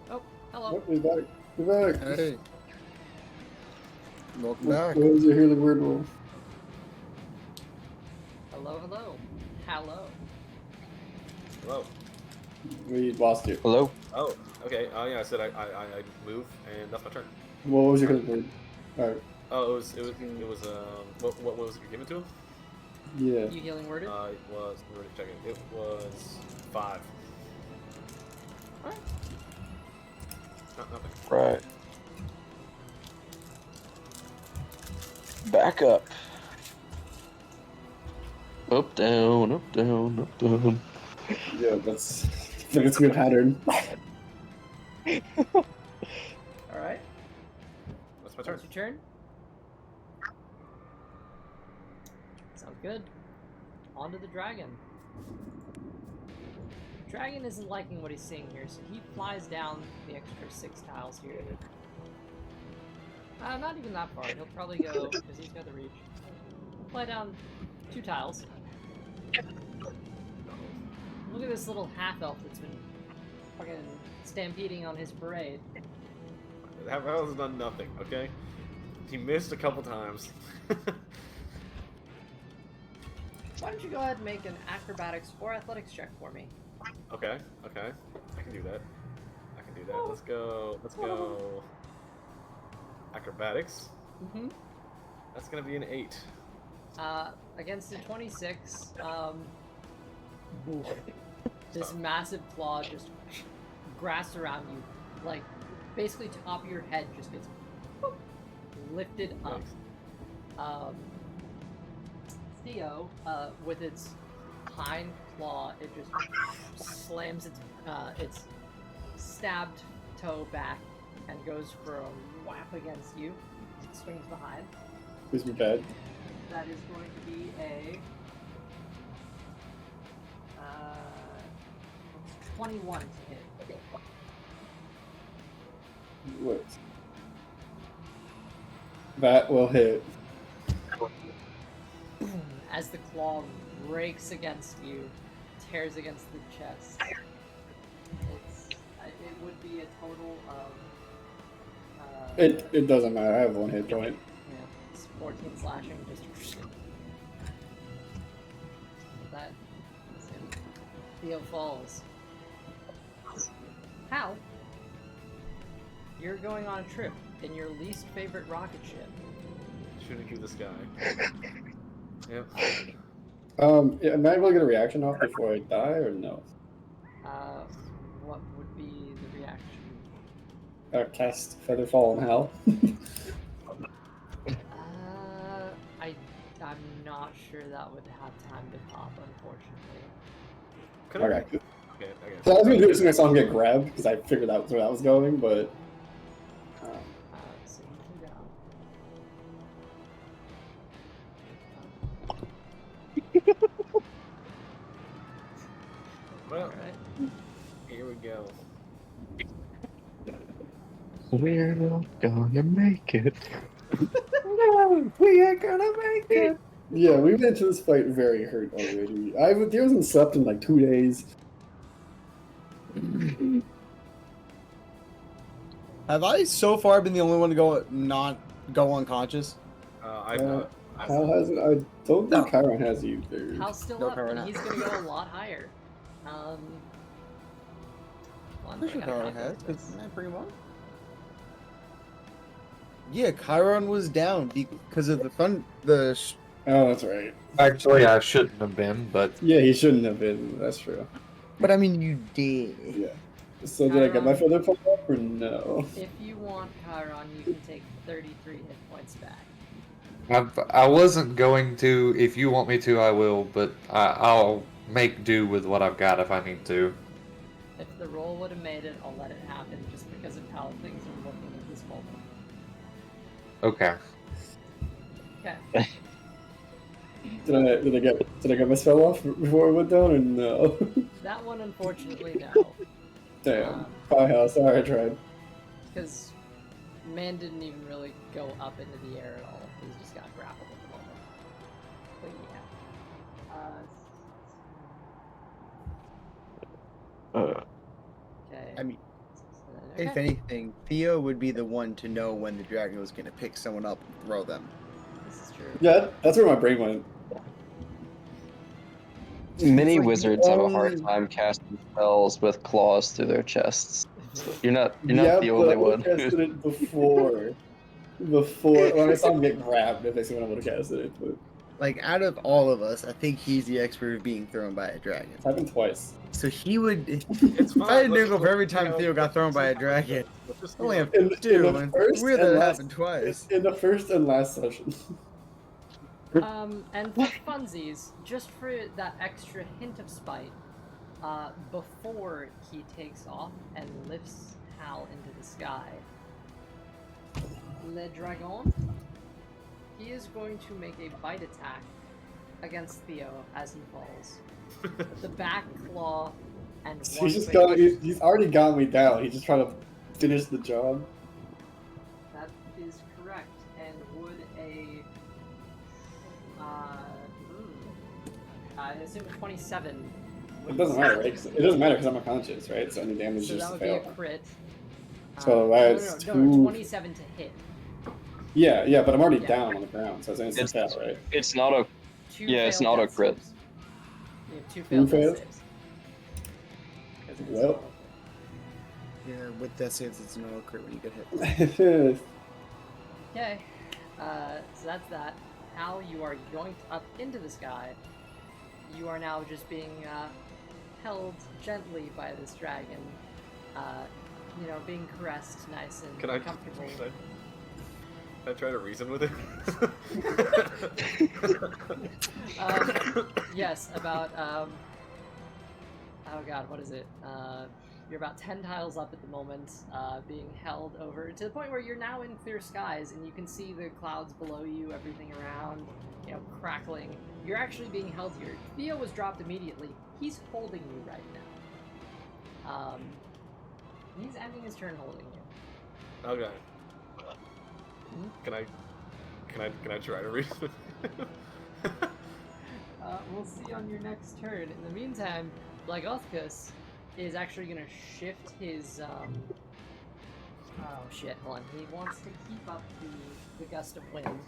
Speaker 1: Oh, hello.
Speaker 2: Oh, he's back. He's back.
Speaker 5: Hey. Welcome
Speaker 2: What
Speaker 5: back.
Speaker 2: was your healing word roll?
Speaker 1: Hello, hello. Hello.
Speaker 3: Hello.
Speaker 2: We lost you.
Speaker 6: Hello?
Speaker 3: Oh, okay. Yeah, I said I move, and that's my turn.
Speaker 2: What was your healing word? Alright.
Speaker 3: Oh, it was what was it given to him?
Speaker 2: Yeah.
Speaker 1: You healing worded?
Speaker 3: It was. Let me check it. It was 5.
Speaker 1: Alright.
Speaker 3: Nothing.
Speaker 6: Right. Back up. Up, down, up, down, up, down.
Speaker 2: Yeah, that's think it's a good pattern.
Speaker 1: Alright.
Speaker 3: That's my turn.
Speaker 1: That's your turn. Sounds good. On to the dragon. Dragon isn't liking what he's seeing here, so he flies down the extra 6 tiles here. Not even that far. He'll probably go, because he's got the reach. Fly down 2 tiles. Look at this little half-elf that's been fucking stampeding on his parade.
Speaker 3: That has done nothing, okay? He missed a couple times.
Speaker 1: Why don't you go ahead and make an acrobatics or athletics check for me?
Speaker 3: Okay, okay. I can do that. I can do that. Let's go. Let's go. Acrobatics.
Speaker 1: Mm-hmm.
Speaker 3: That's gonna be an 8.
Speaker 1: Against a 26, this massive claw just grasps around you, like, basically top of your head just gets lifted up. Theo, with its hind claw, it just slams its stabbed toe back and goes for a whap against you. It swings behind.
Speaker 2: Who's me bad?
Speaker 1: That is going to be a 21 to hit.
Speaker 2: What? That will hit.
Speaker 1: As the claw breaks against you, tears against the chest. It would be a total of.
Speaker 2: It doesn't matter. I have 1 hit point.
Speaker 1: Yeah, it's 14 slashing. Just that. Theo falls. How? You're going on a trip in your least favorite rocket ship.
Speaker 3: Shooting through the sky. Yep.
Speaker 2: Yeah, am I able to get a reaction off before I die, or no?
Speaker 1: What would be the reaction?
Speaker 2: Cast Featherfall on Hal.
Speaker 1: I'm not sure that would have time to pop, unfortunately.
Speaker 2: Okay.
Speaker 3: Okay.
Speaker 2: So I was gonna do it as soon as I saw him get grabbed, because I figured that was where that was going, but.
Speaker 1: So you can go.
Speaker 3: Well,
Speaker 1: Alright.
Speaker 3: here we go.
Speaker 6: We're not gonna make it.
Speaker 2: No, we ain't gonna make it. Yeah, we went into this fight very hurt already. He hasn't slept in like 2 days.
Speaker 5: Have I so far been the only one to not go unconscious?
Speaker 3: I've not.
Speaker 2: Hal hasn't. I don't think Chiron has either.
Speaker 1: Hal's still
Speaker 5: No,
Speaker 1: up,
Speaker 5: Chiron
Speaker 1: and
Speaker 5: not.
Speaker 1: he's gonna go a lot higher. Hold on,
Speaker 5: Pretty
Speaker 1: I
Speaker 5: sure
Speaker 1: gotta
Speaker 5: Chiron
Speaker 1: calculate
Speaker 5: has.
Speaker 1: this.
Speaker 5: Isn't that pretty much? Yeah, Chiron was down because of the
Speaker 2: Oh, that's right.
Speaker 4: Actually, I shouldn't have been, but
Speaker 2: Yeah, he shouldn't have been. That's true.
Speaker 5: But I mean, you did.
Speaker 2: Yeah. So did I get my Featherfall up or no?
Speaker 1: If you want Chiron, you can take 33 hit points back.
Speaker 4: I wasn't going to. If you want me to, I will, but I'll make do with what I've got if I need to.
Speaker 1: If the roll would have made it, I'll let it happen just because of how things are looking at this moment.
Speaker 4: Okay.
Speaker 1: Okay.
Speaker 2: Did I get my spell off before it went down or no?
Speaker 1: That one, unfortunately, no.
Speaker 2: Damn. Bye, Hal. Sorry, I tried.
Speaker 1: Because man didn't even really go up into the air at all. He's just got grappled at the moment. But yeah. Okay.
Speaker 5: I mean,
Speaker 1: Okay.
Speaker 5: if anything, Theo would be the one to know when the dragon was going to pick someone up and throw them.
Speaker 1: This is true.
Speaker 2: Yeah, that's where my brain went.
Speaker 6: Many
Speaker 5: It's like
Speaker 6: wizards have a hard
Speaker 5: only-
Speaker 6: time casting spells with claws through their chests. You're not
Speaker 2: Yeah,
Speaker 6: the
Speaker 2: but
Speaker 6: only
Speaker 2: I
Speaker 6: one.
Speaker 2: would've casted it before. When I saw him get grabbed, if I see when I would have casted it. But
Speaker 5: Like, out of all of us, I think he's the expert of being thrown by a dragon.
Speaker 2: it's happened twice.
Speaker 5: So he would.
Speaker 3: It's
Speaker 5: If I had
Speaker 3: fine.
Speaker 5: nickel for every time
Speaker 3: You know,
Speaker 5: Theo got thrown by a dragon.
Speaker 3: let's just,
Speaker 5: I only have
Speaker 2: In
Speaker 5: two,
Speaker 2: the
Speaker 5: and
Speaker 2: first
Speaker 5: weird
Speaker 2: and
Speaker 5: that it
Speaker 2: last-
Speaker 5: happened twice.
Speaker 2: In the first and last session.
Speaker 1: And for funsies, just for that extra hint of spite, before he takes off and lifts Hal into the sky, Le Dragon, he is going to make a bite attack against Theo as he falls. With the back claw and one
Speaker 2: he's already got me down. He's just trying to finish the job.
Speaker 1: That is correct. And would I assume a 27.
Speaker 2: It doesn't matter, right? It doesn't matter because I'm unconscious, right? So any damage
Speaker 1: So
Speaker 2: just
Speaker 1: that would
Speaker 2: fail.
Speaker 1: be a crit.
Speaker 2: So that's
Speaker 1: no, 27 to hit.
Speaker 2: Yeah, but I'm already down on the ground, so it's an instant fail, right?
Speaker 6: It's not a. It's an auto crit.
Speaker 1: You have 2 failed death saves. 'Cause it is
Speaker 2: Well.
Speaker 5: Yeah, with death saves, it's an auto crit when you get hit.
Speaker 1: Okay, so that's that. Hal, you are yoinked up into the sky. You are now just being held gently by this dragon. Being caressed nice and comfortable.
Speaker 3: Should I try to reason with it?
Speaker 1: Yes, about oh god, what is it? You're about 10 tiles up at the moment, being held over to the point where you're now in clear skies and you can see the clouds below you, everything around, crackling. You're actually being held here. Theo was dropped immediately. He's holding you right now. He's ending his turn holding you.
Speaker 3: Okay. Can I try to reason?
Speaker 1: We'll see on your next turn. In the meantime, Blagothkus is actually going to shift his, oh shit, hold on. He wants to keep up the gust of wind,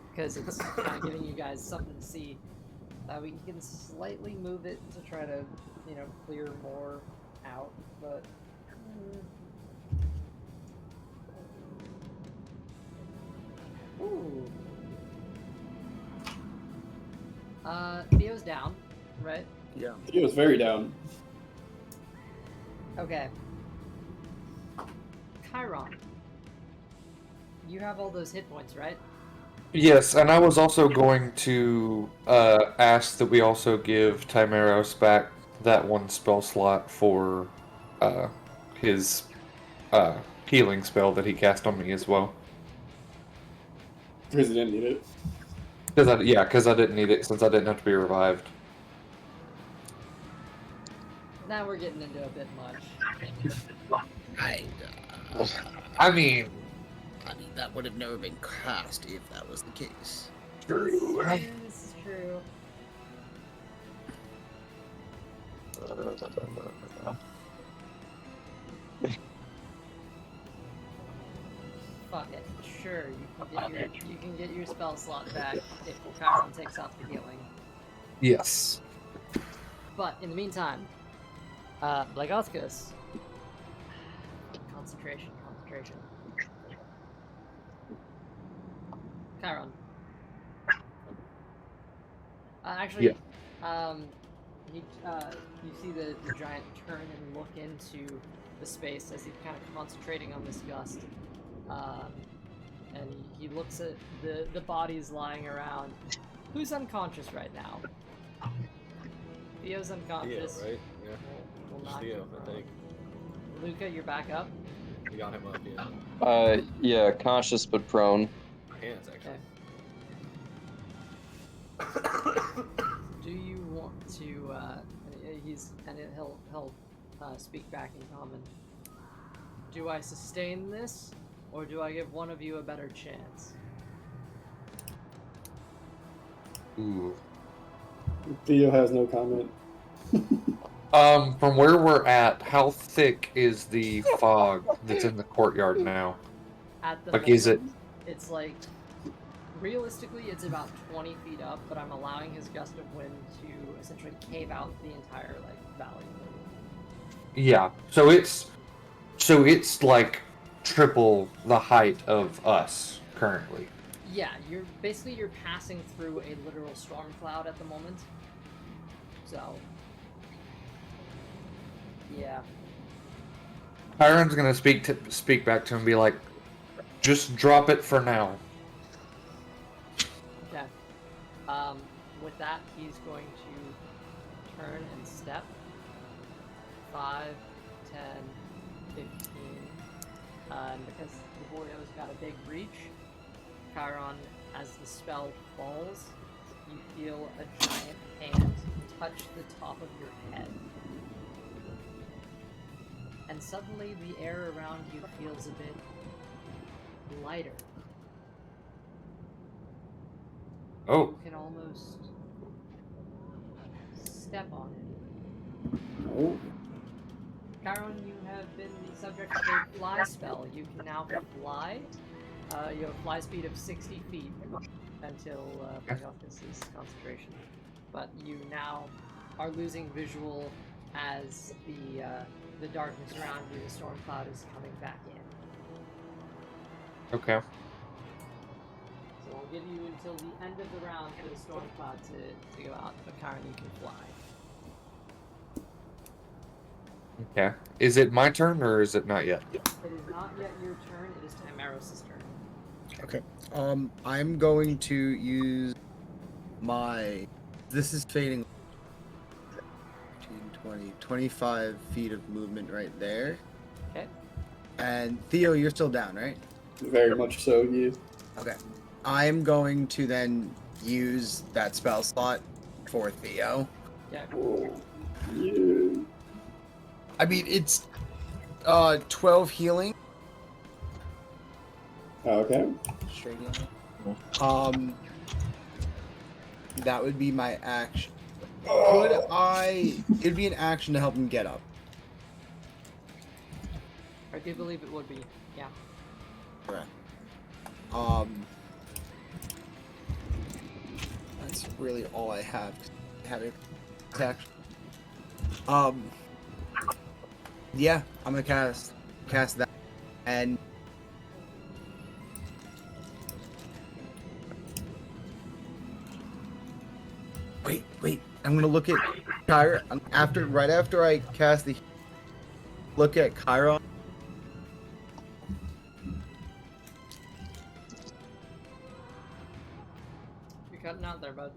Speaker 1: because it's kind of giving you guys something to see. We can slightly move it to try to, clear more out, but... Ooh. Theo's down, right?
Speaker 5: Yeah.
Speaker 2: He was very down.
Speaker 1: Okay. Chiron. You have all those hit points, right?
Speaker 4: Yes, and I was also going to ask that we also give Timeros back that one spell slot for his healing spell that he cast on me as well.
Speaker 2: Because he didn't need it.
Speaker 4: Because I didn't need it since I didn't have to be revived.
Speaker 1: Now we're getting into a bit much.
Speaker 4: I mean,
Speaker 5: that would have never been cast if that was the case.
Speaker 4: True.
Speaker 1: This is true. Fuck it. Sure, you can get your spell slot back if Chiron takes off the healing.
Speaker 4: Yes.
Speaker 1: But in the meantime, Blagothkus. Concentration. Chiron. Actually, you see the giant turn and look into the space as he's kind of concentrating on this gust. And he looks at the bodies lying around. Who's unconscious right now? Theo's unconscious.
Speaker 3: Theo, right? Yeah.
Speaker 1: We'll knock
Speaker 3: Theo,
Speaker 1: him
Speaker 3: I
Speaker 1: prone.
Speaker 3: think.
Speaker 1: Luca, you're back up.
Speaker 3: We got him up, yeah.
Speaker 6: Yeah, conscious but prone.
Speaker 3: Hands, actually.
Speaker 1: Do you want to? He'll speak back in common. Do I sustain this, or do I give one of you a better chance?
Speaker 4: Ooh.
Speaker 2: Theo has no comment.
Speaker 4: From where we're at, how thick is the fog that's in the courtyard now?
Speaker 1: At the
Speaker 4: Like,
Speaker 1: moment,
Speaker 4: is it?
Speaker 1: It's like, realistically, it's about 20 feet up, but I'm allowing his gust of wind to essentially cave out the entire valley.
Speaker 4: Yeah. So it's like triple the height of us currently.
Speaker 1: Yeah, you're passing through a literal storm cloud at the moment. So, yeah.
Speaker 4: Chiron's gonna speak back to him and be like, just drop it for now.
Speaker 1: Okay. With that, he's going to turn and step. 5, 10, 15. And because the boyo's got a big reach, Chiron, as the spell falls, you feel a giant hand touch the top of your head. And suddenly the air around you feels a bit lighter.
Speaker 4: Oh.
Speaker 1: You can almost step on it.
Speaker 2: Oh.
Speaker 1: Chiron, you have been the subject of a fly spell. You can now fly. You have a fly speed of 60 feet until Brigand-busters' concentration. But you now are losing visual as the darkness around you, the storm cloud, is coming back in.
Speaker 4: Okay.
Speaker 1: So I'll give you until the end of the round for the storm cloud to go out, but Chiron, you can fly.
Speaker 4: Okay. Is it my turn or is it not yet?
Speaker 1: It is not yet your turn, it is Timeros' turn.
Speaker 5: Okay. I'm going to use my. This is fading. 15, 20, 25 feet of movement right there.
Speaker 1: Okay.
Speaker 5: And Theo, you're still down, right?
Speaker 2: Very much so, yeah.
Speaker 5: Okay. I'm going to then use that spell slot for Theo.
Speaker 1: Yeah.
Speaker 2: Oh, yeah.
Speaker 5: I mean, it's 12 healing.
Speaker 2: Okay.
Speaker 5: Straight healing. That would be my action. Could I? It'd be an action to help him get up.
Speaker 1: I do believe it would be, yeah.
Speaker 5: Okay. That's really all I have. Having action. Yeah, I'm gonna cast that, and wait. I'm gonna look at Chiron right after I cast the. Look at Chiron.
Speaker 1: You're cutting out there, bud.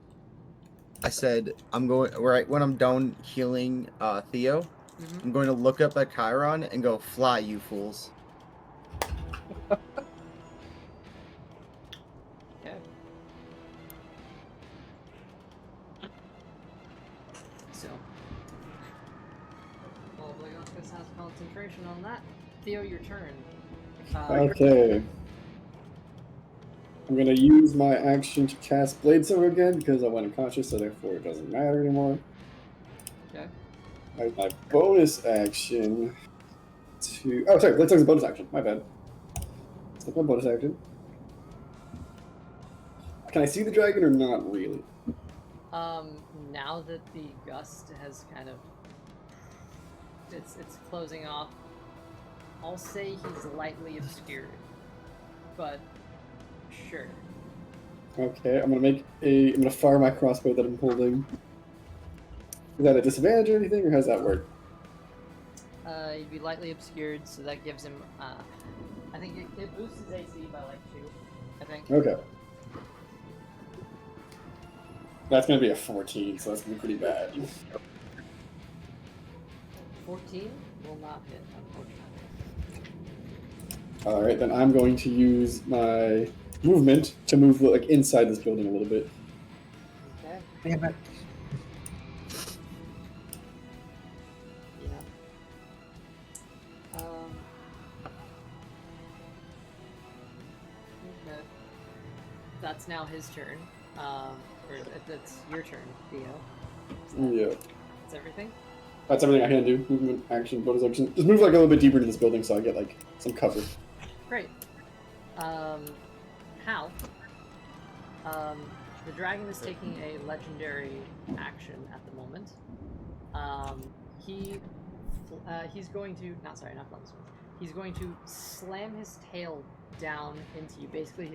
Speaker 5: I said I'm going right when I'm done healing Theo.
Speaker 1: Mm-hmm.
Speaker 5: I'm going to look up at Chiron and go, "Fly, you fools!"
Speaker 1: Okay. So, well, Blagoskis has concentration on that. Theo, your turn.
Speaker 2: Okay. I'm gonna use my action to cast Bladestone again because I went unconscious, so therefore it doesn't matter anymore.
Speaker 1: Okay.
Speaker 2: My bonus action to... Oh, sorry, Bladestone is a bonus action. My bad. That's my bonus action. Can I see the dragon or not really?
Speaker 1: Now that the gust has kind of... It's closing off, I'll say he's lightly obscured. But, sure.
Speaker 2: Okay, I'm gonna fire my crossbow that I'm holding. Is that a disadvantage or anything, or how does that work?
Speaker 1: He'd be lightly obscured, so that gives him, I think it boosts his AC by like 2, I think.
Speaker 2: Okay. That's gonna be a 14, so that's gonna be pretty bad.
Speaker 1: 14 will not hit, unfortunately.
Speaker 2: Alright, then I'm going to use my movement to move like inside this building a little bit.
Speaker 1: Okay.
Speaker 4: Damn it.
Speaker 1: Okay. That's now his turn. Or that's your turn, Theo.
Speaker 2: Yeah.
Speaker 1: That's everything?
Speaker 2: That's everything I can do. Movement, action, bonus action. Just move like a little bit deeper into this building so I get like some cover.
Speaker 1: Great. Hal. The dragon is taking a legendary action at the moment. He's going to not from this one. He's going to slam his tail down into you. Basically,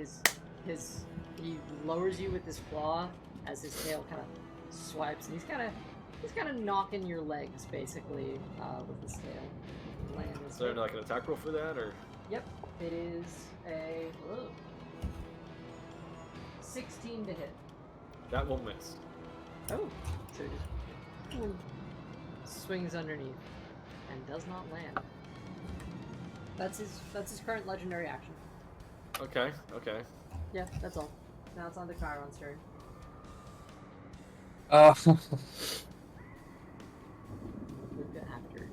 Speaker 1: he lowers you with his claw as his tail kind of swipes, and he's kind of knocking your legs basically with his tail.
Speaker 3: Is there like an attack roll for that, or?
Speaker 1: Yep, it is a 16 to hit.
Speaker 3: That won't miss.
Speaker 1: Oh, so it just swings underneath. and does not land. That's his current legendary action.
Speaker 3: Okay. Okay.
Speaker 1: Yeah, that's all. Now it's on the Chiron's turn. Luca after.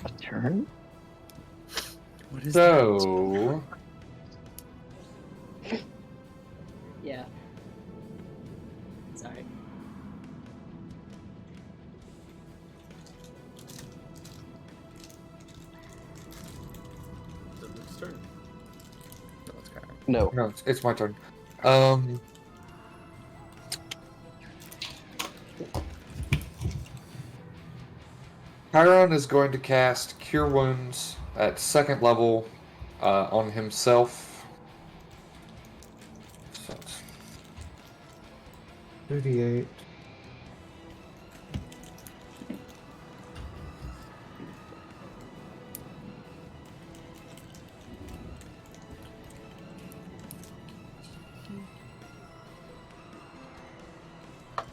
Speaker 6: A turn?
Speaker 5: What is
Speaker 4: So,
Speaker 1: Yeah. Sorry.
Speaker 3: Is it Luke's turn?
Speaker 5: that? No, it's Chiron.
Speaker 6: No.
Speaker 4: no, it's my turn. Chiron is going to cast Cure Wounds at 2nd level on himself. So it's 2d8.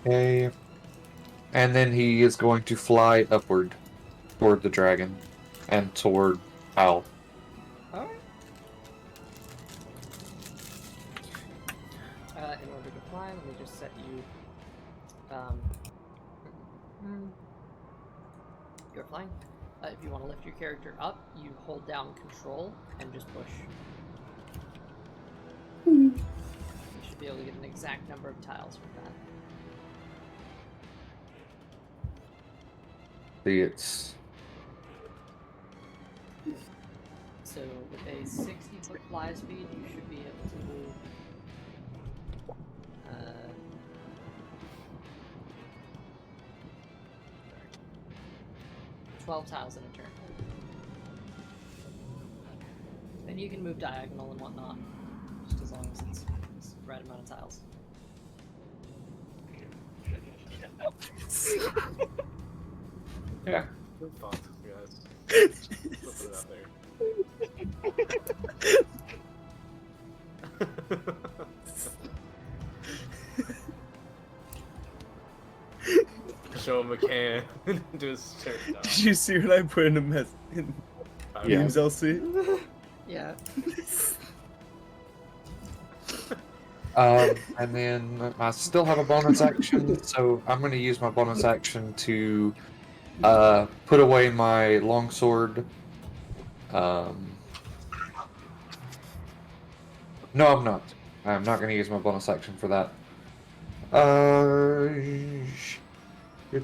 Speaker 4: Okay. And then he is going to fly upward toward the dragon and toward Al.
Speaker 1: Alright. In order to fly, let me just set you. You're flying. If you want to lift your character up, you hold down Control and just push. You should be able to get an exact number of tiles from that.
Speaker 4: See, it's
Speaker 1: So with a 60-foot fly speed, you should be able to move 12 tiles in a turn. Then you can move diagonal and whatnot, just as long as it's the right amount of tiles.
Speaker 3: Yeah. Good thought, guys. We'll put it out there. Show him a can. Do his shirt down.
Speaker 5: Did you see what I put in a mess in
Speaker 4: Yeah.
Speaker 5: Memes LC?
Speaker 1: Yeah.
Speaker 4: and then I still have a bonus action, so I'm going to use my bonus action to put away my longsword. No, I'm not. I'm not going to use my bonus action for that. Shit.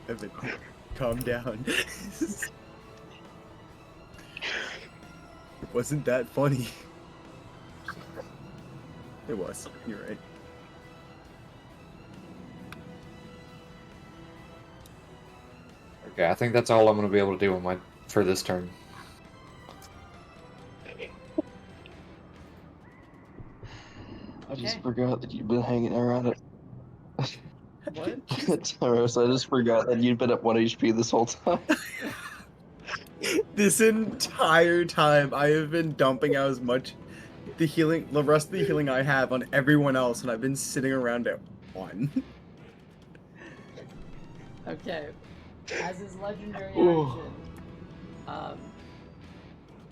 Speaker 5: Evan, calm down. It wasn't that funny. It was. You're right.
Speaker 4: Okay, I think that's all I'm going to be able to do for this turn.
Speaker 6: I just
Speaker 1: Okay.
Speaker 6: forgot that you've been hanging around it.
Speaker 1: What?
Speaker 6: Taros, I just forgot that you'd been at 1 HP this whole time.
Speaker 5: This entire time, I have been dumping out as much the rest of the healing I have on everyone else, and I've been sitting around at 1.
Speaker 1: Okay. As his legendary
Speaker 6: Ooh.
Speaker 1: action,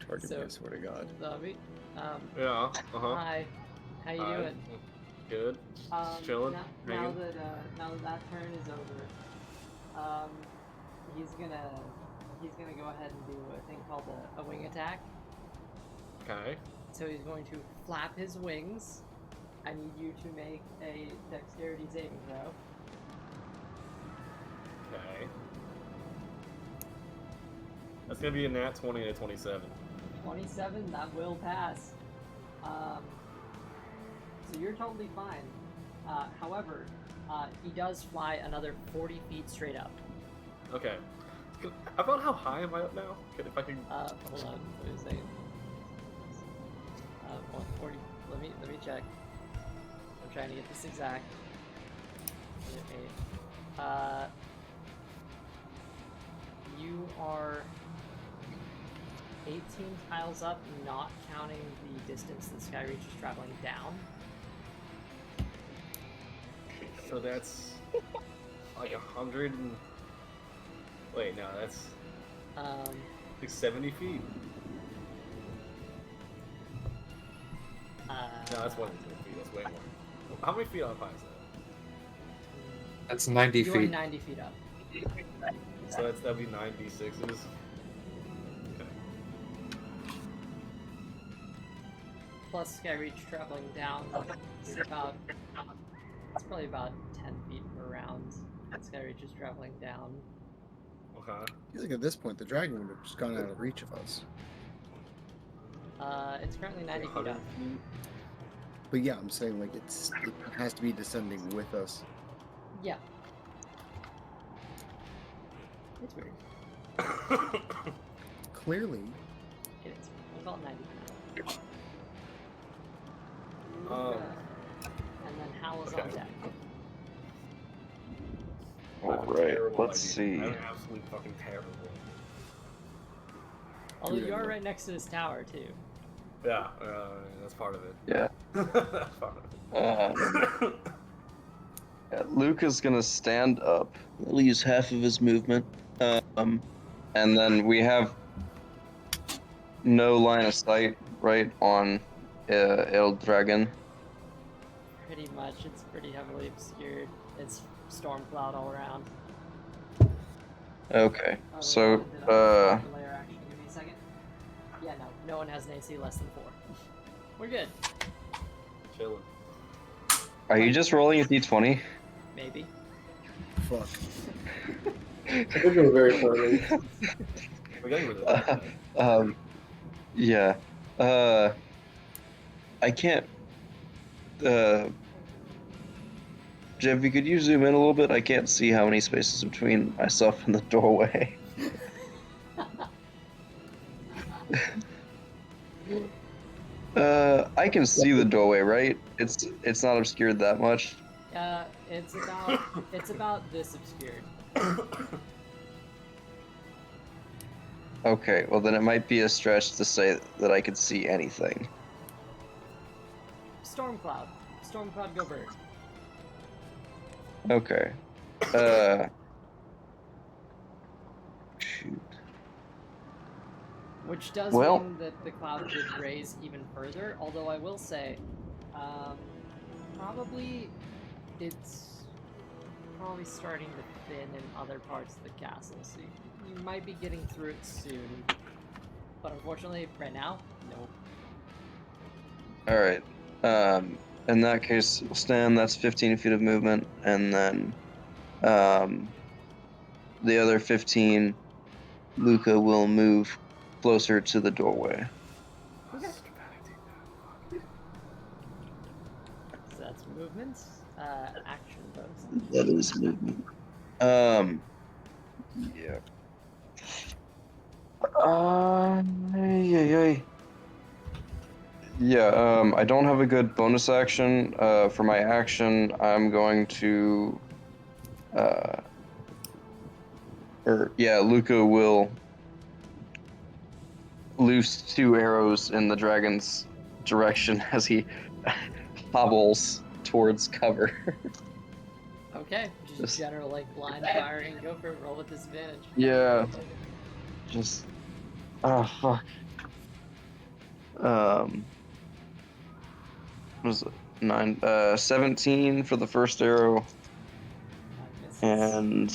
Speaker 5: Target
Speaker 1: So-
Speaker 5: me, I swear to God.
Speaker 1: Zombie,
Speaker 3: Yeah, uh-huh.
Speaker 1: hi. How you
Speaker 3: Hi.
Speaker 1: doing?
Speaker 3: Good. Just chilling.
Speaker 1: Now
Speaker 3: hanging.
Speaker 1: that turn is over, he's gonna go ahead and do a thing called a wing attack.
Speaker 3: Okay.
Speaker 1: So he's going to flap his wings. I need you to make a dexterity saving throw.
Speaker 3: Okay. That's gonna be a nat 20 and a 27.
Speaker 1: 27, that will pass. So you're totally fine. However, he does fly another 40 feet straight up.
Speaker 3: Okay. About how high am I up now? If I can.
Speaker 1: Hold on, wait a second. 140. Let me check. I'm trying to get this exact. Okay. You are 18 tiles up, not counting the distance that Skyreach is traveling down.
Speaker 3: So that's like 100 and... Wait, no, that's like 70 feet. No, that's 100 feet. That's way more. How many feet up high is that?
Speaker 4: That's 90
Speaker 1: You are
Speaker 4: feet.
Speaker 1: 90 feet up.
Speaker 3: So that'd be 96s. Okay.
Speaker 1: Plus Skyreach traveling down. It's probably about 10 feet per round. Skyreach is traveling down.
Speaker 3: Okay.
Speaker 5: I feel like at this point the dragon would have just gone out of reach of us.
Speaker 1: It's currently 90 feet
Speaker 3: 100
Speaker 1: up.
Speaker 3: feet.
Speaker 5: But yeah, I'm saying like it has to be descending with us.
Speaker 1: Yeah. It's weird.
Speaker 5: Clearly.
Speaker 1: It is. We'll call it 90 feet up. And then Hal is on
Speaker 3: Okay.
Speaker 1: deck.
Speaker 4: Alright,
Speaker 3: Terrible
Speaker 4: let's
Speaker 3: idea.
Speaker 4: see.
Speaker 3: I'm absolutely fucking terrible.
Speaker 1: Although
Speaker 5: Good
Speaker 1: you are
Speaker 5: idea.
Speaker 1: right next to this tower, too.
Speaker 3: Yeah, that's part of it.
Speaker 6: Yeah.
Speaker 3: That's part of it.
Speaker 6: Yeah, Luca's gonna stand up. He'll use half of his movement. And then we have no line of sight right on El Dragon.
Speaker 1: Pretty much. It's pretty heavily obscured. It's storm cloud all around.
Speaker 6: Okay, so
Speaker 1: Layer action. Give me a second. Yeah, no one has an AC less than 4. We're good.
Speaker 3: Chilling.
Speaker 6: are you just rolling a d20?
Speaker 1: Maybe.
Speaker 5: Fuck.
Speaker 2: I think it was very poorly.
Speaker 3: We're getting rid of that.
Speaker 6: Yeah. I can't. Jeffy, could you zoom in a little bit? I can't see how many spaces between myself and the doorway. I can see the doorway, right? It's not obscured that much.
Speaker 1: It's about this obscured.
Speaker 6: Okay, well then it might be a stretch to say that I could see anything.
Speaker 1: Storm cloud. Storm cloud, go bird.
Speaker 6: Okay. Shoot.
Speaker 1: Which does
Speaker 6: Well-
Speaker 1: mean that the cloud could raise even further, although I will say, probably it's probably starting to thin in other parts of the castle, so you might be getting through it soon. But unfortunately, right now, no.
Speaker 6: Alright. In that case, we'll stand, that's 15 feet of movement, and then the other 15, Luca will move closer to the doorway.
Speaker 1: Okay. So that's movements, action bonus.
Speaker 6: That is movement. Yeah. Yeah, I don't have a good bonus action. For my action, I'm going to, Luca will loose 2 arrows in the dragon's direction as he hobbles towards cover.
Speaker 1: Okay, just general like blind firing, go for it, roll with disadvantage.
Speaker 6: Yeah. Just. Oh, fuck. What was it? 17 for the first arrow, and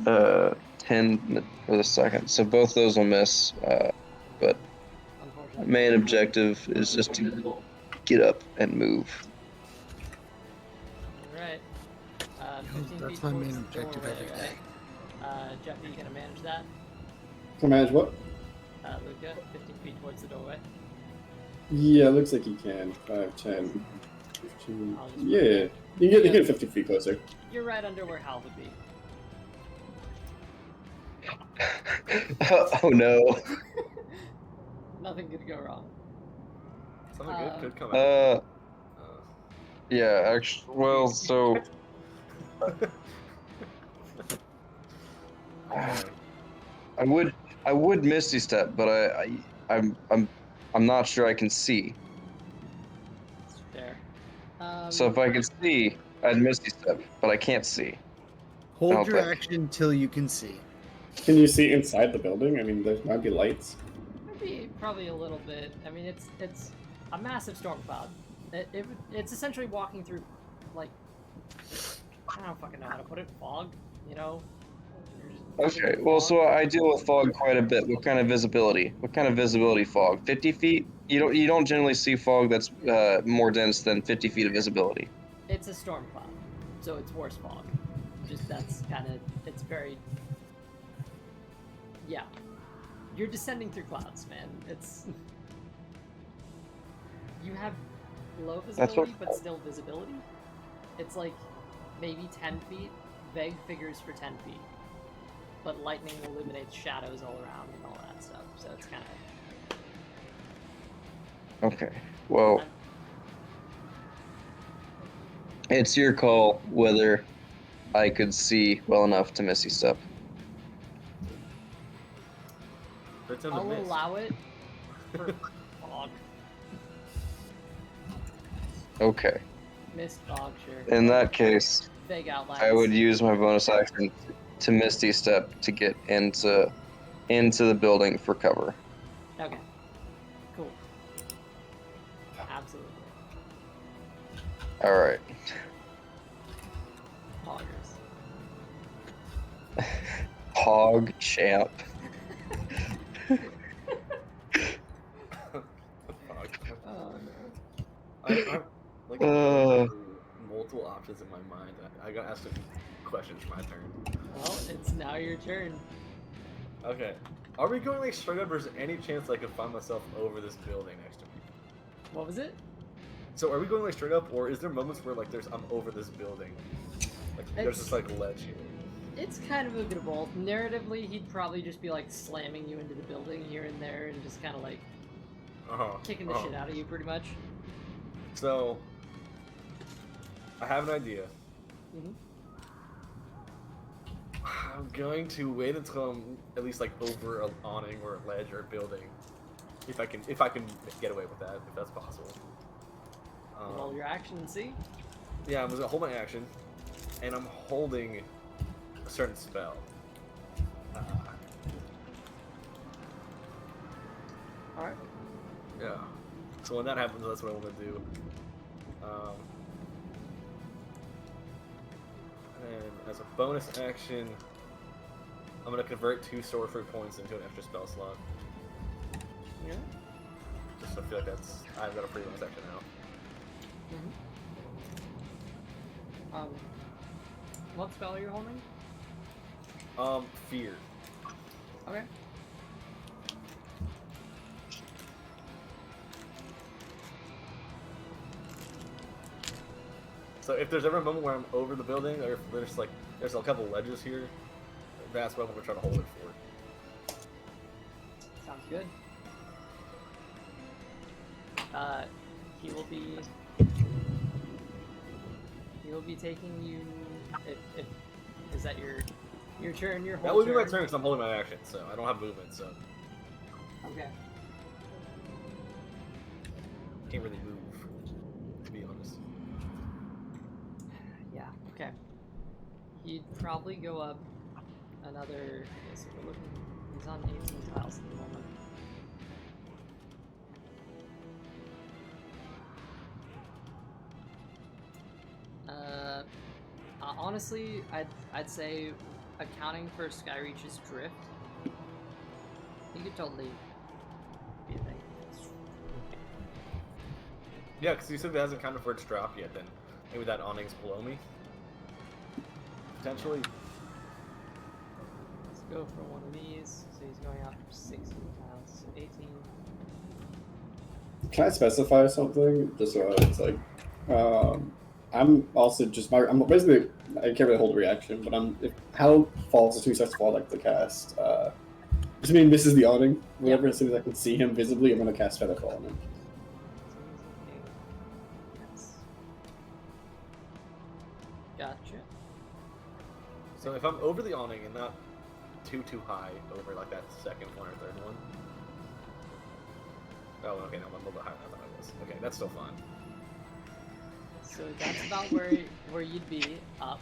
Speaker 6: 10 for the second. So both those will miss, but my main objective is just to get up and move.
Speaker 1: Alright. 15
Speaker 5: That's
Speaker 1: feet
Speaker 5: my
Speaker 1: towards
Speaker 5: main
Speaker 1: the
Speaker 5: objective
Speaker 1: doorway,
Speaker 5: every day.
Speaker 1: right? Jeff, are you gonna manage that?
Speaker 2: To manage what?
Speaker 1: Luca, 15 feet towards the doorway.
Speaker 2: Yeah, looks like he can. 5, 10, 15.
Speaker 1: I'll just-
Speaker 2: Yeah, you get 50 feet closer.
Speaker 1: You're right under where Hal would be.
Speaker 6: Oh no.
Speaker 1: Nothing could go wrong.
Speaker 3: Something good could come out.
Speaker 6: Yeah, actually, well, so I would I would Misty Step, but I'm not sure I can see.
Speaker 1: It's fair.
Speaker 6: So if I could see, I'd Misty Step, but I can't see.
Speaker 5: Hold
Speaker 6: don't
Speaker 5: your
Speaker 6: think.
Speaker 5: action till you can see.
Speaker 2: Can you see inside the building? I mean, there might be lights.
Speaker 1: Maybe probably a little bit. I mean, it's a massive storm cloud. It's essentially walking through, like, I don't fucking know how to put it. Fog, you know.
Speaker 6: Okay, well, so I deal with fog quite a bit. What kind of visibility? What kind of visibility fog? 50 feet? You don't generally see fog that's more dense than 50 feet of visibility.
Speaker 1: It's a storm cloud, so it's worse fog. Just that's kind of it's very. Yeah, you're descending through clouds, man. It's you have low visibility, but still visibility. It's like maybe 10 feet, vague figures for 10 feet. But lightning illuminates shadows all around and all that stuff, so it's kind of...
Speaker 6: Okay, well, it's your call whether I could see well enough to Misty Step.
Speaker 1: I'll allow it for fog.
Speaker 6: Okay.
Speaker 1: Mist fog, sure.
Speaker 6: In that case,
Speaker 1: Vague outlines.
Speaker 6: I would use my bonus action to Misty Step to get into the building for cover.
Speaker 1: Okay. Cool. Absolutely.
Speaker 6: All right.
Speaker 1: Poggers.
Speaker 6: Hog champ.
Speaker 1: Oh no.
Speaker 3: I'm like multiple options in my mind. I got asked a few questions for my turn.
Speaker 1: Well, it's now your turn.
Speaker 3: Okay. Are we going like straight up, or is there any chance I could find myself over this building next to me?
Speaker 1: What was it?
Speaker 3: So are we going like straight up, or is there moments where like I'm over this building? Like there's this like ledge here.
Speaker 1: It's kind of a bit of both. Narratively, he'd probably just be like slamming you into the building here and there and just kind of like kicking the shit out of you pretty much.
Speaker 3: So I have an idea. I'm going to wait until I'm at least like over an awning or a ledge or a building, if I can get away with that, if that's possible.
Speaker 1: Roll your action and see.
Speaker 3: Yeah, I'm gonna hold my action, and I'm holding a certain spell.
Speaker 1: All right.
Speaker 3: Yeah. So when that happens, that's what I want to do. And as a bonus action, I'm going to convert 2 sorcery points into an extra spell slot.
Speaker 1: Yeah.
Speaker 3: Just so I feel like I've got a free bonus action now.
Speaker 1: What spell are you holding?
Speaker 3: Fear.
Speaker 1: Okay.
Speaker 3: So if there's ever a moment where I'm over the building, or if there's a couple ledges here, that's what I'm gonna try to hold it for.
Speaker 1: Sounds good. He will be taking you. Is that your turn? Your whole
Speaker 3: That would be my
Speaker 1: turn?
Speaker 3: turn because I'm holding my action, so I don't have movement, so
Speaker 1: Okay.
Speaker 3: can't really move, to be honest.
Speaker 1: Yeah. Okay. He'd probably go up another. So we're looking. He's on 18 tiles at the moment. Honestly, I'd say, accounting for Skyreach's drift, he could totally be a thing.
Speaker 3: Yeah, because you said it hasn't counted for its drop yet, then maybe that awning's below me? Potentially?
Speaker 1: Let's go for one of these. So he's going out for 16 tiles, so 18.
Speaker 2: Can I specify something? Just so it's like, I'm also just I'm basically I can't really hold a reaction, but if Hal falls to 2 sets fall like to cast. Just mean misses the awning. Whenever as soon as I can see him visibly, I'm gonna cast Featherfall on him.
Speaker 1: Gotcha.
Speaker 3: So if I'm over the awning and not too high over like that second one or third one. Oh, okay, no, I'm a little bit higher than I thought I was. Okay, that's still fine.
Speaker 1: So that's about where you'd be up.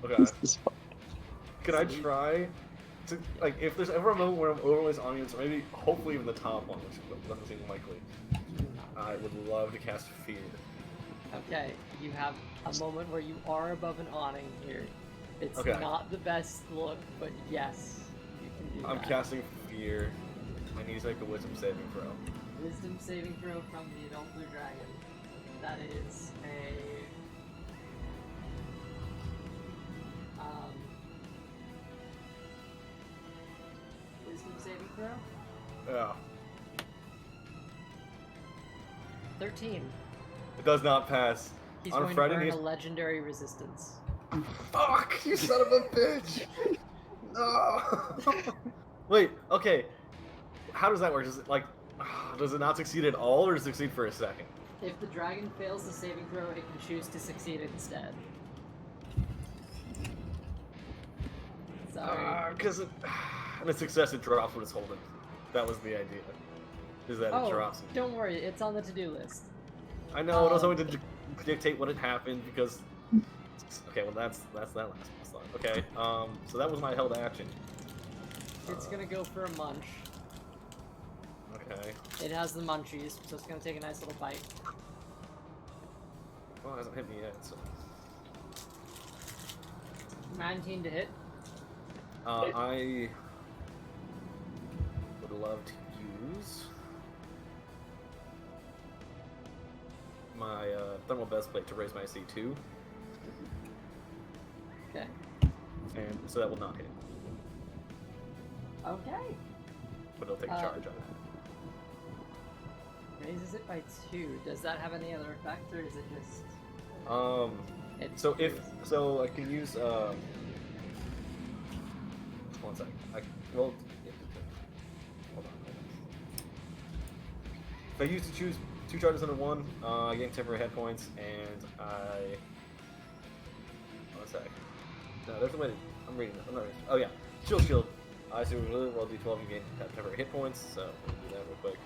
Speaker 3: Okay. Can I try to, like, if there's ever a moment where I'm over this audience, or maybe, hopefully even the top one, which doesn't seem likely, I would love to cast Fear.
Speaker 1: Okay, you have a moment where you are above an awning here. It's
Speaker 3: Okay.
Speaker 1: not the best look, but yes, you can do
Speaker 3: I'm
Speaker 1: that.
Speaker 3: casting Fear. I need to make a Wisdom saving throw.
Speaker 1: Wisdom saving throw from the adult blue dragon. That is a wisdom saving throw.
Speaker 3: Yeah.
Speaker 1: 13.
Speaker 3: It does not pass.
Speaker 1: He's
Speaker 3: On
Speaker 1: going
Speaker 3: Friday,
Speaker 1: to burn
Speaker 3: he's-
Speaker 1: a legendary resistance.
Speaker 3: Fuck! You son of a bitch! No! Wait, okay. How does that work? Does it, like, does it not succeed at all, or does it succeed for a second?
Speaker 1: If the dragon fails the saving throw, it can choose to succeed instead. Sorry.
Speaker 3: Because and a success, it drops what it's holding. That was the idea. Is that it
Speaker 1: Oh,
Speaker 3: drops.
Speaker 1: don't worry, it's on the to-do list.
Speaker 3: I know, it was only to dictate what had happened because. Okay, well that's that last one. Okay, so that was my held action.
Speaker 1: It's gonna go for a munch.
Speaker 3: Okay.
Speaker 1: It has the munchies, so it's gonna take a nice little bite.
Speaker 3: Well, it hasn't hit me yet, so.
Speaker 1: 19 to hit.
Speaker 3: I would love to use my thermal best plate to raise my AC 2.
Speaker 1: Okay.
Speaker 3: And so that will not hit,
Speaker 1: Okay.
Speaker 3: but it'll take a charge on it.
Speaker 1: Raises it by 2. Does that have any other effect, or is it just... It's
Speaker 3: So so I can use one second. Hold on. If I use to choose 2 charges under 1, I gain temporary head points, and I. One sec. No, there's a way. I'm reading. I'm not reading. Oh yeah, shield. I see. Roll d12. You gain temporary hit points. So we'll do that real quick.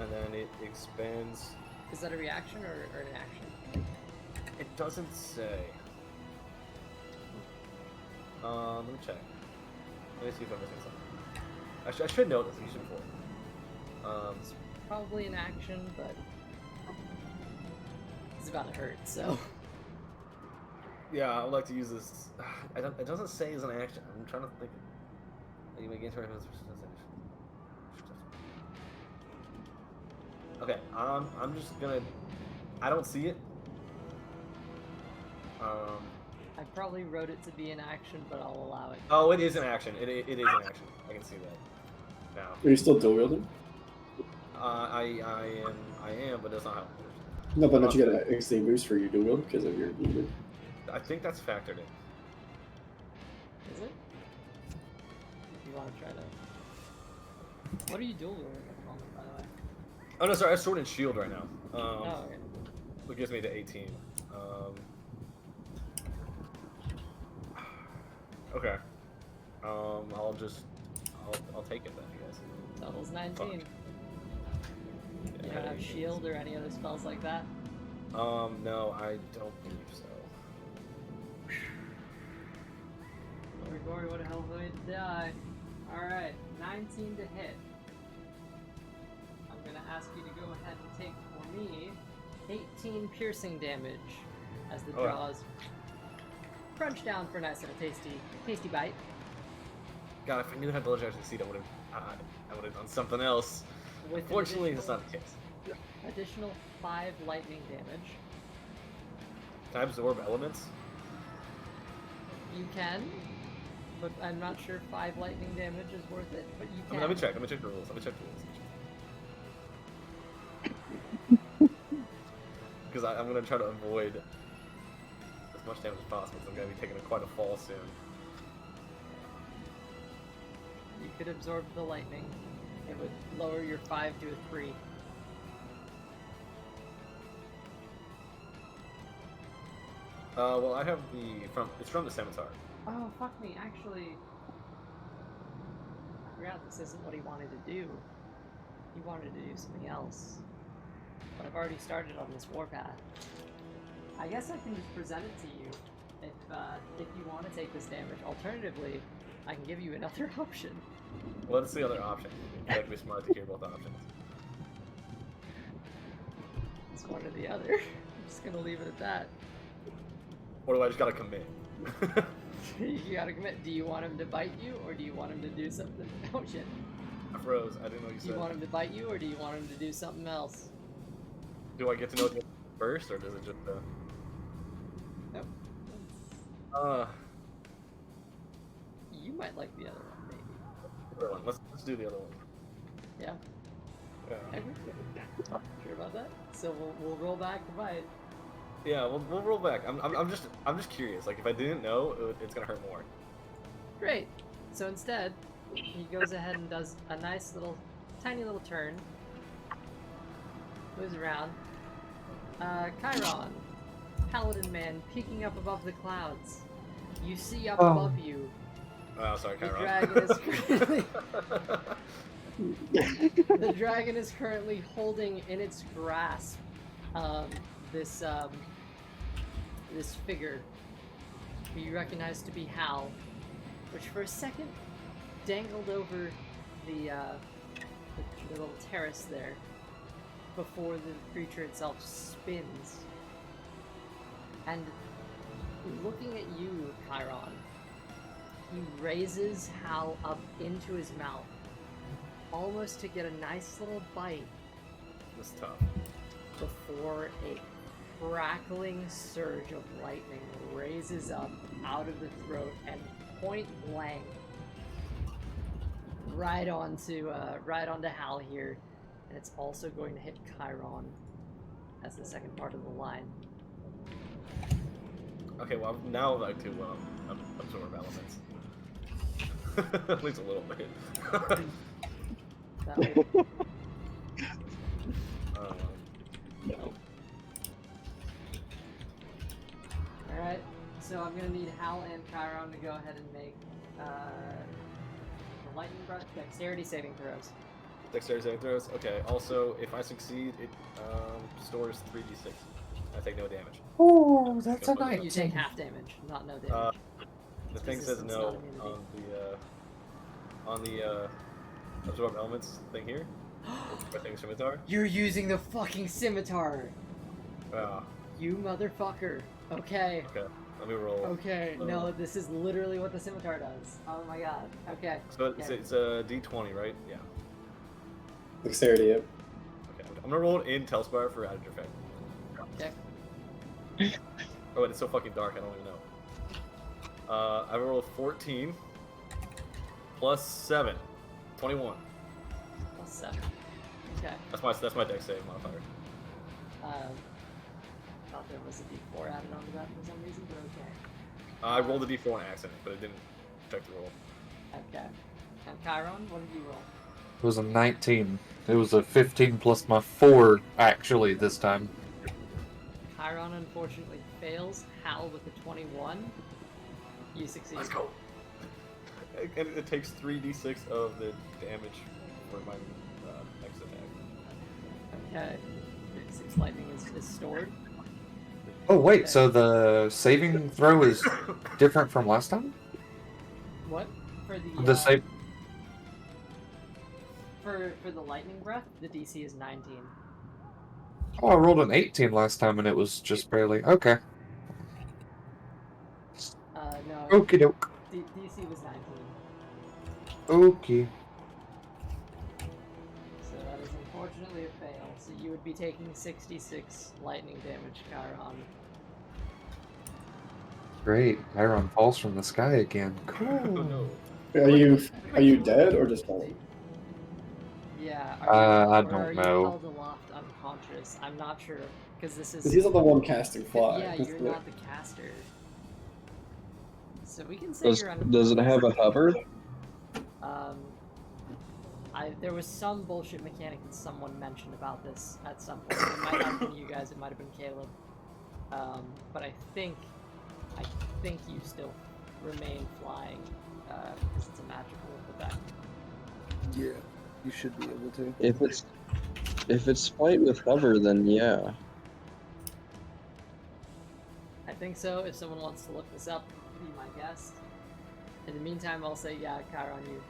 Speaker 3: And then it expends.
Speaker 1: Is that a reaction or an action?
Speaker 3: It doesn't say. Let me check. Let me see if I'm missing something. Actually, I should know this. You should before.
Speaker 1: It's probably an action, but it's about to hurt, so...
Speaker 3: Yeah, I would like to use this. It doesn't say as an action. I'm trying to think. You may gain temporary hit points. Okay, I'm just gonna. I don't see it.
Speaker 1: I probably wrote it to be an action, but I'll allow it.
Speaker 3: Oh, it is an action. It is an action. I can see that now.
Speaker 2: Are you still dual wielding?
Speaker 3: I am, but that's not how it works.
Speaker 2: No, but don't you get an XP boost for your dual wield because of your movement?
Speaker 3: I think that's factored in.
Speaker 1: Is it? If you want to try to... What are you dual wielding at the moment, by the way?
Speaker 3: Oh no, sorry, I have sword and shield right now.
Speaker 1: Oh, okay.
Speaker 3: What gives me to 18. Okay. I'll take it then, I guess.
Speaker 1: Doubles 19.
Speaker 3: Fuck.
Speaker 1: You don't have shield or any other spells like that?
Speaker 3: No, I don't believe so.
Speaker 1: Gory, what a hell of a way to die. Alright, 19 to hit. I'm gonna ask you to go ahead and take, for me, 18 piercing damage as the jaws crunch down for a nice little tasty bite.
Speaker 3: God, if I knew how to actually succeed, I would have done something else.
Speaker 1: With
Speaker 3: Unfortunately, that's not the case.
Speaker 1: additional 5 lightning damage.
Speaker 3: Can I absorb elements?
Speaker 1: You can, but I'm not sure 5 lightning damage is worth it, but you can.
Speaker 3: Let me check the rules. Because I'm going to try to avoid as much damage as possible, because I'm going to be taking quite a fall soon.
Speaker 1: You could absorb the lightning. It would lower your 5 to a 3.
Speaker 3: Well, I have it's from the scimitar.
Speaker 1: Oh, fuck me, actually... I forgot this isn't what he wanted to do. He wanted to do something else. But I've already started on this warpath. I guess I can just present it to you if you want to take this damage. Alternatively, I can give you another option.
Speaker 3: What's the other option? I'd like to be smart to hear both options.
Speaker 1: It's one or the other. I'm just gonna leave it at that.
Speaker 3: Or do I just gotta commit?
Speaker 1: You gotta commit. Do you want him to bite you, or do you want him to do something? Oh shit.
Speaker 3: I froze. I didn't know what you
Speaker 1: Do
Speaker 3: said.
Speaker 1: you want him to bite you, or do you want him to do something else?
Speaker 3: Do I get to know the first, or does it just
Speaker 1: Nope. You might like the other one, maybe.
Speaker 3: other one? Let's do the other one.
Speaker 1: Yeah.
Speaker 3: Yeah.
Speaker 1: Okay. Sure about that? So we'll roll back the bite.
Speaker 3: Yeah, we'll roll back. I'm just curious. Like if I didn't know, it's gonna hurt more.
Speaker 1: Great. So instead, he goes ahead and does a nice little, tiny little turn. Moves around. Chiron, Paladin Man, peeking up above the clouds. You see up above you.
Speaker 3: Oh, sorry,
Speaker 1: The
Speaker 3: Chiron.
Speaker 1: dragon is currently the dragon is currently holding in its grasp this figure who you recognize to be Hal, which for a second dangled over the little terrace there before the creature itself spins. And looking at you, Chiron, he raises Hal up into his mouth, almost to get a nice little bite
Speaker 3: This is tough.
Speaker 1: before a crackling surge of lightning raises up out of the throat and point blank right onto Hal here, and it's also going to hit Chiron as the second part of the line.
Speaker 3: Okay, well now I'd like to absorb elements. At least a little bit.
Speaker 1: That way, Alright, so I'm gonna need Hal and Chiron to go ahead and make the lightning breath dexterity saving throws.
Speaker 3: Dexterity saving throws. Okay. Also, if I succeed, it stores 3d6. I take no damage.
Speaker 4: Oh, that's a nice.
Speaker 1: You take half damage, not no damage.
Speaker 3: The thing says
Speaker 1: Resistance,
Speaker 3: no
Speaker 1: not immunity.
Speaker 3: on the absorb elements thing here. I think scimitar.
Speaker 1: You're using the fucking scimitar!
Speaker 3: Ah,
Speaker 1: You motherfucker. Okay.
Speaker 3: okay. Let me roll.
Speaker 1: Okay, no, this is literally what the scimitar does. Oh my god. Okay.
Speaker 3: So it's a d20, right? Yeah.
Speaker 2: Dexterity, yep.
Speaker 3: Okay. I'm gonna roll it in Telspire for added effect.
Speaker 1: Okay.
Speaker 3: Oh, wait, it's so fucking dark. I don't even know. I rolled 14 plus 7, 21.
Speaker 1: Plus 7. Okay.
Speaker 3: That's my dex save modifier.
Speaker 1: Thought there was a d4 added onto that for some reason, but okay.
Speaker 3: I rolled a d4 on accident, but it didn't affect the roll.
Speaker 1: Okay. And Chiron, what did you roll?
Speaker 4: It was a 19. It was a 15 plus my 4, actually, this time.
Speaker 1: Chiron unfortunately fails. Hal with a 21. You succeed.
Speaker 3: Let's go. And it takes 3d6 of the damage for my next attack.
Speaker 1: Okay. 6 lightning is stored.
Speaker 4: Oh, wait, so the saving throw is different from last time?
Speaker 1: What? For the
Speaker 4: The save.
Speaker 1: for the lightning breath, the DC is 19.
Speaker 4: Oh, I rolled an 18 last time and it was just barely. Okay.
Speaker 1: No.
Speaker 4: Okie doke.
Speaker 1: DC was 19.
Speaker 4: Okay.
Speaker 1: So that is unfortunately a fail. So you would be taking 66 lightning damage, Chiron.
Speaker 4: Great. Chiron falls from the sky again.
Speaker 3: Oh
Speaker 4: Cool.
Speaker 3: no.
Speaker 2: Are you dead or just falling?
Speaker 1: Yeah.
Speaker 4: I
Speaker 1: Or
Speaker 4: don't
Speaker 1: are you
Speaker 4: know.
Speaker 1: held aloft unconscious? I'm not sure because this is.
Speaker 2: Because he's not the one casting fly.
Speaker 1: Yeah,
Speaker 2: That's
Speaker 1: you're
Speaker 2: the-
Speaker 1: not the caster. So we can say
Speaker 6: Does
Speaker 1: you're
Speaker 6: does it have a hover?
Speaker 1: There was some bullshit mechanic that someone mentioned about this at some point. It might not have been you guys, it might have been Caleb. But I think you still remain flying because it's a magical effect.
Speaker 5: Yeah, you should be able to.
Speaker 6: If it's fight with cover, then yeah.
Speaker 1: I think so. If someone wants to look this up, be my guest. In the meantime, I'll say, yeah, Chiron, you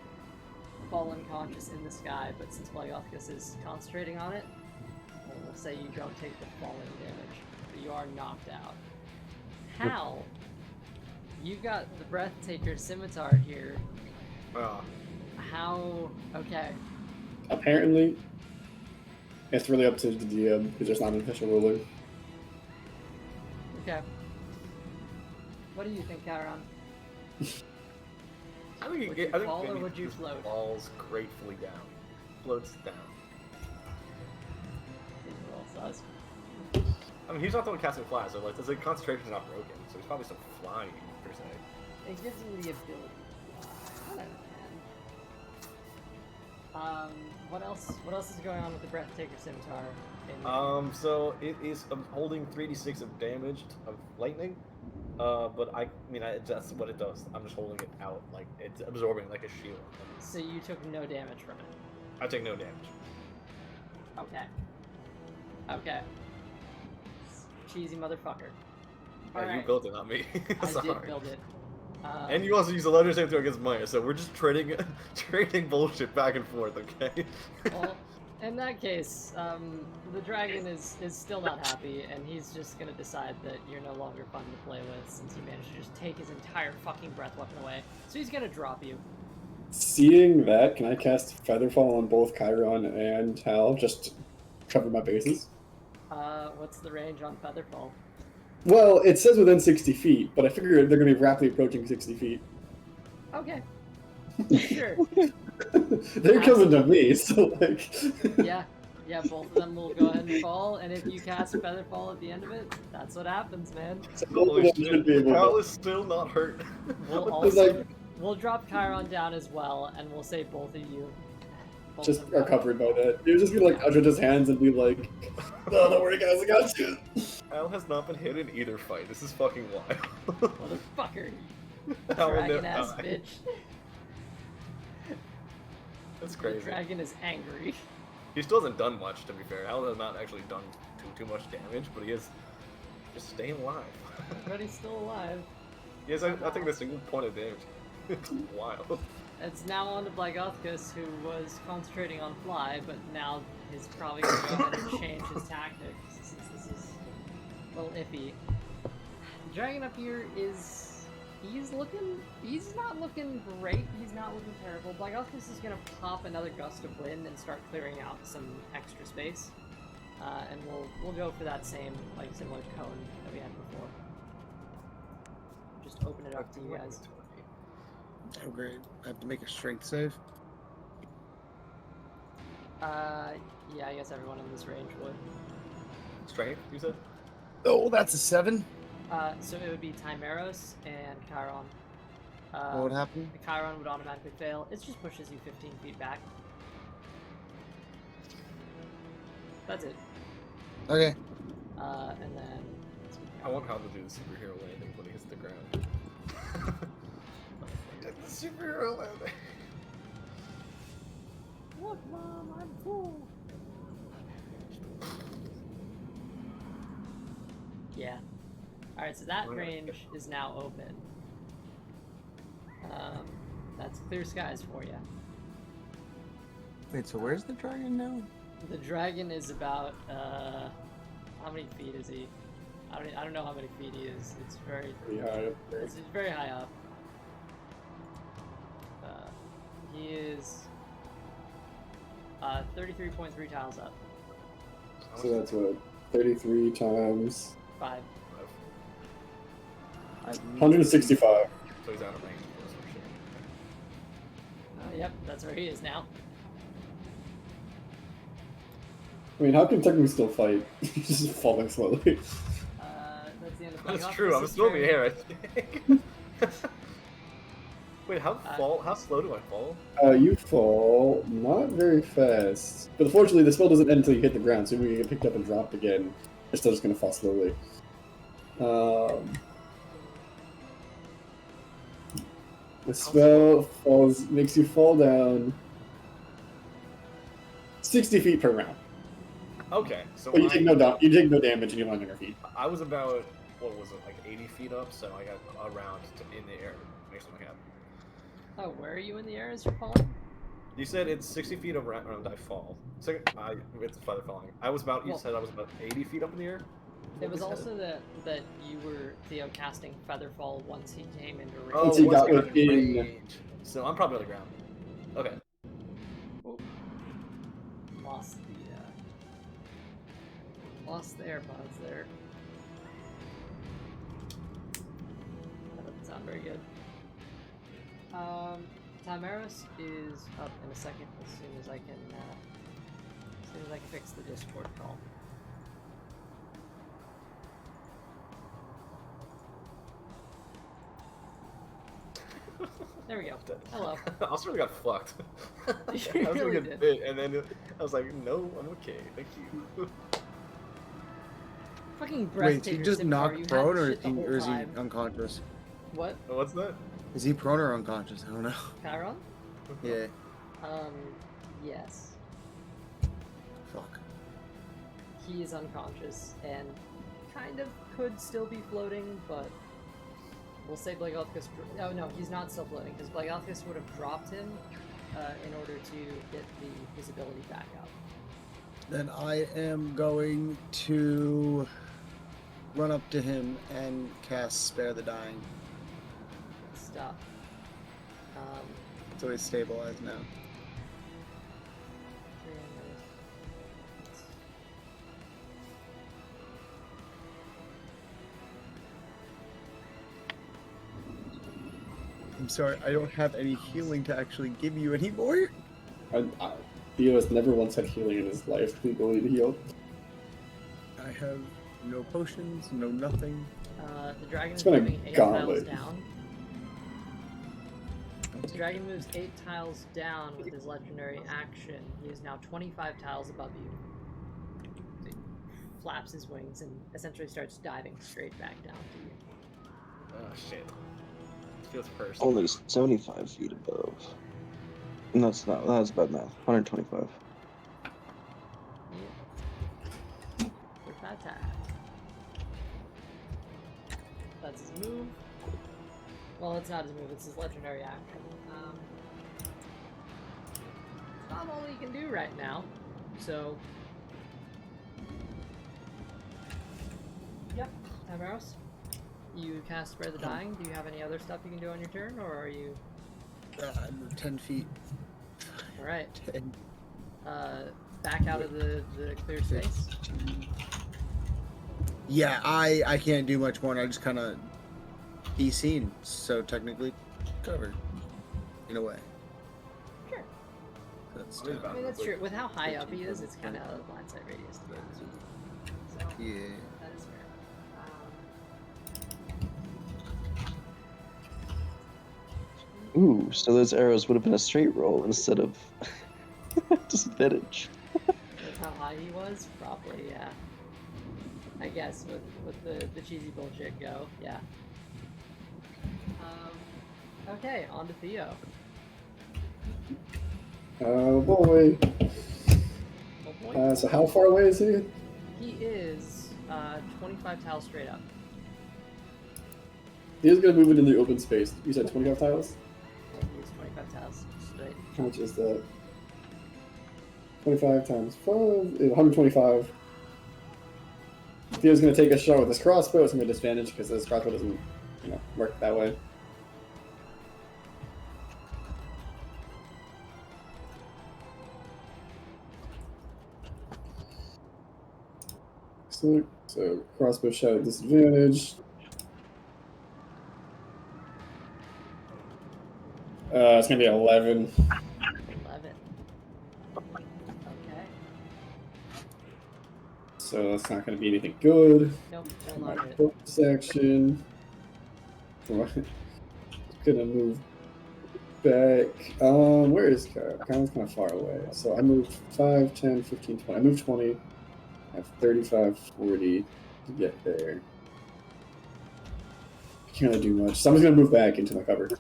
Speaker 1: fall unconscious in the sky, but since Blagothicus is concentrating on it, we'll say you don't take the falling damage, but you are knocked out. Hal, you've got the Breathtaker Scimitar here. How... okay.
Speaker 2: Apparently, it's really up to the DM, because there's not an official ruler.
Speaker 1: Okay. What do you think, Chiron?
Speaker 3: I think
Speaker 1: Would you fall or would you
Speaker 3: just
Speaker 1: float?
Speaker 3: falls gratefully down. Floats down. I mean, he's not the one casting fly, so like, the concentration's not broken, so he's probably still flying, per se.
Speaker 1: It gives him the ability. Whatever, man. What else is going on with the Breathtaker Scimitar?
Speaker 3: So it is holding 3d6 of damage of lightning. But that's what it does. I'm just holding it out, like it's absorbing like a shield.
Speaker 1: So you took no damage from it?
Speaker 3: I take no damage.
Speaker 1: Okay. Okay. Cheesy motherfucker.
Speaker 3: Yeah,
Speaker 1: Alright.
Speaker 3: you built it, not me.
Speaker 1: I
Speaker 3: Sorry.
Speaker 1: did build it.
Speaker 3: And you also use the legendary save throw against Maya, so we're just trading bullshit back and forth, okay?
Speaker 1: Well, in that case, the dragon is still not happy, and he's just gonna decide that you're no longer fun to play with since he managed to just take his entire fucking breath weapon away. So he's gonna drop you.
Speaker 2: Seeing that, can I cast Featherfall on both Chiron and Hal, just to cover my bases?
Speaker 1: What's the range on Featherfall?
Speaker 2: Well, it says within 60 feet, but I figure they're going to be rapidly approaching 60 feet.
Speaker 1: Okay. Sure.
Speaker 2: They're coming to me, so like...
Speaker 1: Yeah, both of them will go ahead and fall, and if you cast Featherfall at the end of it, that's what happens, man.
Speaker 3: Holy shit, Hal is still not hurt.
Speaker 1: We'll also, we'll drop Chiron down as well, and we'll say both of you.
Speaker 2: Just are covered by that. You're just gonna like outstretch his hands and be like, "No, don't worry, guys, I got you."
Speaker 3: Hal has not been hit in either fight. This is fucking wild.
Speaker 1: Motherfucker.
Speaker 3: Hal will
Speaker 1: Dragon
Speaker 3: never
Speaker 1: ass
Speaker 3: die.
Speaker 1: bitch.
Speaker 3: That's crazy.
Speaker 1: The dragon is angry.
Speaker 3: He still hasn't done much, to be fair. Hal has not actually done too much damage, but he is just staying alive.
Speaker 1: But he's still alive.
Speaker 3: Yes, I think that's a good point of damage. It's wild.
Speaker 1: It's now on to Blagothicus, who was concentrating on fly, but now he's probably going to go ahead and change his tactics, since this is a little iffy. The dragon up here is... he's not looking great, he's not looking terrible. Blagothicus is going to pop another gust of wind and start clearing out some extra space. And we'll go for that same, like, similar cone that we had before. Just open it up to you guys.
Speaker 5: Oh, great. I have to make a strength save.
Speaker 1: Yeah, I guess everyone in this range would.
Speaker 3: Strength, you said?
Speaker 5: Oh, that's a 7.
Speaker 1: So it would be Timeros and Chiron.
Speaker 5: What would happen?
Speaker 1: The Chiron would automatically fail. It just pushes you 15 feet back. That's it.
Speaker 5: Okay.
Speaker 1: And then...
Speaker 3: I want Hal to do the superhero landing when he hits the ground. The superhero landing.
Speaker 1: Look, Mom, I'm cool. Yeah. Alright, so that range is now open. That's clear skies for you.
Speaker 7: Wait, so where's the dragon now?
Speaker 1: The dragon is about, how many feet is he? I don't know how many feet he is. It's very
Speaker 2: high up there.
Speaker 1: It's very high up. He is 33.3 tiles up.
Speaker 2: So that's what, 33 times
Speaker 1: 5.
Speaker 2: 165.
Speaker 3: So he's out of range.
Speaker 1: Yep, that's where he is now.
Speaker 2: I mean, how can technically still fight? He's just falling slowly.
Speaker 1: That's the end of
Speaker 3: That's true, I'm still in the air, I think. Wait, how slow do I fall?
Speaker 2: You fall not very fast. But unfortunately, the spell doesn't end until you hit the ground, so when you get picked up and dropped again, you're still just going to fall slowly. The spell makes you fall down 60 feet per round.
Speaker 3: Okay, so
Speaker 2: But you take no damage and you land on your feet.
Speaker 3: I was about, what was it, like 80 feet up, so I got a round in the air. Makes me happy.
Speaker 1: Oh, where are you in the air as you're falling?
Speaker 3: You said it's 60 feet around I fall. So it's feather falling. You said I was about 80 feet up in the air?
Speaker 1: It was also that you were, Theo, casting Featherfall once he came into range.
Speaker 3: Oh,
Speaker 2: Once he
Speaker 3: once
Speaker 2: got
Speaker 3: I got
Speaker 2: within-
Speaker 3: in range. So I'm probably on the ground. Okay.
Speaker 1: Oh. Lost the AirPods there. That doesn't sound very good. Timeros is up in a second as soon as I can fix the Discord call. There we go. Hello.
Speaker 3: I also really got fucked. I was
Speaker 1: You
Speaker 3: gonna
Speaker 1: really
Speaker 3: get
Speaker 1: did.
Speaker 3: bit, and then I was like, no, I'm okay, thank you.
Speaker 1: Fucking
Speaker 5: Wait, is he
Speaker 1: breathtaker
Speaker 5: just
Speaker 1: Simtar,
Speaker 5: knocked
Speaker 1: you had
Speaker 5: prone,
Speaker 1: the
Speaker 5: or
Speaker 1: shit the whole
Speaker 5: is he
Speaker 1: time.
Speaker 5: unconscious?
Speaker 1: What?
Speaker 3: What's that?
Speaker 5: Is he prone or unconscious? I don't know.
Speaker 1: Chiron?
Speaker 5: Yeah.
Speaker 1: Yes.
Speaker 5: Fuck.
Speaker 1: He is unconscious and kind of could still be floating, but we'll say Blagalthus. Oh no, he's not still floating because Blagalthus would have dropped him in order to get the visibility back up.
Speaker 5: Then I am going to run up to him and cast Spare the Dying.
Speaker 1: Good stuff.
Speaker 5: So he's stabilized now. I'm sorry, I don't have any healing to actually give you anymore.
Speaker 2: Theo has never once had healing in his life, the ability to heal.
Speaker 5: I have no potions, no nothing.
Speaker 1: The dragon
Speaker 2: It's
Speaker 1: is
Speaker 2: been a
Speaker 1: moving 8
Speaker 2: gauntlet.
Speaker 1: tiles down. The dragon moves 8 tiles down with his legendary action. He is now 25 tiles above you. He flaps his wings and essentially starts diving straight back down to you.
Speaker 3: Oh shit. It feels personal.
Speaker 6: Only 75 feet above. No, that's not. That's bad math. 125.
Speaker 1: Yeah. With that attack. That's his move. Well, it's not his move, it's his legendary action. It's not all he can do right now, so... Yep, Tamaros. You cast Spare the Dying. Do you have any other stuff you can do on your turn, or are you...
Speaker 5: I moved 10 feet.
Speaker 1: Alright.
Speaker 5: 10.
Speaker 1: Back out of the clear space.
Speaker 5: Yeah, I can't do much more, and I just kind of be seen, so technically covered, in a way.
Speaker 1: Sure.
Speaker 5: That's
Speaker 1: I mean, that's true. With how high up he is, it's kind of out of line sight radius to be honest with you. So,
Speaker 5: yeah.
Speaker 1: that is fair.
Speaker 6: Ooh, so those arrows would have been a straight roll instead of disadvantage.
Speaker 1: With how high he was, probably, yeah. I guess with the cheesy bullshit go, yeah. Okay, on to Theo.
Speaker 2: Oh boy.
Speaker 1: Oh boy.
Speaker 2: So how far away is he?
Speaker 1: He is 25 tiles straight up.
Speaker 2: He is gonna move it in the open space. You said 25 tiles?
Speaker 1: Yeah, he is 25 tiles straight.
Speaker 2: How much is that? 25 times 5 is 125. Theo's gonna take a shot with his crossbow. It's gonna be a disadvantage because his crossbow doesn't, work that way. So crossbow shot at disadvantage. It's gonna be 11.
Speaker 1: 11. Okay.
Speaker 2: So that's not gonna be anything good.
Speaker 1: Nope, still not it.
Speaker 2: Bonus action. Gonna move back. Where is Kyle? Kyle's kind of far away. So I moved 5, 10, 15, 20. I moved 20. I have 35, 40 to get there. Can't really do much. So I'm just gonna move back into my cover.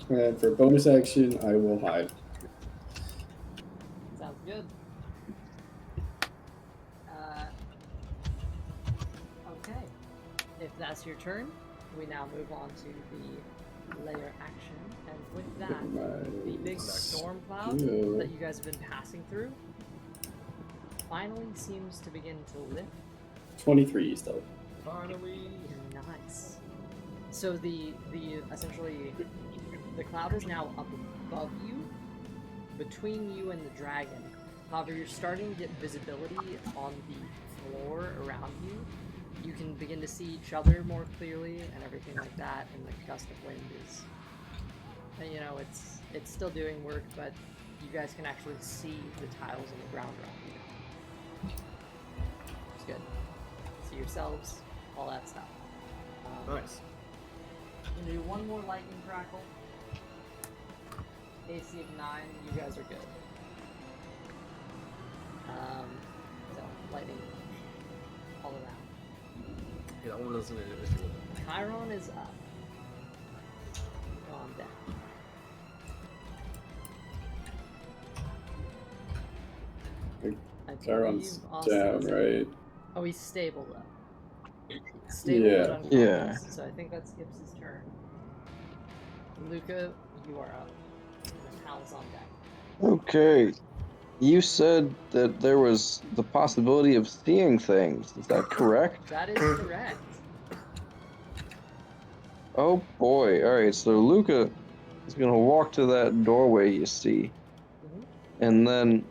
Speaker 2: And for bonus action, I will hide.
Speaker 1: Sounds good. Okay. If that's your turn, we now move on to the layer action. And with that, the big storm cloud that you guys have been passing through finally seems to begin to lift.
Speaker 2: 23 still.
Speaker 3: Finally.
Speaker 1: Nice. So the essentially the cloud is now up above you, between you and the dragon. However, you're starting to get visibility on the floor around you. You can begin to see each other more clearly and everything like that, and the gust of wind is, you know, it's still doing work, but you guys can actually see the tiles on the ground around you. It's good. See yourselves, all that stuff.
Speaker 3: Nice.
Speaker 1: I'm gonna do one more lightning crackle. AC of 9, you guys are good. So lightning all around.
Speaker 3: Yeah, that one doesn't individual.
Speaker 1: Chiron is up. Calm down. I
Speaker 2: Chiron's
Speaker 1: believe Austin
Speaker 2: down,
Speaker 1: is-
Speaker 2: right?
Speaker 1: Oh, he's stable though. Stable
Speaker 2: Yeah.
Speaker 1: but unconscious,
Speaker 6: Yeah.
Speaker 1: so I think that skips his turn. Luca, you are up. And Hal's on deck.
Speaker 6: Okay. You said that there was the possibility of seeing things. Is that correct?
Speaker 1: That is correct.
Speaker 6: Oh boy. Alright, so Luca is gonna walk to that doorway you see.
Speaker 1: Mhm.
Speaker 6: And then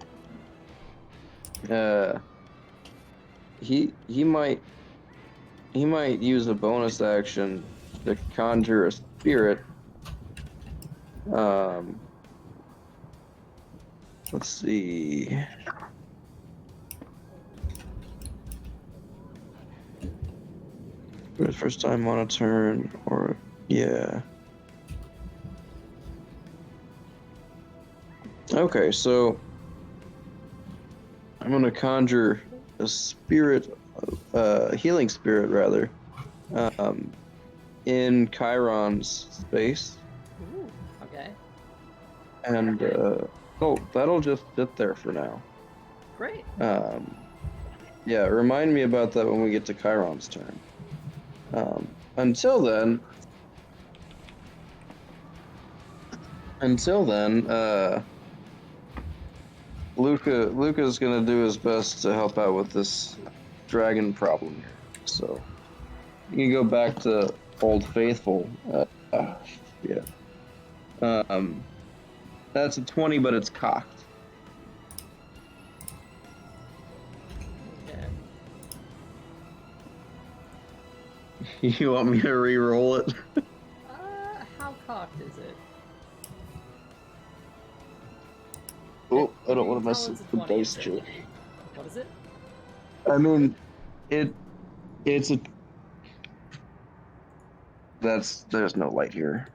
Speaker 6: he might use a bonus action to conjure a spirit. Let's see. For the first time on a turn, or yeah. Okay, so I'm gonna conjure a spirit, healing spirit rather, in Chiron's space,
Speaker 1: Ooh, okay.
Speaker 6: and that'll just sit there for now.
Speaker 1: Great.
Speaker 6: Yeah, remind me about that when we get to Chiron's turn. Until then, Luca's gonna do his best to help out with this dragon problem here. So you can go back to Old Faithful. Yeah. That's a 20, but it's cocked.
Speaker 1: Okay.
Speaker 6: You want me to re-roll it?
Speaker 1: How cocked is it?
Speaker 6: Oh, I don't
Speaker 1: You
Speaker 6: want to
Speaker 1: tell
Speaker 6: mess
Speaker 1: it's
Speaker 6: with
Speaker 1: a
Speaker 6: the
Speaker 1: 20,
Speaker 6: dice
Speaker 1: is
Speaker 6: chart.
Speaker 1: it? What is it?
Speaker 6: I mean, it's a. There's no light here.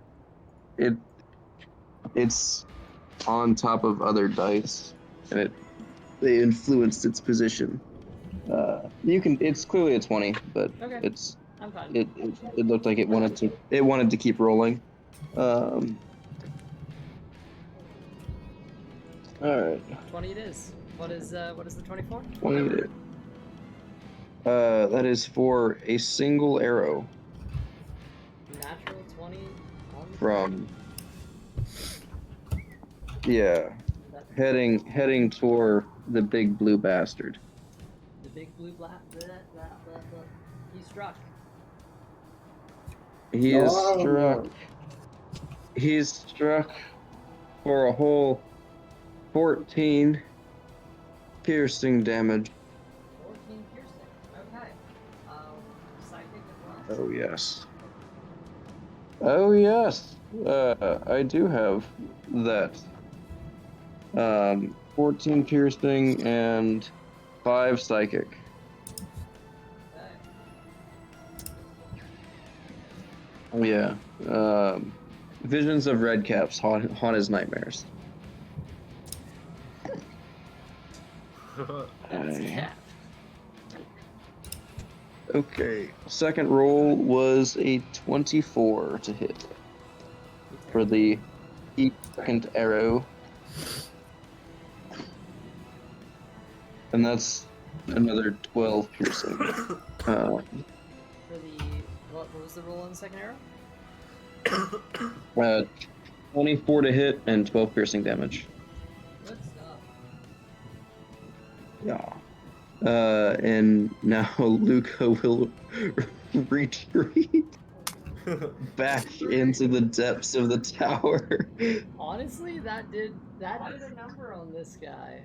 Speaker 6: It's on top of other dice, and they influenced its position. It's clearly a 20, but
Speaker 1: Okay.
Speaker 6: it's
Speaker 1: I'm fine.
Speaker 6: it looked like it wanted to keep rolling. All right.
Speaker 1: 20 it is. What is the 24?
Speaker 6: 20. That is for a single arrow
Speaker 1: Natural 20 on the
Speaker 6: from. Yeah,
Speaker 1: that,
Speaker 6: heading toward the big blue bastard.
Speaker 1: the big blue black. He struck.
Speaker 6: He is struck. He's struck for a whole 14 piercing damage.
Speaker 1: 14 piercing. Okay. Psychic as well.
Speaker 6: Oh yes. Oh yes. I do have that. 14 piercing and 5 psychic.
Speaker 1: Okay.
Speaker 6: Yeah. Visions of red caps haunt his nightmares.
Speaker 1: That's cat.
Speaker 6: Okay. Second roll was a 24 to hit for the second arrow. And that's another 12 piercing.
Speaker 1: For the what was the roll on the second arrow?
Speaker 6: 24 to hit and 12 piercing damage.
Speaker 1: Good stuff.
Speaker 6: Yeah. And now Luca will retreat back into the depths of the tower.
Speaker 1: Honestly, that did a number on this guy.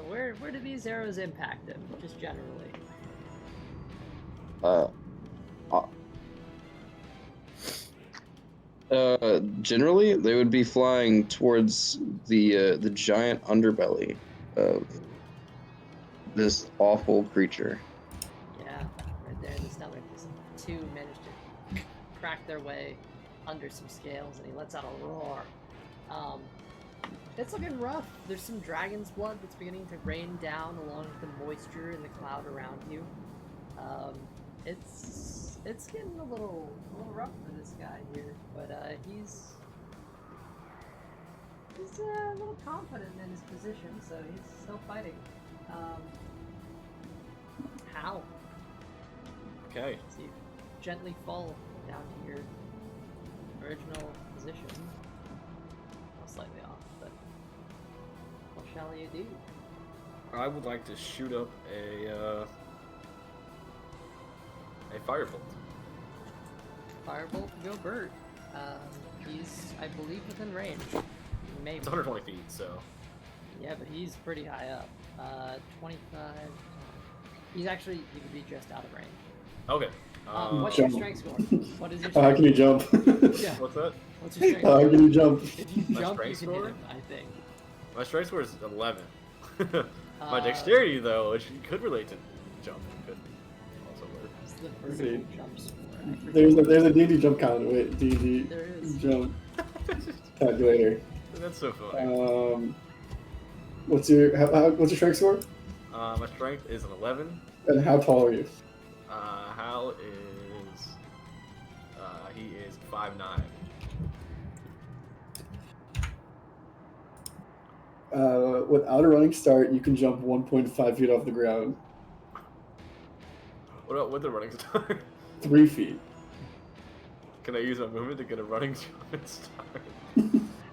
Speaker 1: Where do these arrows impact him, just generally?
Speaker 6: Generally, they would be flying towards the giant underbelly of this awful creature.
Speaker 1: Yeah, right there in the stomach. Just two managed to crack their way under some scales, and he lets out a roar. It's looking rough. There's some dragon's blood that's beginning to rain down along with the moisture in the cloud around you. It's getting a little rough for this guy here, but he's a little confident in his position, so he's still fighting. How?
Speaker 3: Okay.
Speaker 1: So you gently fall down to your original position. Well, slightly off, but what shall you do?
Speaker 3: I would like to shoot up a firebolt.
Speaker 1: Firebolt, go Bert. He's, I believe, within range. Maybe.
Speaker 3: It's 120 feet, so.
Speaker 1: Yeah, but he's pretty high up. 25. He's actually, he could be just out of range.
Speaker 3: Okay.
Speaker 1: What's your
Speaker 2: Jump.
Speaker 1: strength score? What is your
Speaker 2: How
Speaker 1: strength
Speaker 2: can you jump?
Speaker 1: Yeah.
Speaker 3: What's that?
Speaker 1: What's your strength
Speaker 2: How
Speaker 1: score?
Speaker 2: can you jump?
Speaker 1: If you
Speaker 3: My
Speaker 1: jump, you
Speaker 3: strength
Speaker 1: can hit
Speaker 3: score?
Speaker 1: him, I think.
Speaker 3: My strength score is 11. My dexterity, though, which could relate to jumping, could also work.
Speaker 1: It's the vertical jump score. I forget.
Speaker 2: There's a D&D jump count. Wait, D&D
Speaker 1: There is.
Speaker 2: jump calculator.
Speaker 3: That's so funny.
Speaker 2: What's your strength score?
Speaker 3: My strength is an 11.
Speaker 2: And how tall are you?
Speaker 3: Hal is he is 5'9".
Speaker 2: Without a running start, you can jump 1.5 feet off the ground.
Speaker 3: What about with the running start?
Speaker 2: 3 feet.
Speaker 3: Can I use my movement to get a running jump and start?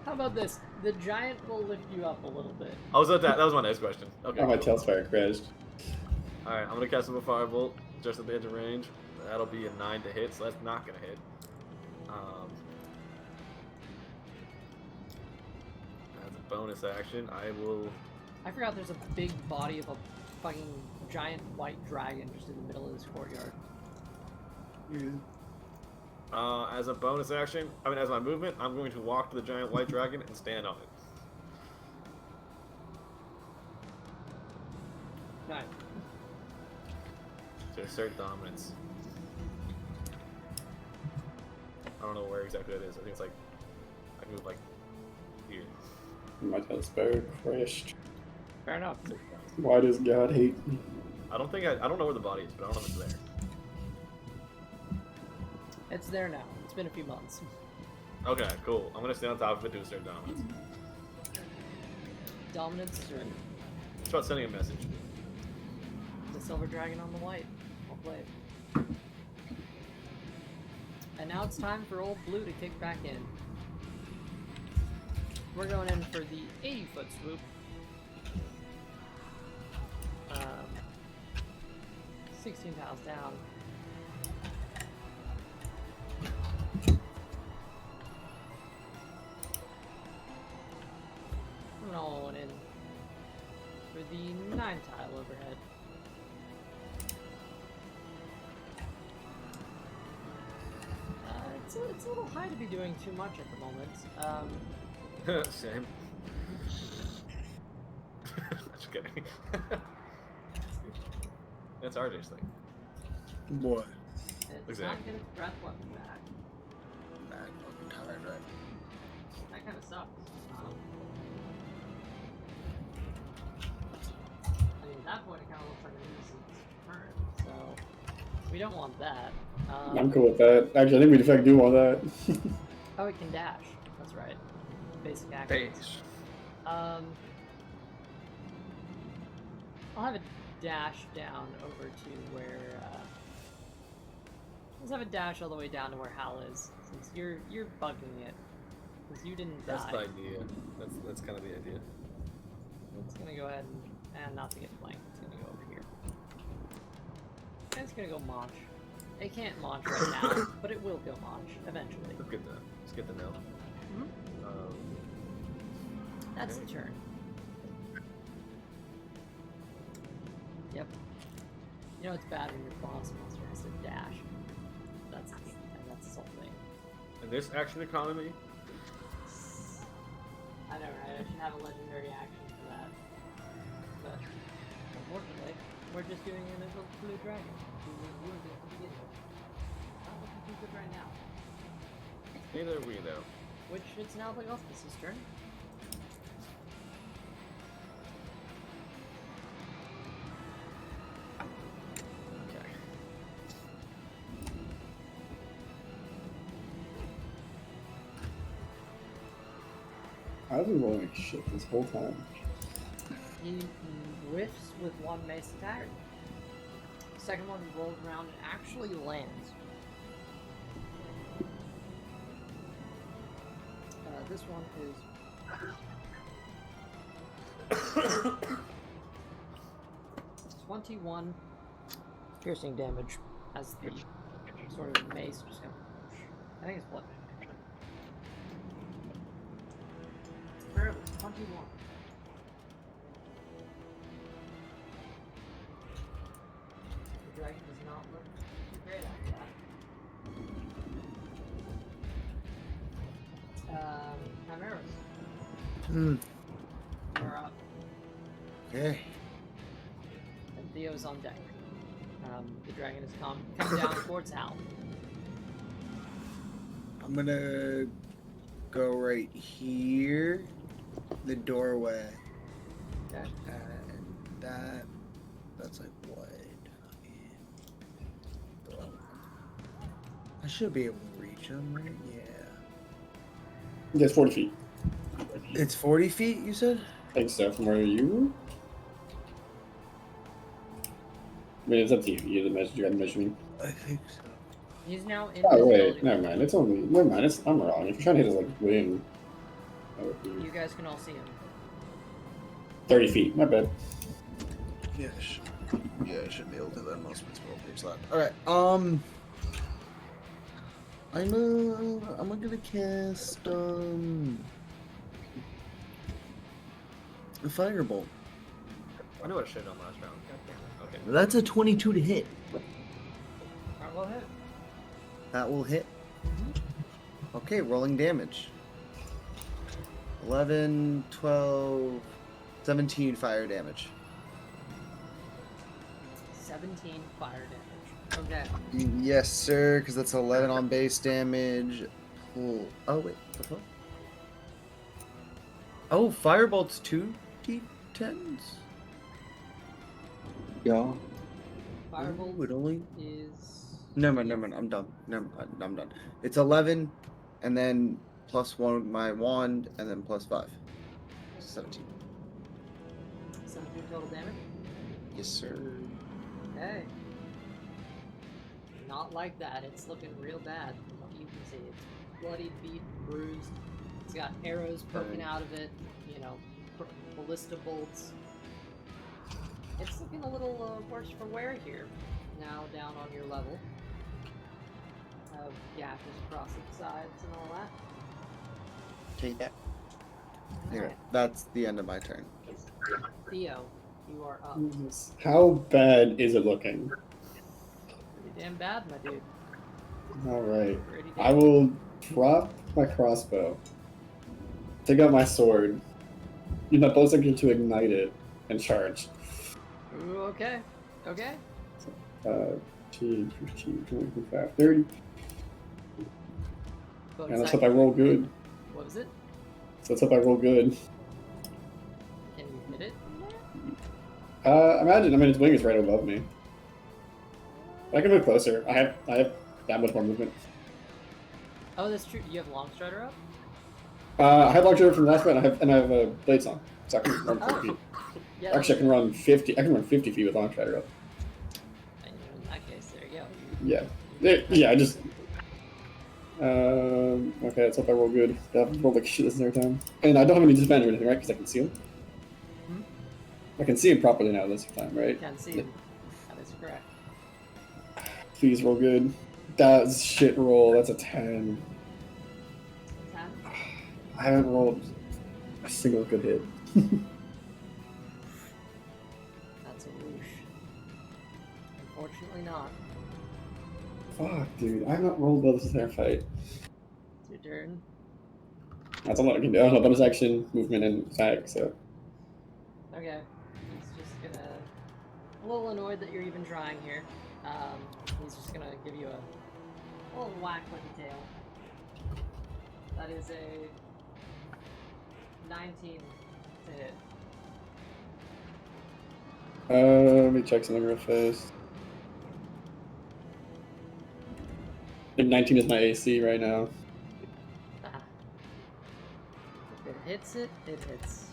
Speaker 1: How about this? The giant will lift you up a little bit.
Speaker 3: I was at that. That was my next question. Okay.
Speaker 2: Oh, my
Speaker 3: cool.
Speaker 2: tailspire crashed.
Speaker 3: All right, I'm gonna cast a firebolt just at the edge of range. That'll be a 9 to hit, so that's not gonna hit. As a bonus action, I will.
Speaker 1: I forgot there's a big body of a fucking giant white dragon just in the middle of this courtyard.
Speaker 3: As a bonus action, as my movement, I'm going to walk to the giant white dragon and stand on it.
Speaker 1: Nice.
Speaker 3: To assert dominance. I don't know where exactly it is. I think it's like I can move like here.
Speaker 2: My tailspire crashed.
Speaker 1: Fair enough.
Speaker 2: Why does God hate me?
Speaker 3: I don't know where the body is, but I don't know if it's there.
Speaker 1: It's there now. It's been a few months.
Speaker 3: Okay, cool. I'm gonna stand on top of it to assert dominance.
Speaker 1: Dominance is right.
Speaker 3: It's about sending a message.
Speaker 1: The silver dragon on the white. Well played. And now it's time for old blue to kick back in. We're going in for the 80-foot swoop. 16 tiles down. Rolling in for the 9 tile overhead. It's a little high to be doing too much at the moment.
Speaker 3: Same. Just kidding. That's RJ's thing.
Speaker 5: What?
Speaker 1: It's
Speaker 3: Exactly.
Speaker 1: not getting its breath weapon back.
Speaker 5: I'm fucking tired, right?
Speaker 1: That kind of sucks. I mean, at that point, it kind of looks like a nuisance turn, so we don't want that.
Speaker 2: I'm cool with that. Actually, I think we in fact do want that.
Speaker 1: Oh, it can dash. That's right. basic actions.
Speaker 3: Page.
Speaker 1: I'll have a dash down over to where. Let's have a dash all the way down to where Hal is, since you're bugging it, because you didn't
Speaker 3: That's
Speaker 1: die.
Speaker 3: the idea. That's kind of the idea.
Speaker 1: It's gonna go ahead and not to get flanked. It's gonna go over here. And it's gonna go launch. It can't launch right now, but it will go launch eventually.
Speaker 3: Let's get the know.
Speaker 1: That's the turn. Yep. You know it's bad when your boss monster has to dash. That's the whole thing.
Speaker 3: And this action economy.
Speaker 1: I know, right? I should have a legendary action for that. But unfortunately, we're just doing an initial blue dragon. We were at the beginning. Not looking too good right now.
Speaker 3: Neither we know.
Speaker 1: Which it's now the Auspicious turn.
Speaker 3: Okay.
Speaker 2: I've been rolling like shit this whole time.
Speaker 1: He whiffs with one mace attack. Second one rolls around and actually lands. This one is 21 piercing damage as the sort of mace just kind of, I think it's blood. Barely, 21. The dragon does not look too great after that. Chimeras. You're up.
Speaker 5: Okay.
Speaker 1: And Theo's on deck. The dragon has come down towards Hal.
Speaker 5: I'm gonna go right here. The doorway.
Speaker 1: Okay.
Speaker 5: And that's like what? I should be able to reach him, right? Yeah.
Speaker 2: It's 40 feet.
Speaker 5: It's 40 feet, you said?
Speaker 2: I think so, from where you I mean, it's up to you. You're the measure. You got the measurement.
Speaker 5: I think so.
Speaker 1: He's now in
Speaker 2: Oh wait,
Speaker 1: visibility.
Speaker 2: never mind. It's only. Never mind. I'm wrong. If you're trying to hit his like wing, that would be
Speaker 1: You guys can all see him.
Speaker 2: 30 feet. My bad.
Speaker 5: Yeah, I should be able to do that. Most of it's page left. Alright, I'm gonna cast a firebolt.
Speaker 3: I know what I should have done last round. God damn it. Okay.
Speaker 5: That's a 22 to hit.
Speaker 1: Alright, go ahead.
Speaker 5: That will hit. Okay, rolling damage. 11, 12, 17 fire damage.
Speaker 1: 17 fire damage. Okay.
Speaker 5: Yes, sir, because that's 11 on base damage. Cool. Oh, wait. The fuck? Oh, firebolt's 2d10s?
Speaker 6: Yeah.
Speaker 1: Firebolt
Speaker 5: Ooh, it only...
Speaker 1: is...
Speaker 5: Never mind. I'm done. I'm done. It's 11, and then plus 1 with my wand, and then plus 5. 17.
Speaker 1: 17 total damage?
Speaker 5: Yes, sir.
Speaker 1: Okay. Not like that. It's looking real bad from what you can see. It's bloody, beat, bruised. It's got arrows poking out of it. You know, ballista bolts. It's looking a little worse for wear here. Now down on your level. Gashes across its sides and all that.
Speaker 5: Take that. Anyway,
Speaker 1: Alright.
Speaker 5: that's the end of my turn.
Speaker 1: Theo, you are up.
Speaker 2: How bad is it looking?
Speaker 1: Pretty damn bad, my dude.
Speaker 2: All right.
Speaker 1: Pretty damn
Speaker 2: I will drop my crossbow. Take out my sword. Use my bow section to ignite it and charge.
Speaker 1: Ooh, okay. Okay.
Speaker 2: 15, 25, 30.
Speaker 1: So
Speaker 2: And let's hope I roll good.
Speaker 1: What was it?
Speaker 2: So let's hope I roll good.
Speaker 1: Can you hit it?
Speaker 2: Imagine. I mean, its wing is right above me. I can move closer. I have that much more movement.
Speaker 1: Oh, that's true. You have Longstrider up?
Speaker 2: I have Larger from last fight, and I have a Blade Song, so I can run 50 feet.
Speaker 1: Yeah,
Speaker 2: Actually, I can run 50. I can run 50 feet with Launch Rider up.
Speaker 1: in that case, there you go.
Speaker 2: Yeah. I just. Okay, let's hope I roll good. I've rolled like shit this entire time, and I don't have any disadvantage or anything, right? Because I can see him. I can see him properly now this time, right?
Speaker 1: Can't see him. That is correct.
Speaker 2: Please roll good. That's shit roll. That's a 10.
Speaker 1: 10?
Speaker 2: I haven't rolled a single good hit.
Speaker 1: That's a whoosh. Unfortunately not.
Speaker 2: Fuck, dude. I've not rolled well this entire fight.
Speaker 1: It's your turn.
Speaker 2: That's all I can do. I don't know, bonus action, movement, and attack, so.
Speaker 1: Okay. He's just gonna... A little annoyed that you're even trying here. He's just gonna give you a little whack with the tail. That is a 19 to hit.
Speaker 2: Let me check something real fast. I think 19 is my AC right now.
Speaker 1: If it hits it, it hits.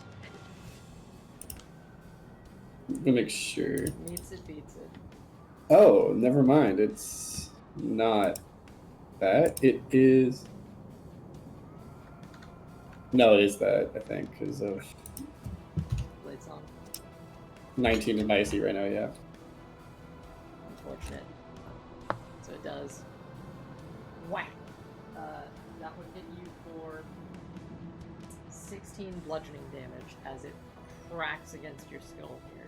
Speaker 2: Let me make sure.
Speaker 1: Meets it, beats it.
Speaker 2: Oh, never mind. It's not that. It is. No, it is that, I think, because of
Speaker 1: Blade Song.
Speaker 2: 19 is my AC right now, yeah.
Speaker 1: Unfortunate. So it does. Whack! That would hit you for 16 bludgeoning damage as it cracks against your skull here.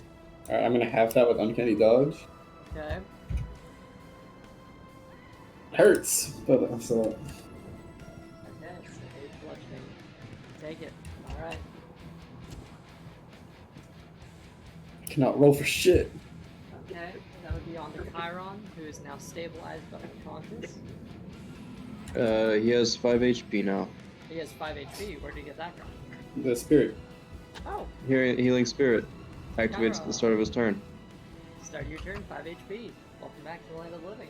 Speaker 2: Alright, I'm gonna have that with Uncanny Dodge.
Speaker 1: Okay.
Speaker 2: Hurts, but I'm still.
Speaker 1: Okay, so 8 bludgeoning. Take it. Alright.
Speaker 2: Cannot roll for shit.
Speaker 1: Okay, that would be on to Chiron, who is now stabilized but unconscious.
Speaker 6: He has 5 HP now.
Speaker 1: He has 5 HP. Where did you get that from?
Speaker 2: The spirit.
Speaker 1: Oh,
Speaker 6: Healing Spirit activates at the start of his turn.
Speaker 1: start your turn, 5 HP. Welcome back to the land of the living.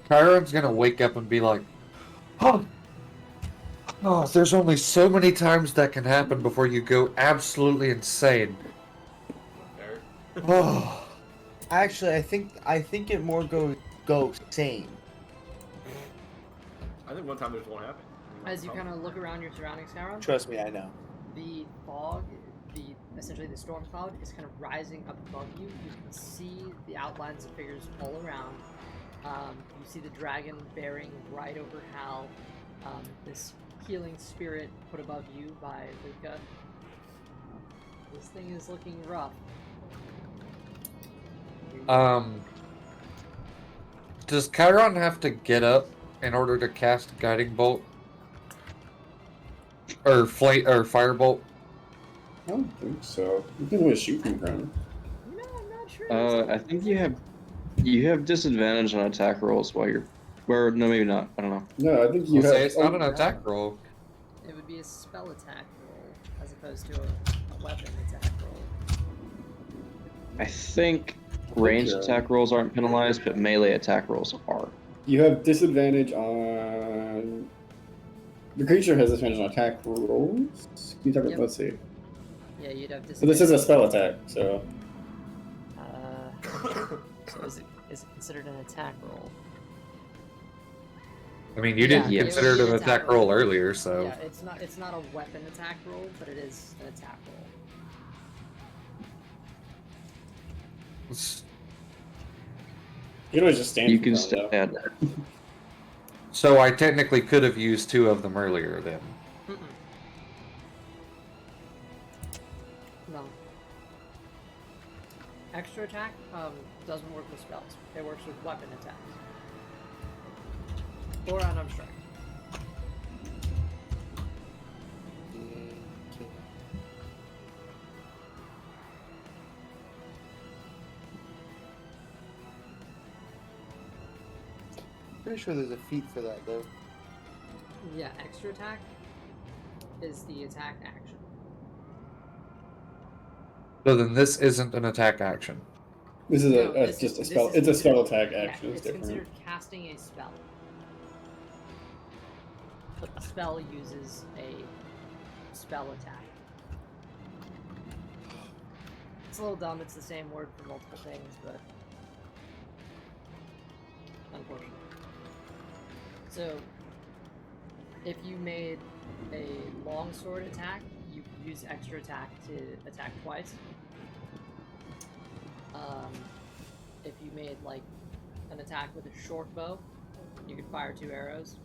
Speaker 4: Chiron's gonna wake up and be like, oh, there's only so many times that can happen before you go absolutely insane. Oh.
Speaker 5: Actually, I think it more go sane.
Speaker 3: I think one time this won't happen.
Speaker 1: As you kind of look around your surroundings, Chiron,
Speaker 5: Trust me, I know.
Speaker 1: the fog, essentially the storm cloud, is kind of rising up above you. You can see the outlines of figures all around. You see the dragon bearing right over Hal. This healing spirit put above you by Luca. This thing is looking rough.
Speaker 4: Does Chiron have to get up in order to cast Guiding Bolt? Or Firebolt?
Speaker 2: I don't think so. You can always shoot from the ground.
Speaker 1: No, I'm not sure.
Speaker 6: I think you have disadvantage on attack rolls while you're. Or no, maybe not. I don't know.
Speaker 2: No, I think you
Speaker 4: I'll
Speaker 2: have.
Speaker 4: say it's not an attack roll.
Speaker 1: It would be a spell attack roll as opposed to a weapon attack roll.
Speaker 6: I think ranged attack rolls aren't penalized, but melee attack rolls are.
Speaker 2: You have disadvantage on. The creature has disadvantage on attack rolls. Can you talk about?
Speaker 1: Yep.
Speaker 2: Let's see.
Speaker 1: Yeah, you'd have disadvantage.
Speaker 2: But this is a spell attack, so.
Speaker 1: So is it considered an attack roll?
Speaker 4: I mean, you didn't
Speaker 1: Yeah,
Speaker 4: consider it an attack roll earlier, so.
Speaker 1: Yeah, it's not a weapon attack roll, but it is an attack roll.
Speaker 2: You can always just stand.
Speaker 6: You
Speaker 2: from
Speaker 6: can
Speaker 2: ground,
Speaker 6: stand.
Speaker 4: So I technically could have used 2 of them earlier then.
Speaker 1: Mm-mm. No. Extra attack doesn't work with spells. It works with weapon attacks. Or unarmed strike.
Speaker 5: Pretty sure there's a feat for that though.
Speaker 1: Yeah, extra attack is the attack action.
Speaker 4: So then this isn't an attack action.
Speaker 2: This is
Speaker 1: No,
Speaker 2: just a
Speaker 1: this
Speaker 2: spell.
Speaker 1: is
Speaker 2: It's a spell
Speaker 1: considered-
Speaker 2: attack action.
Speaker 1: Yeah,
Speaker 2: It's
Speaker 1: it's
Speaker 2: different.
Speaker 1: considered casting a spell. but the spell uses a spell attack. It's a little dumb, it's the same word for multiple things, but unfortunate. So, if you made a longsword attack, you use extra attack to attack twice. If you made like an attack with a short bow, you could fire 2 arrows.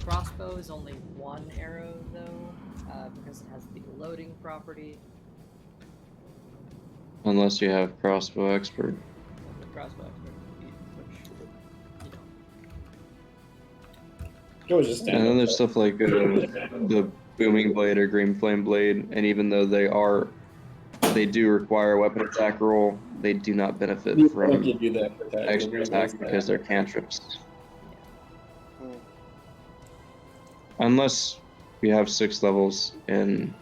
Speaker 1: Crossbow is only 1 arrow though, because it has the loading property.
Speaker 6: Unless you have crossbow expert.
Speaker 1: The crossbow expert, which you don't.
Speaker 2: It was just
Speaker 6: And then there's stuff like the booming blade or green flame blade, and even though they do require a weapon attack roll, they do not benefit from
Speaker 2: give you that attack.
Speaker 6: extra attack because they're cantrips. Unless you have 6 levels in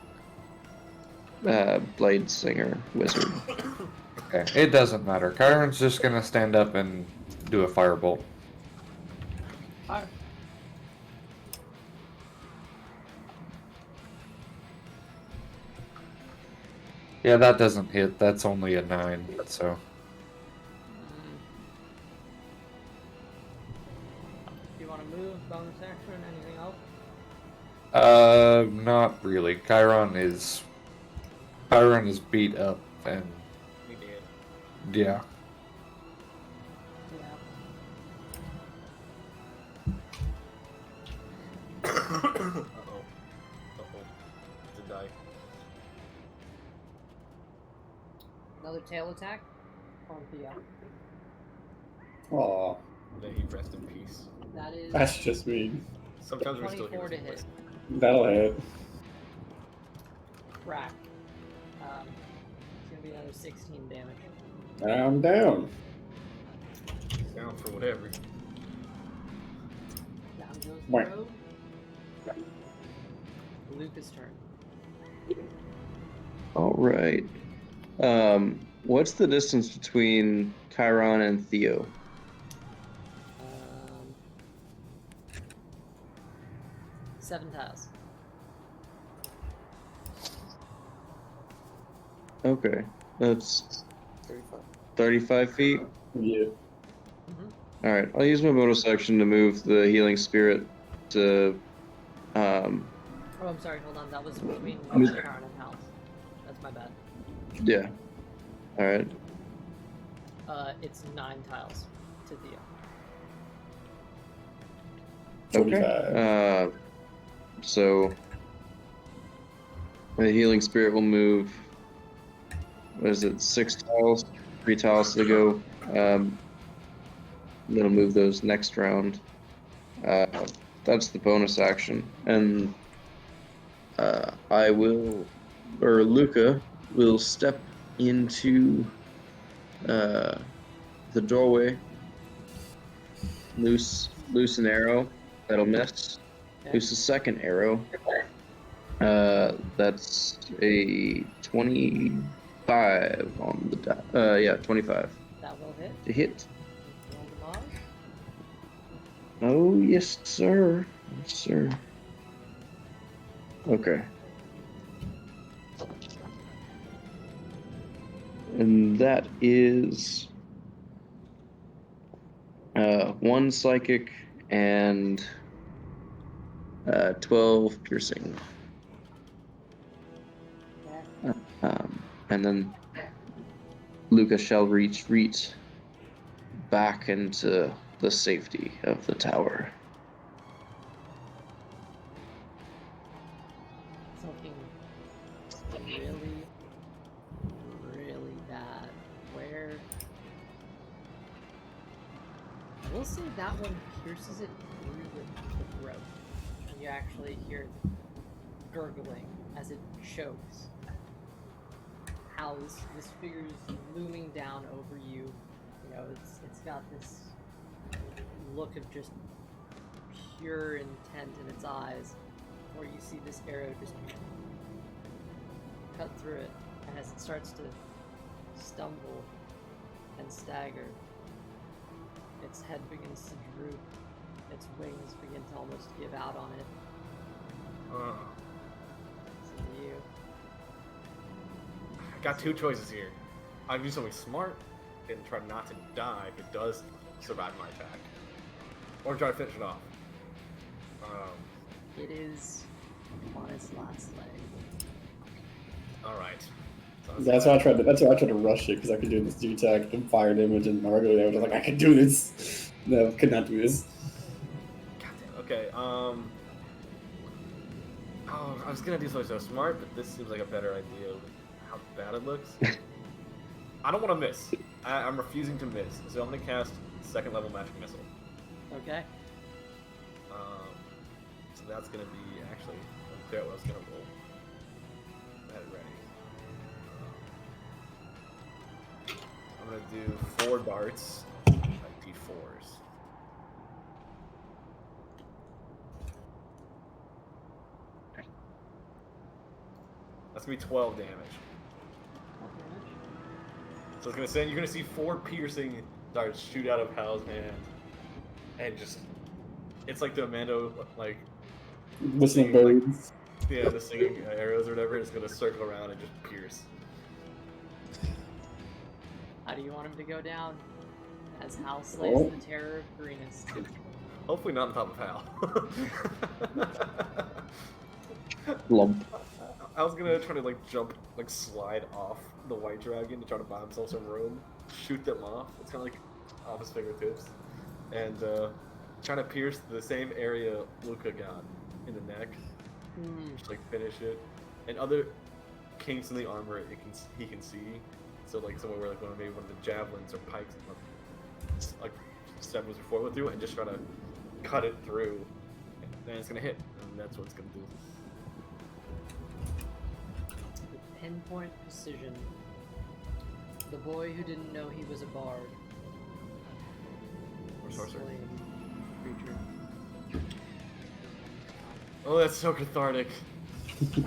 Speaker 6: Blade Singer Wizard.
Speaker 4: Okay, it doesn't matter. Chiron's just gonna stand up and do a firebolt.
Speaker 1: Fire.
Speaker 4: Yeah, that doesn't hit. That's only a 9, so.
Speaker 1: Do you want to move, bonus action, anything else?
Speaker 4: Not really. Chiron is beat up, and
Speaker 3: We did.
Speaker 4: yeah.
Speaker 3: Uh-oh. It's a die.
Speaker 1: Another tail attack on Theo.
Speaker 2: Aw,
Speaker 3: May he rest in peace.
Speaker 1: That is
Speaker 2: that's just mean.
Speaker 3: Sometimes we're still
Speaker 1: 24
Speaker 3: here.
Speaker 1: to hit.
Speaker 2: That'll hit.
Speaker 1: Crack. It's gonna be another 16 damage.
Speaker 2: I'm down.
Speaker 3: Down for whatever.
Speaker 1: Down goes the
Speaker 2: Wait.
Speaker 1: rogue. Lucas' turn.
Speaker 6: All right. What's the distance between Chiron and Theo?
Speaker 1: 7 tiles.
Speaker 6: Okay, that's
Speaker 7: 35.
Speaker 6: 35 feet.
Speaker 2: Yeah.
Speaker 6: All right, I'll use my bonus action to move the healing spirit to.
Speaker 1: Oh, I'm sorry, hold on. That was between
Speaker 6: Mid-
Speaker 1: Karen and House. That's my bad.
Speaker 6: Yeah. All right.
Speaker 1: It's 9 tiles to Theo.
Speaker 2: 45.
Speaker 6: So the healing spirit will move. What is it? 6 tiles, 3 tiles to go. Then I'll move those next round. That's the bonus action, and Luca will step into the doorway. Loose an arrow that'll miss. Loose a second arrow. That's a 25 on the die. Yeah, 25
Speaker 1: That will hit.
Speaker 6: to hit.
Speaker 1: Roll damage.
Speaker 6: Oh, yes, sir. Yes, sir. Okay. And that is 1 psychic and 12 piercing. And then Luca shall retreat back into the safety of the tower.
Speaker 1: It's looking really, really bad. Where? I will say that one pierces it through the throat. And you actually hear it gurgling as it chokes. How this figure is looming down over you. You know, it's got this look of just pure intent in its eyes, where you see this arrow just cut through it, and as it starts to stumble and stagger, its head begins to droop, its wings begin to almost give out on it, You.
Speaker 3: I got two choices here. I can do something smart and try not to die if it does survive my attack, or try to finish it off.
Speaker 1: It is on its last leg.
Speaker 3: All right.
Speaker 2: That's why I tried to. That's why I tried to rush it because I could do this G attack and fire damage and regular damage. I was like, I could do this. No, could not do this.
Speaker 3: Goddamn. Okay. Oh, I was gonna do something so smart, but this seems like a better idea of how bad it looks. I don't want to miss. I'm refusing to miss, so I'm gonna cast second level magic missile.
Speaker 1: Okay.
Speaker 3: So that's gonna be actually what I was gonna roll. That ready. I'm gonna do 4 darts, like D4s. That's gonna be 12 damage. So it's gonna say you're gonna see 4 piercing darts shoot out of Hal's hand, and just it's like the Amando like
Speaker 2: Listening
Speaker 3: singing,
Speaker 2: birds.
Speaker 3: yeah, the singing arrows or whatever. It's gonna circle around and just pierce.
Speaker 1: How do you want him to go down? As Hal slays the terror of Greenest.
Speaker 3: Hopefully not on top of Hal.
Speaker 6: Lump.
Speaker 3: I was gonna try to like jump, like slide off the white dragon to try to buy himself some room, shoot them off. It's kind of like off his fingertips, and trying to pierce the same area Luca got in the neck, just like finish it, and other kinks in the armor he can see. So like somewhere where like maybe one of the javelins or pikes like sevens or 4 went through, and just try to cut it through, and then it's gonna hit, and that's what it's gonna do.
Speaker 1: With pinpoint precision, the boy who didn't know he was a bard.
Speaker 3: Or sorcerer.
Speaker 1: Slain creature.
Speaker 3: Oh, that's so cathartic.
Speaker 1: With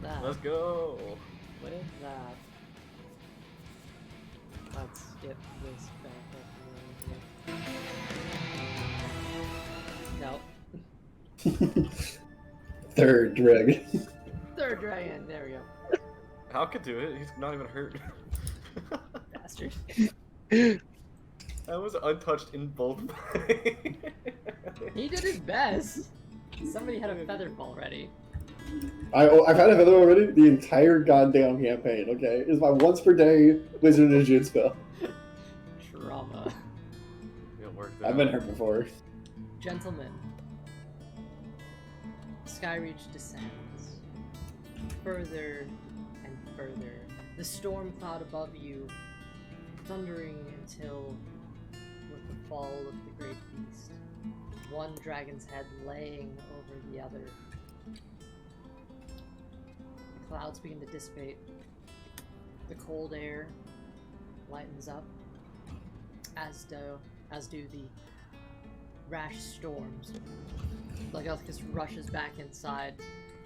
Speaker 1: that.
Speaker 3: Let's go.
Speaker 1: With that. Let's get this back up here. No.
Speaker 2: Third dragon.
Speaker 1: Third dragon, there we go.
Speaker 3: Hal could do it. He's not even hurt.
Speaker 1: Bastard.
Speaker 3: I was untouched in both.
Speaker 1: He did his best. Somebody had a feather fall already.
Speaker 2: I've had a feather already the entire goddamn campaign, okay? It's my once per day Wizard Ninja spell.
Speaker 1: Trauma.
Speaker 3: It worked
Speaker 2: I've been hurt before.
Speaker 1: Gentlemen, Skyreach descends further and further. The storm cloud above you, thundering until, with the fall of the great beast, one dragon's head laying over the other. The clouds begin to dissipate. The cold air lightens up, as do the rash storms. Lagelthus rushes back inside,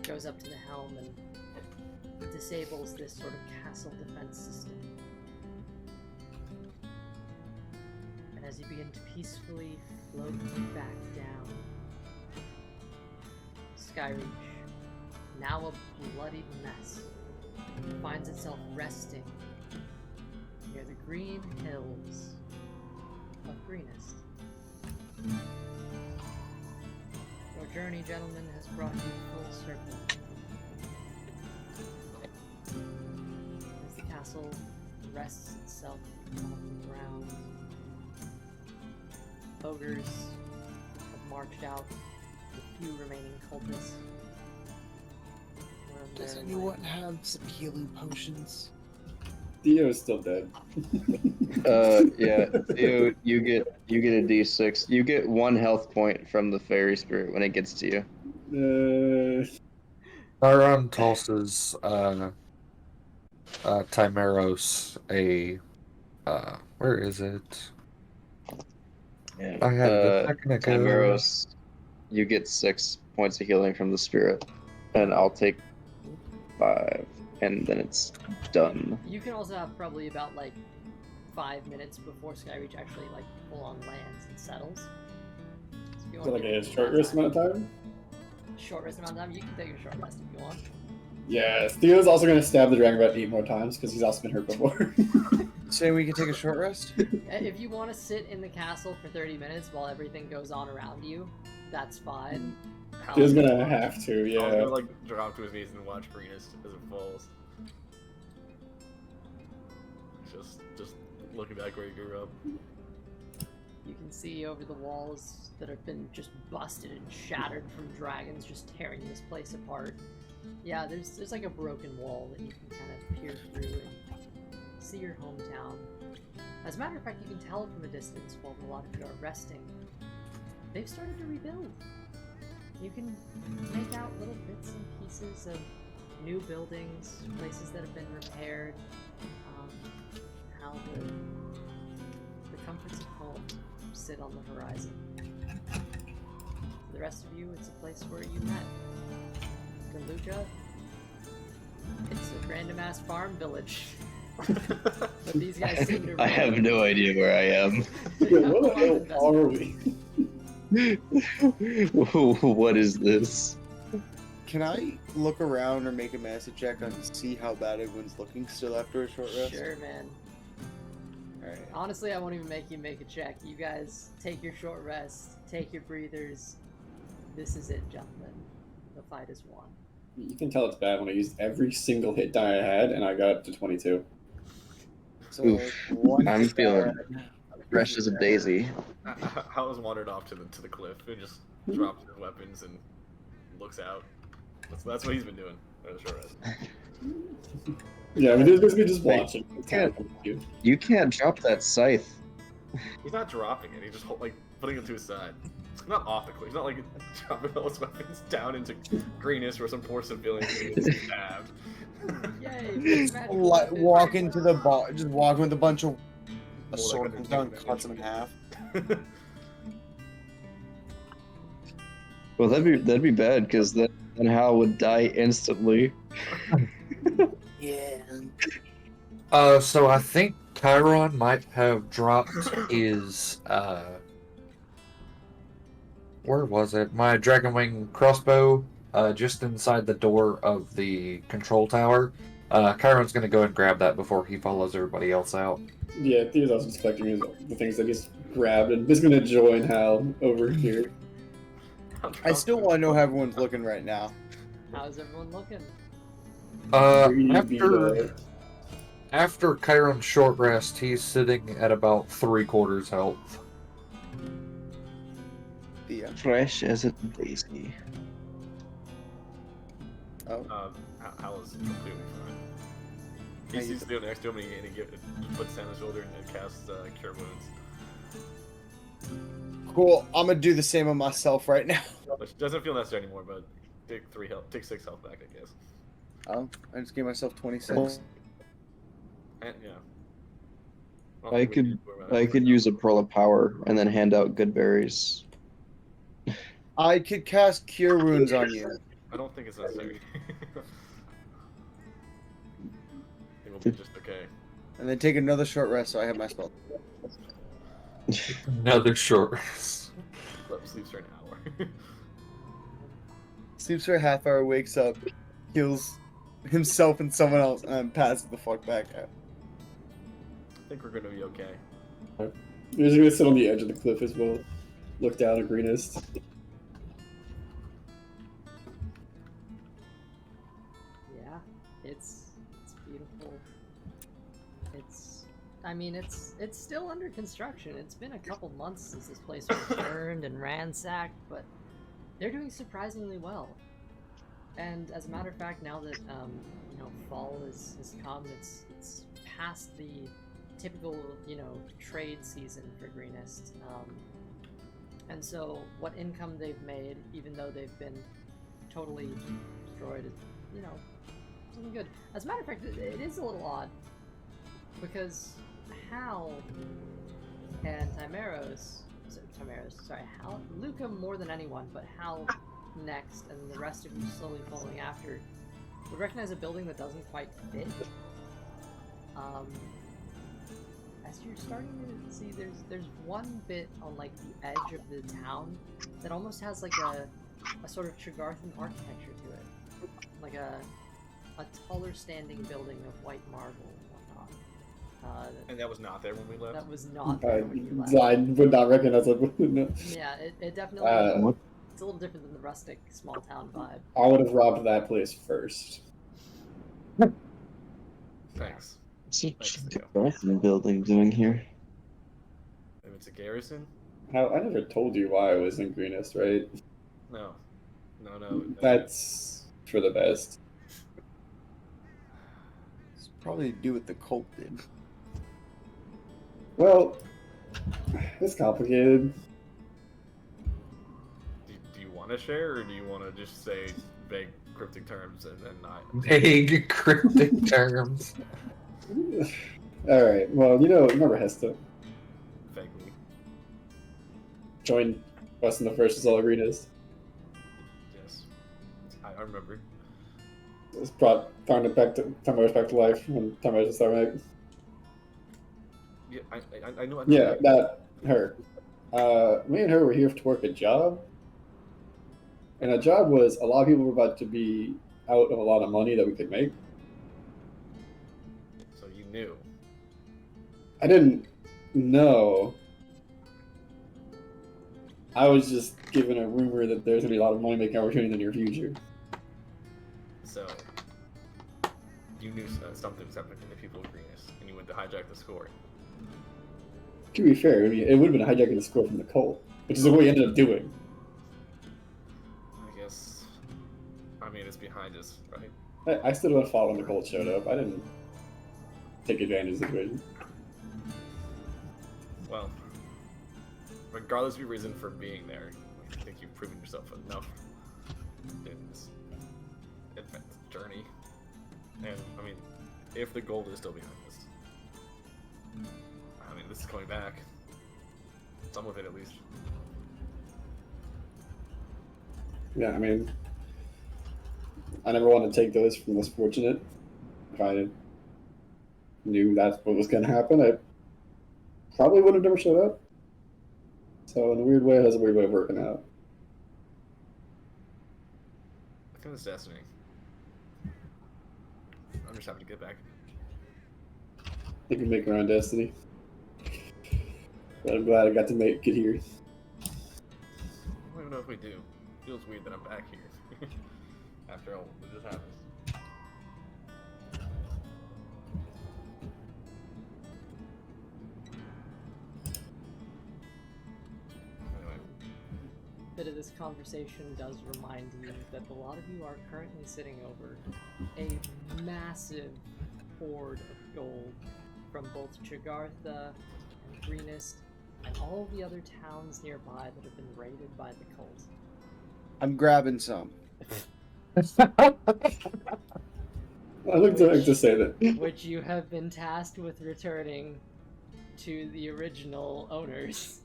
Speaker 1: goes up to the helm, and disables this sort of castle defense system. And as you begin to peacefully float back down, Skyreach, now a bloody mess, finds itself resting near the green hills of Greenest. Your journey, gentlemen, has brought you full circle. As the castle rests itself on the ground, ogres have marched out, the few remaining cultists.
Speaker 7: Does anyone have some healing potions?
Speaker 2: Theo's still dead.
Speaker 6: Yeah, Theo, you get a D6. You get 1 health point from the fairy spirit when it gets to you.
Speaker 4: Tyron tosses Timeros a where is it?
Speaker 6: Yeah.
Speaker 4: I had it a second ago.
Speaker 6: Timeros, you get 6 points of healing from the spirit, and I'll take 5, and then it's done.
Speaker 1: You can also have probably about like 5 minutes before Skyreach actually like full on lands and settles. If you
Speaker 2: Is it
Speaker 1: want
Speaker 2: like
Speaker 1: to
Speaker 2: a short rest amount of time?
Speaker 1: Short rest amount of time, you can take a short rest if you want.
Speaker 2: Yeah, Theo's also gonna stab the dragon about 8 more times because he's also been hurt before.
Speaker 5: Saying we can take a short rest?
Speaker 1: If you want to sit in the castle for 30 minutes while everything goes on around you, that's fine.
Speaker 2: Theo's gonna have to,
Speaker 3: I was
Speaker 2: yeah.
Speaker 3: gonna like drop to his knees and watch Greenest as it falls. Just looking back where he grew up.
Speaker 1: You can see over the walls that have been just busted and shattered from dragons just tearing this place apart. Yeah, there's like a broken wall that you can kind of peer through and see your hometown. As a matter of fact, you can tell from a distance while a lot of you are resting. They've started to rebuild. You can make out little bits and pieces of new buildings, places that have been repaired, how the comforts of home sit on the horizon. For the rest of you, it's a place where you met. For Luca, it's a random ass farm village. But these guys seem to
Speaker 6: I have no idea where I am.
Speaker 2: Where the hell are we?
Speaker 6: What is this?
Speaker 5: Can I look around or make a medicine check on to see how bad everyone's looking still after a short rest?
Speaker 1: Sure, man.
Speaker 5: Alright.
Speaker 1: Honestly, I won't even make you make a check. You guys take your short rest, take your breathers. This is it, gentlemen. The fight is won.
Speaker 2: You can tell it's bad when I used every single hit die I had and I got up to 22.
Speaker 5: So
Speaker 6: Oof. I'm feeling fresh as a daisy.
Speaker 3: Howl's wandered off to the cliff and just drops his weapons and looks out. That's what he's been doing for the short rest.
Speaker 2: Yeah, I mean, there's basically just
Speaker 6: Wait,
Speaker 2: watching.
Speaker 6: You can't drop that scythe.
Speaker 3: He's not dropping it. He's just like putting it to his side. Not off the cliff. He's not like dropping all his weapons down into Greenest where some poor civilian is stabbed.
Speaker 1: Yay!
Speaker 5: Walk into the bar, just walk with a bunch of
Speaker 3: More
Speaker 5: sword
Speaker 3: like
Speaker 5: down, cuts them in half.
Speaker 6: Well, that'd be bad because then Hal would die instantly.
Speaker 5: Yeah.
Speaker 4: So I think Chiron might have dropped his, where was it? My Dragonwing crossbow, just inside the door of the control tower. Chiron's gonna go and grab that before he follows everybody else out.
Speaker 2: Yeah, Theo's also just collecting the things that he's grabbed and just gonna join Hal over here.
Speaker 5: I still want to know how everyone's looking right now.
Speaker 1: How's everyone looking?
Speaker 4: After Chiron's short rest, he's sitting at about 3/4 health.
Speaker 5: Yeah.
Speaker 6: Fresh as a daisy.
Speaker 5: Oh.
Speaker 3: Hal is completely fine. He sees Theo next to him and he puts his hand on his shoulder and casts Cure Wounds.
Speaker 5: Cool. I'm gonna do the same on myself right now.
Speaker 3: Which doesn't feel necessary anymore, but take 6 health back, I guess.
Speaker 5: Oh, I just gave myself 26.
Speaker 3: And, yeah.
Speaker 6: I could use a pearl of power and then hand out good berries.
Speaker 5: I could cast Cure Wounds on you.
Speaker 3: I don't think it's necessary. It will be just okay.
Speaker 5: And then take another short rest so I have my spell.
Speaker 4: Another short rest.
Speaker 3: Sleeps for an hour.
Speaker 5: Sleeps for a half hour, wakes up, heals himself and someone else, and then passes the fuck back out.
Speaker 3: I think we're gonna be okay.
Speaker 2: You're just gonna sit on the edge of the cliff as well. Look down at Greenest.
Speaker 1: Yeah, it's beautiful. I mean, it's still under construction. It's been a couple months since this place was burned and ransacked, but they're doing surprisingly well. And as a matter of fact, now that fall has come, it's past the typical trade season for Greenest. And so what income they've made, even though they've been totally destroyed, is something good. As a matter of fact, it is a little odd because Hal and Hal, Luca more than anyone, but Hal next, and the rest of you slowly following after, would recognize a building that doesn't quite fit. as you're starting to see, there's one bit on like the edge of the town that almost has like a sort of Tregarthan architecture to it, like a taller standing building of white marble and whatnot.
Speaker 3: And that was not there when we left.
Speaker 1: That was not there when you left.
Speaker 2: I would not recognize it. No.
Speaker 1: Yeah, it definitely it's a little different than the rustic small town vibe.
Speaker 2: I would have robbed that place first.
Speaker 3: Thanks.
Speaker 6: What's the Garrison building doing here?
Speaker 3: If it's a garrison?
Speaker 2: I never told you why I was in Greenest, right?
Speaker 3: No.
Speaker 2: That's for the best.
Speaker 5: It's probably to do with the cult did.
Speaker 2: Well, it's complicated.
Speaker 3: Do you want to share, or do you want to just say vague cryptic terms and then not?
Speaker 4: Vague cryptic terms.
Speaker 2: Alright, well, remember Hesta.
Speaker 3: Vaguely.
Speaker 2: Joined us in the first Assault Greenest.
Speaker 3: Yes. I remember.
Speaker 2: It's brought Tarnish back to life when Tarnish was Starmag.
Speaker 3: Yeah, I know.
Speaker 2: Yeah, her. Me and her were here to work a job. And the job was a lot of people were about to be out of a lot of money that we could make.
Speaker 3: So you knew.
Speaker 2: I didn't know. I was just given a rumor that there's going to be a lot of money making opportunity in the near future.
Speaker 3: So you knew something was happening to the people of Greenest, and you went to hijack the score.
Speaker 2: To be fair, I mean, it would have been hijacking the score from the cult, which is what we ended up doing.
Speaker 3: I guess. I mean, it's behind us, right?
Speaker 2: I still would have fought when the cult showed up. I didn't take advantage of the situation.
Speaker 3: Well, regardless of your reason for being there, I think you've proven yourself enough in this adventure journey. And, I mean, if the gold is still behind us, I mean, this is coming back. Some of it, at least.
Speaker 2: Yeah, I mean, I never wanted to take those from less fortunate. If I knew that's what was going to happen, I probably would have never showed up. So in a weird way, it has a weird way of working out.
Speaker 3: I think it's destiny. I'm just happy to get back.
Speaker 2: You can make our own destiny. But I'm glad I got to make it here.
Speaker 3: I don't even know if we do. It feels weird that I'm back here. After all that just happened. Anyway.
Speaker 1: Bit of this conversation does remind you that a lot of you are currently sitting over a massive hoard of gold from both Tregartha and Greenest and all the other towns nearby that have been raided by the cult.
Speaker 5: I'm grabbing some.
Speaker 2: I looked to say that.
Speaker 1: Which you have been tasked with returning to the original owners.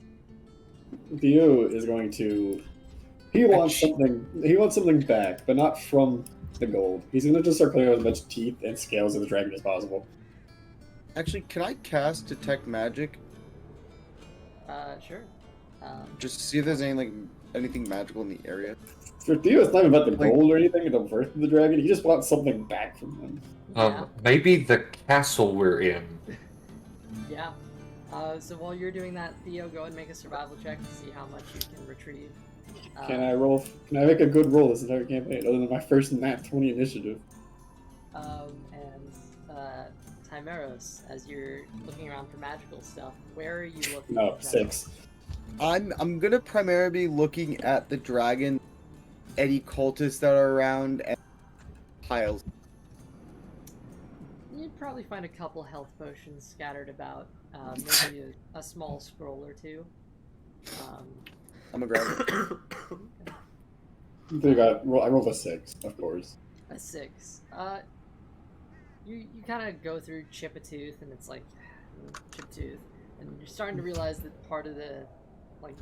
Speaker 2: Theo is going to. He wants something back, but not from the gold. He's going to just start clearing out as much teeth and scales of the dragon as possible.
Speaker 5: Actually, can I cast Detect Magic?
Speaker 1: Sure.
Speaker 5: Just to see if there's anything magical in the area.
Speaker 2: For Theo, it's not even about the gold or anything, or the birth of the dragon. He just wants something back from them.
Speaker 1: Yeah.
Speaker 4: Maybe the castle we're in.
Speaker 1: Yeah. So while you're doing that, Theo, go ahead and make a survival check to see how much you can retrieve.
Speaker 2: Can I make a good roll this entire campaign, other than my first nat 20 initiative?
Speaker 1: Timeros, as you're looking around for magical stuff, where are you looking?
Speaker 2: No,
Speaker 1: in general?
Speaker 2: 6.
Speaker 5: I'm gonna primarily be looking at the dragon, any cultists that are around, and piles.
Speaker 1: You'd probably find a couple health potions scattered about, maybe a small scroll or two.
Speaker 5: I'm gonna grab it.
Speaker 2: I rolled a 6, of course.
Speaker 1: A 6. You kind of go through Chip-a-Tooth, and it's like Chip-Tooth, and you're starting to realize that part of the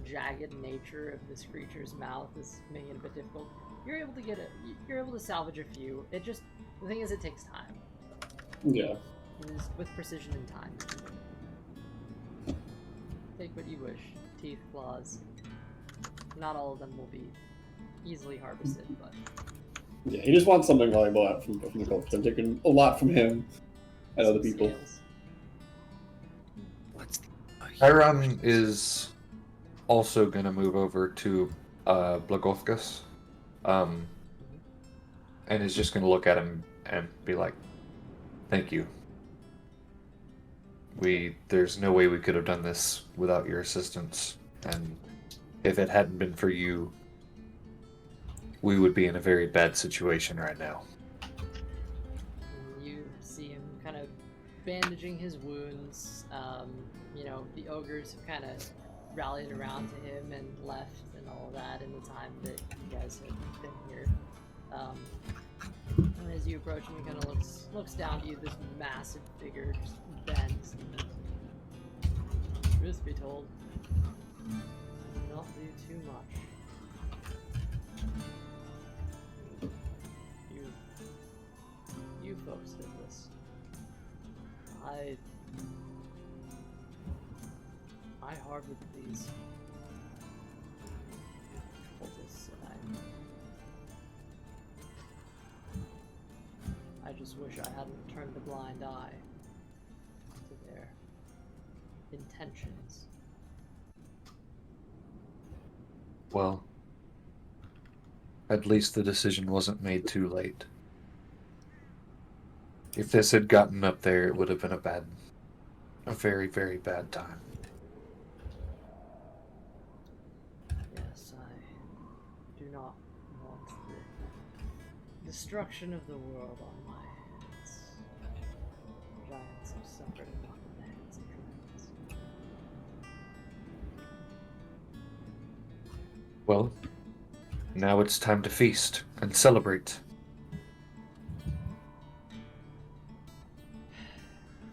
Speaker 1: jagged nature of this creature's mouth is making it a bit difficult. You're able to salvage a few. The thing is, it takes time.
Speaker 2: Yeah.
Speaker 1: It is with precision and time. Take what you wish. Teeth, claws. Not all of them will be easily harvested, but
Speaker 2: Yeah, he just wants something valuable out from the cult. I'm taking a lot from him and other
Speaker 1: some
Speaker 2: people.
Speaker 1: scales.
Speaker 5: What's the
Speaker 4: Chiron is also gonna move over to Blagovkas, and is just gonna look at him and be like, "Thank you. There's no way we could have done this without your assistance, and if it hadn't been for you, we would be in a very bad situation right now."
Speaker 1: You see him kind of bandaging his wounds. You know, the ogres have kind of rallied around to him and left and all that in the time that you guys have been here. And as you approach him, he kind of looks down to you, this massive figure just bends. Truth be told, I did not do too much. You folks did this. I harbored these cultists, and I just wish I hadn't turned a blind eye to their intentions.
Speaker 4: Well, at least the decision wasn't made too late. If this had gotten up there, it would have been a very, very bad time.
Speaker 1: Yes, I do not want the destruction of the world on my hands. Giants have suffered enough at the hands of giants.
Speaker 4: Well, now it's time to feast and celebrate.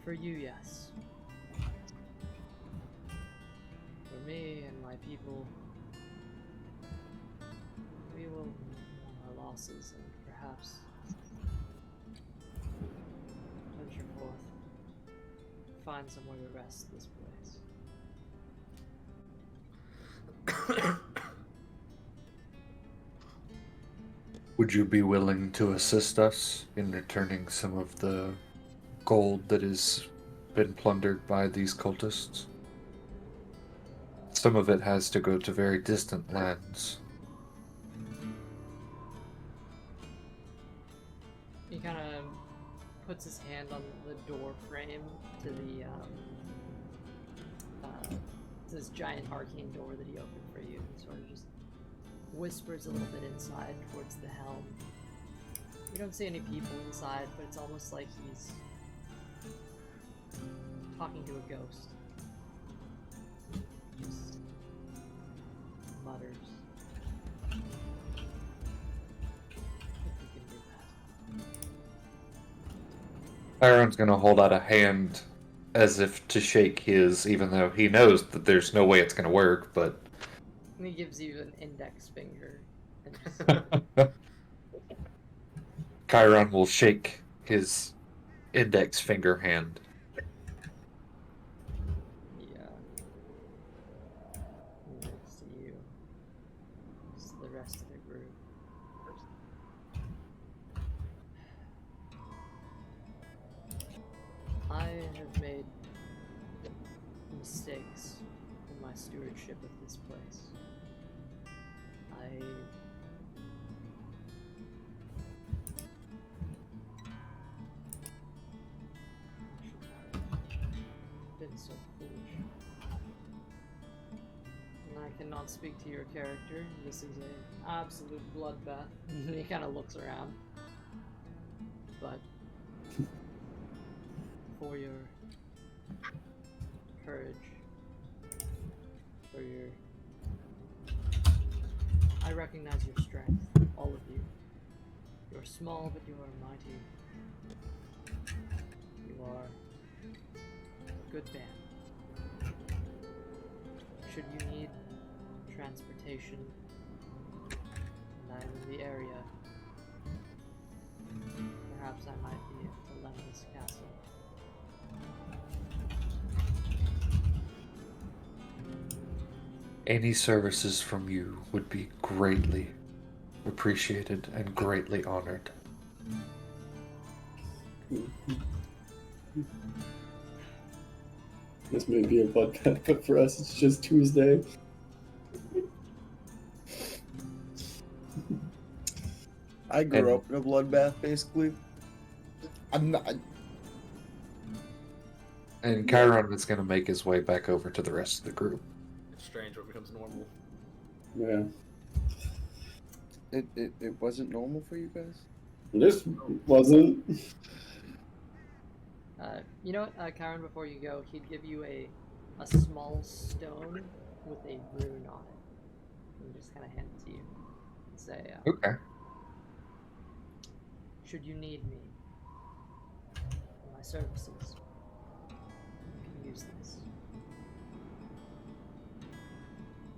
Speaker 1: For you, yes. For me and my people, we will mourn our losses and perhaps venture forth, find somewhere to rest this place.
Speaker 4: Would you be willing to assist us in returning some of the gold that has been plundered by these cultists? Some of it has to go to very distant lands.
Speaker 1: He kind of puts his hand on the door frame to the this giant arcane door that he opened for you, and sort of just whispers a little bit inside towards the helm. You don't see any people inside, but it's almost like he's talking to a ghost. Just mutters. If you can do that.
Speaker 4: Aaron's gonna hold out a hand as if to shake his, even though he knows that there's no way it's gonna work, but...
Speaker 1: And he gives you an index finger. And just,
Speaker 4: Chiron will shake his index finger hand.
Speaker 1: next to you is the rest of the group. I have made mistakes in my stewardship of this place. I should not have been so foolish. And I cannot speak to your character. This is an absolute bloodbath. He kind of looks around. But for your courage, for your... I recognize your strength, all of you. You are small, but you are mighty. You are a good band. Should you need transportation, and I'm in the area, perhaps I might be able to lend this castle.
Speaker 4: Any services from you would be greatly appreciated and greatly honored.
Speaker 2: This may be a bloodbath, but for us, it's just Tuesday.
Speaker 5: I grew up in a bloodbath, basically. I'm not.
Speaker 4: And Chiron is going to make his way back over to the rest of the group.
Speaker 3: It's strange what becomes normal.
Speaker 2: Yeah.
Speaker 5: It wasn't normal for you guys?
Speaker 2: This wasn't.
Speaker 1: You know what, Chiron, before you go, he'd give you a small stone with a rune on it. And just kind of hand it to you. And say,
Speaker 4: Okay.
Speaker 1: should you need me for my services, you can use this.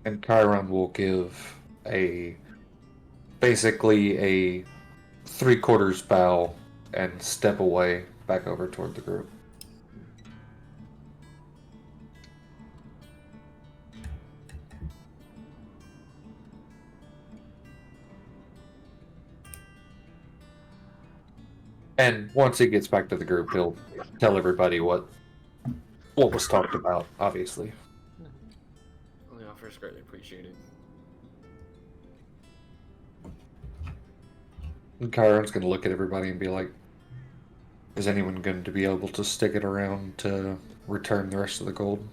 Speaker 4: And Chiron will give basically a 3/4 bow and step away back over toward the group. And once he gets back to the group, he'll tell everybody what was talked about, obviously.
Speaker 3: Well, the offer is greatly appreciated.
Speaker 4: And Chiron's going to look at everybody and be like, is anyone going to be able to stick it around to return the rest of the gold?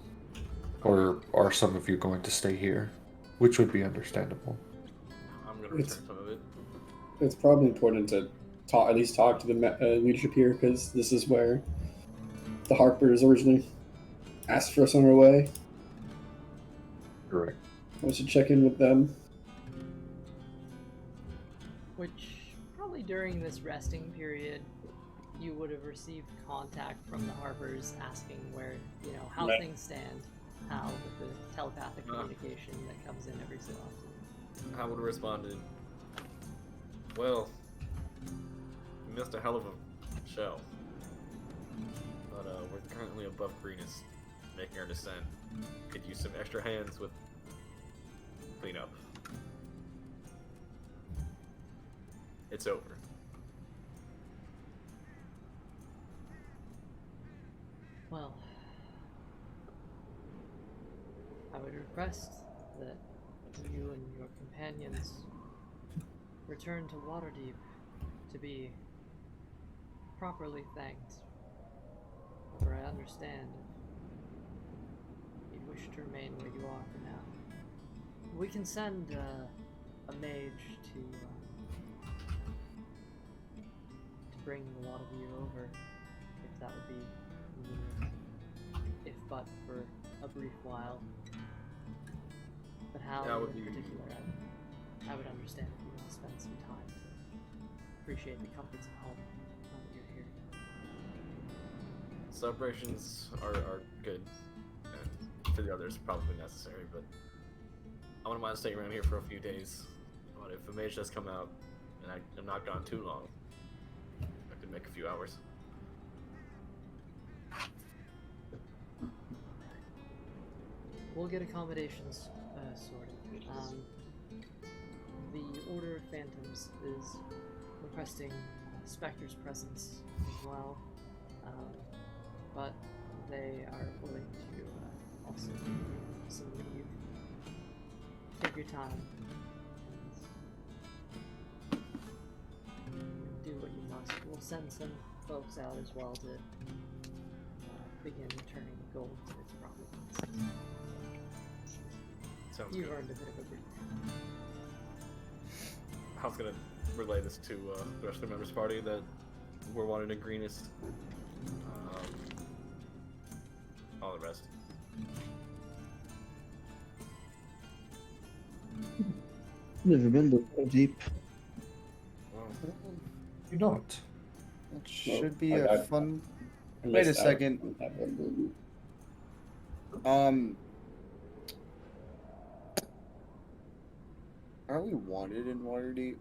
Speaker 4: Or are some of you going to stay here? Which would be understandable.
Speaker 3: I'm going to return some of it.
Speaker 2: It's probably important to at least talk to the leadership here, because this is where the Harpers originally asked for us on our way.
Speaker 4: Correct.
Speaker 2: We should check in with them.
Speaker 1: Which, probably during this resting period, you would have received contact from the Harpers asking where, how things stand, how with the telepathic communication that comes in every so often.
Speaker 3: I would have responded, well, we missed a hell of a show. But we're currently above Greenest, making our descent. Could use some extra hands with cleanup. It's over.
Speaker 1: Well, I would request that you and your companions return to Waterdeep to be properly thanked. For I understand if you wish to remain where you are for now. We can send a mage to bring a lot of you over, if that would be convenient, if but for a brief while. But how in particular, I would understand if you want to spend some time to appreciate the comforts of home now that you're here.
Speaker 3: Celebrations are good, and for the others probably necessary, but I wouldn't mind staying around here for a few days. But if a mage does come out, and I'm not gone too long, I could make a few hours.
Speaker 1: We'll get accommodations sorted. The Order of Phantoms is requesting Spectre's presence as well, but they are willing to also give you some leave. Take your time and do what you must. We'll send some folks out as well to begin returning the gold to its proper places.
Speaker 3: Sounds
Speaker 1: You've
Speaker 3: good.
Speaker 1: earned a bit of a break.
Speaker 3: I was gonna relay this to the rest of the members' party that we're wanted in Greenest. All the rest.
Speaker 6: Never been to deep.
Speaker 3: Well,
Speaker 4: You're not.
Speaker 5: That should be
Speaker 2: I
Speaker 5: a
Speaker 2: got-
Speaker 5: fun.
Speaker 2: Unless
Speaker 5: Wait a
Speaker 2: I
Speaker 5: second.
Speaker 2: have one.
Speaker 5: Are we wanted in Waterdeep?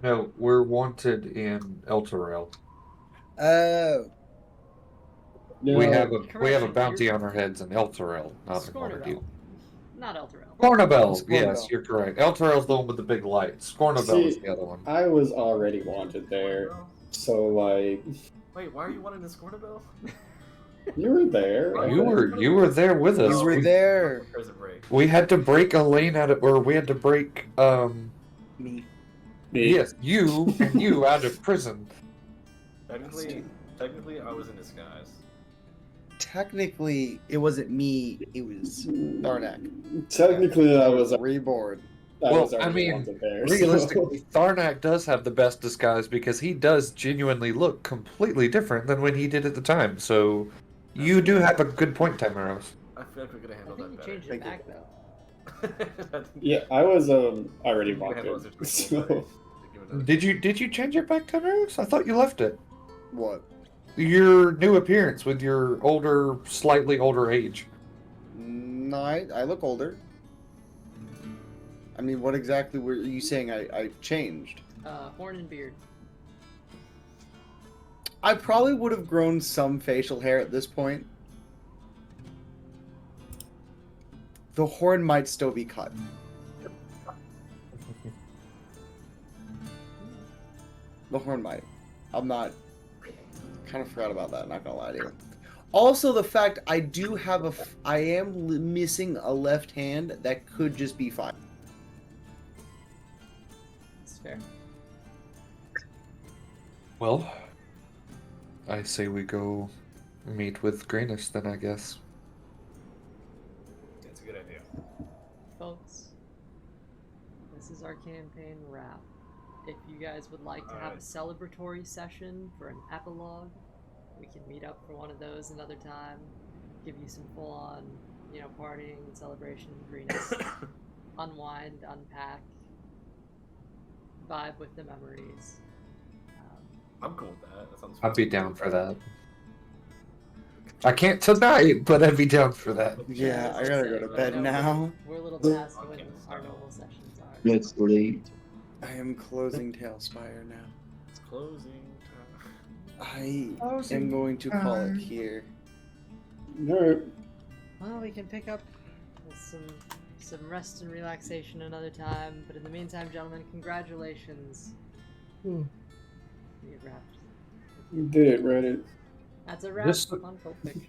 Speaker 4: No, we're wanted in Elturel.
Speaker 5: Oh,
Speaker 4: We
Speaker 2: No,
Speaker 4: have a
Speaker 1: Correction,
Speaker 4: bounty
Speaker 1: you're-
Speaker 4: on our heads in Elturel, not in
Speaker 1: Scornerel.
Speaker 4: Waterdeep.
Speaker 1: Not Elturel.
Speaker 4: Scornabelle.
Speaker 5: Scornabelle.
Speaker 4: Yes, you're correct. Elturel's the one with the big lights. Scornabelle is
Speaker 2: See,
Speaker 4: the other one.
Speaker 2: I was already wanted there, so like
Speaker 3: Wait, why are you wanting the Scornabelle?
Speaker 2: you were there. Right?
Speaker 4: You were there with us.
Speaker 5: You were
Speaker 4: We-
Speaker 5: there.
Speaker 3: Prison break.
Speaker 4: We had to break a lane out of, or we had to break
Speaker 5: Me.
Speaker 4: yes, you and you out of prison.
Speaker 3: Technically, I was in disguise.
Speaker 5: Technically, it wasn't me. It was Tharnak.
Speaker 2: Technically, I was
Speaker 5: reborn.
Speaker 4: Well,
Speaker 2: was
Speaker 4: I
Speaker 2: already
Speaker 4: mean,
Speaker 2: wanted there.
Speaker 4: realistically, Tharnak does have the best disguise because he does genuinely look completely different than when he did at the time. So, you do have a good point, Tamaros.
Speaker 3: I feel like we could have
Speaker 1: I
Speaker 3: handled
Speaker 1: think you
Speaker 3: that
Speaker 1: changed
Speaker 3: better.
Speaker 1: it back though.
Speaker 2: Yeah, I was already
Speaker 3: We could have handled
Speaker 2: wanted.
Speaker 3: the situation better.
Speaker 2: So
Speaker 4: Did you change it back, Tamaros? I thought you left it.
Speaker 5: What?
Speaker 4: Your new appearance with your older, slightly older age.
Speaker 5: No, I look older. I mean, what exactly were you saying I changed?
Speaker 1: Horn and beard.
Speaker 5: I probably would have grown some facial hair at this point. The horn might still be cut. The horn might. I'm not... Kind of forgot about that, not gonna lie to you. Also, the fact I do have I am missing a left hand that could just be fine.
Speaker 1: That's fair.
Speaker 4: Well, I say we go meet with Greenest then, I guess.
Speaker 3: That's a good idea.
Speaker 1: Folks, this is our campaign wrap. If you guys would like to have a celebratory session for an epilogue, we can meet up for one of those another time. Give you some full-on, partying and celebration in Greenest. Unwind, unpack, vibe with the memories.
Speaker 3: I'm cool with that. That sounds.
Speaker 4: I'd be down for that. I can't tonight, but I'd be down for that.
Speaker 5: Yeah, I gotta go to bed now.
Speaker 1: We're a little past when our normal sessions are.
Speaker 6: It's late.
Speaker 5: I am closing Tailspire now.
Speaker 3: It's closing time.
Speaker 5: I am going to call it here.
Speaker 2: Alright.
Speaker 1: Well, we can pick up with some rest and relaxation another time. But in the meantime, gentlemen, congratulations. We have wrapped.
Speaker 2: You did it, Reddit.
Speaker 1: That's a wrap
Speaker 4: This-
Speaker 1: on Cult Fiction.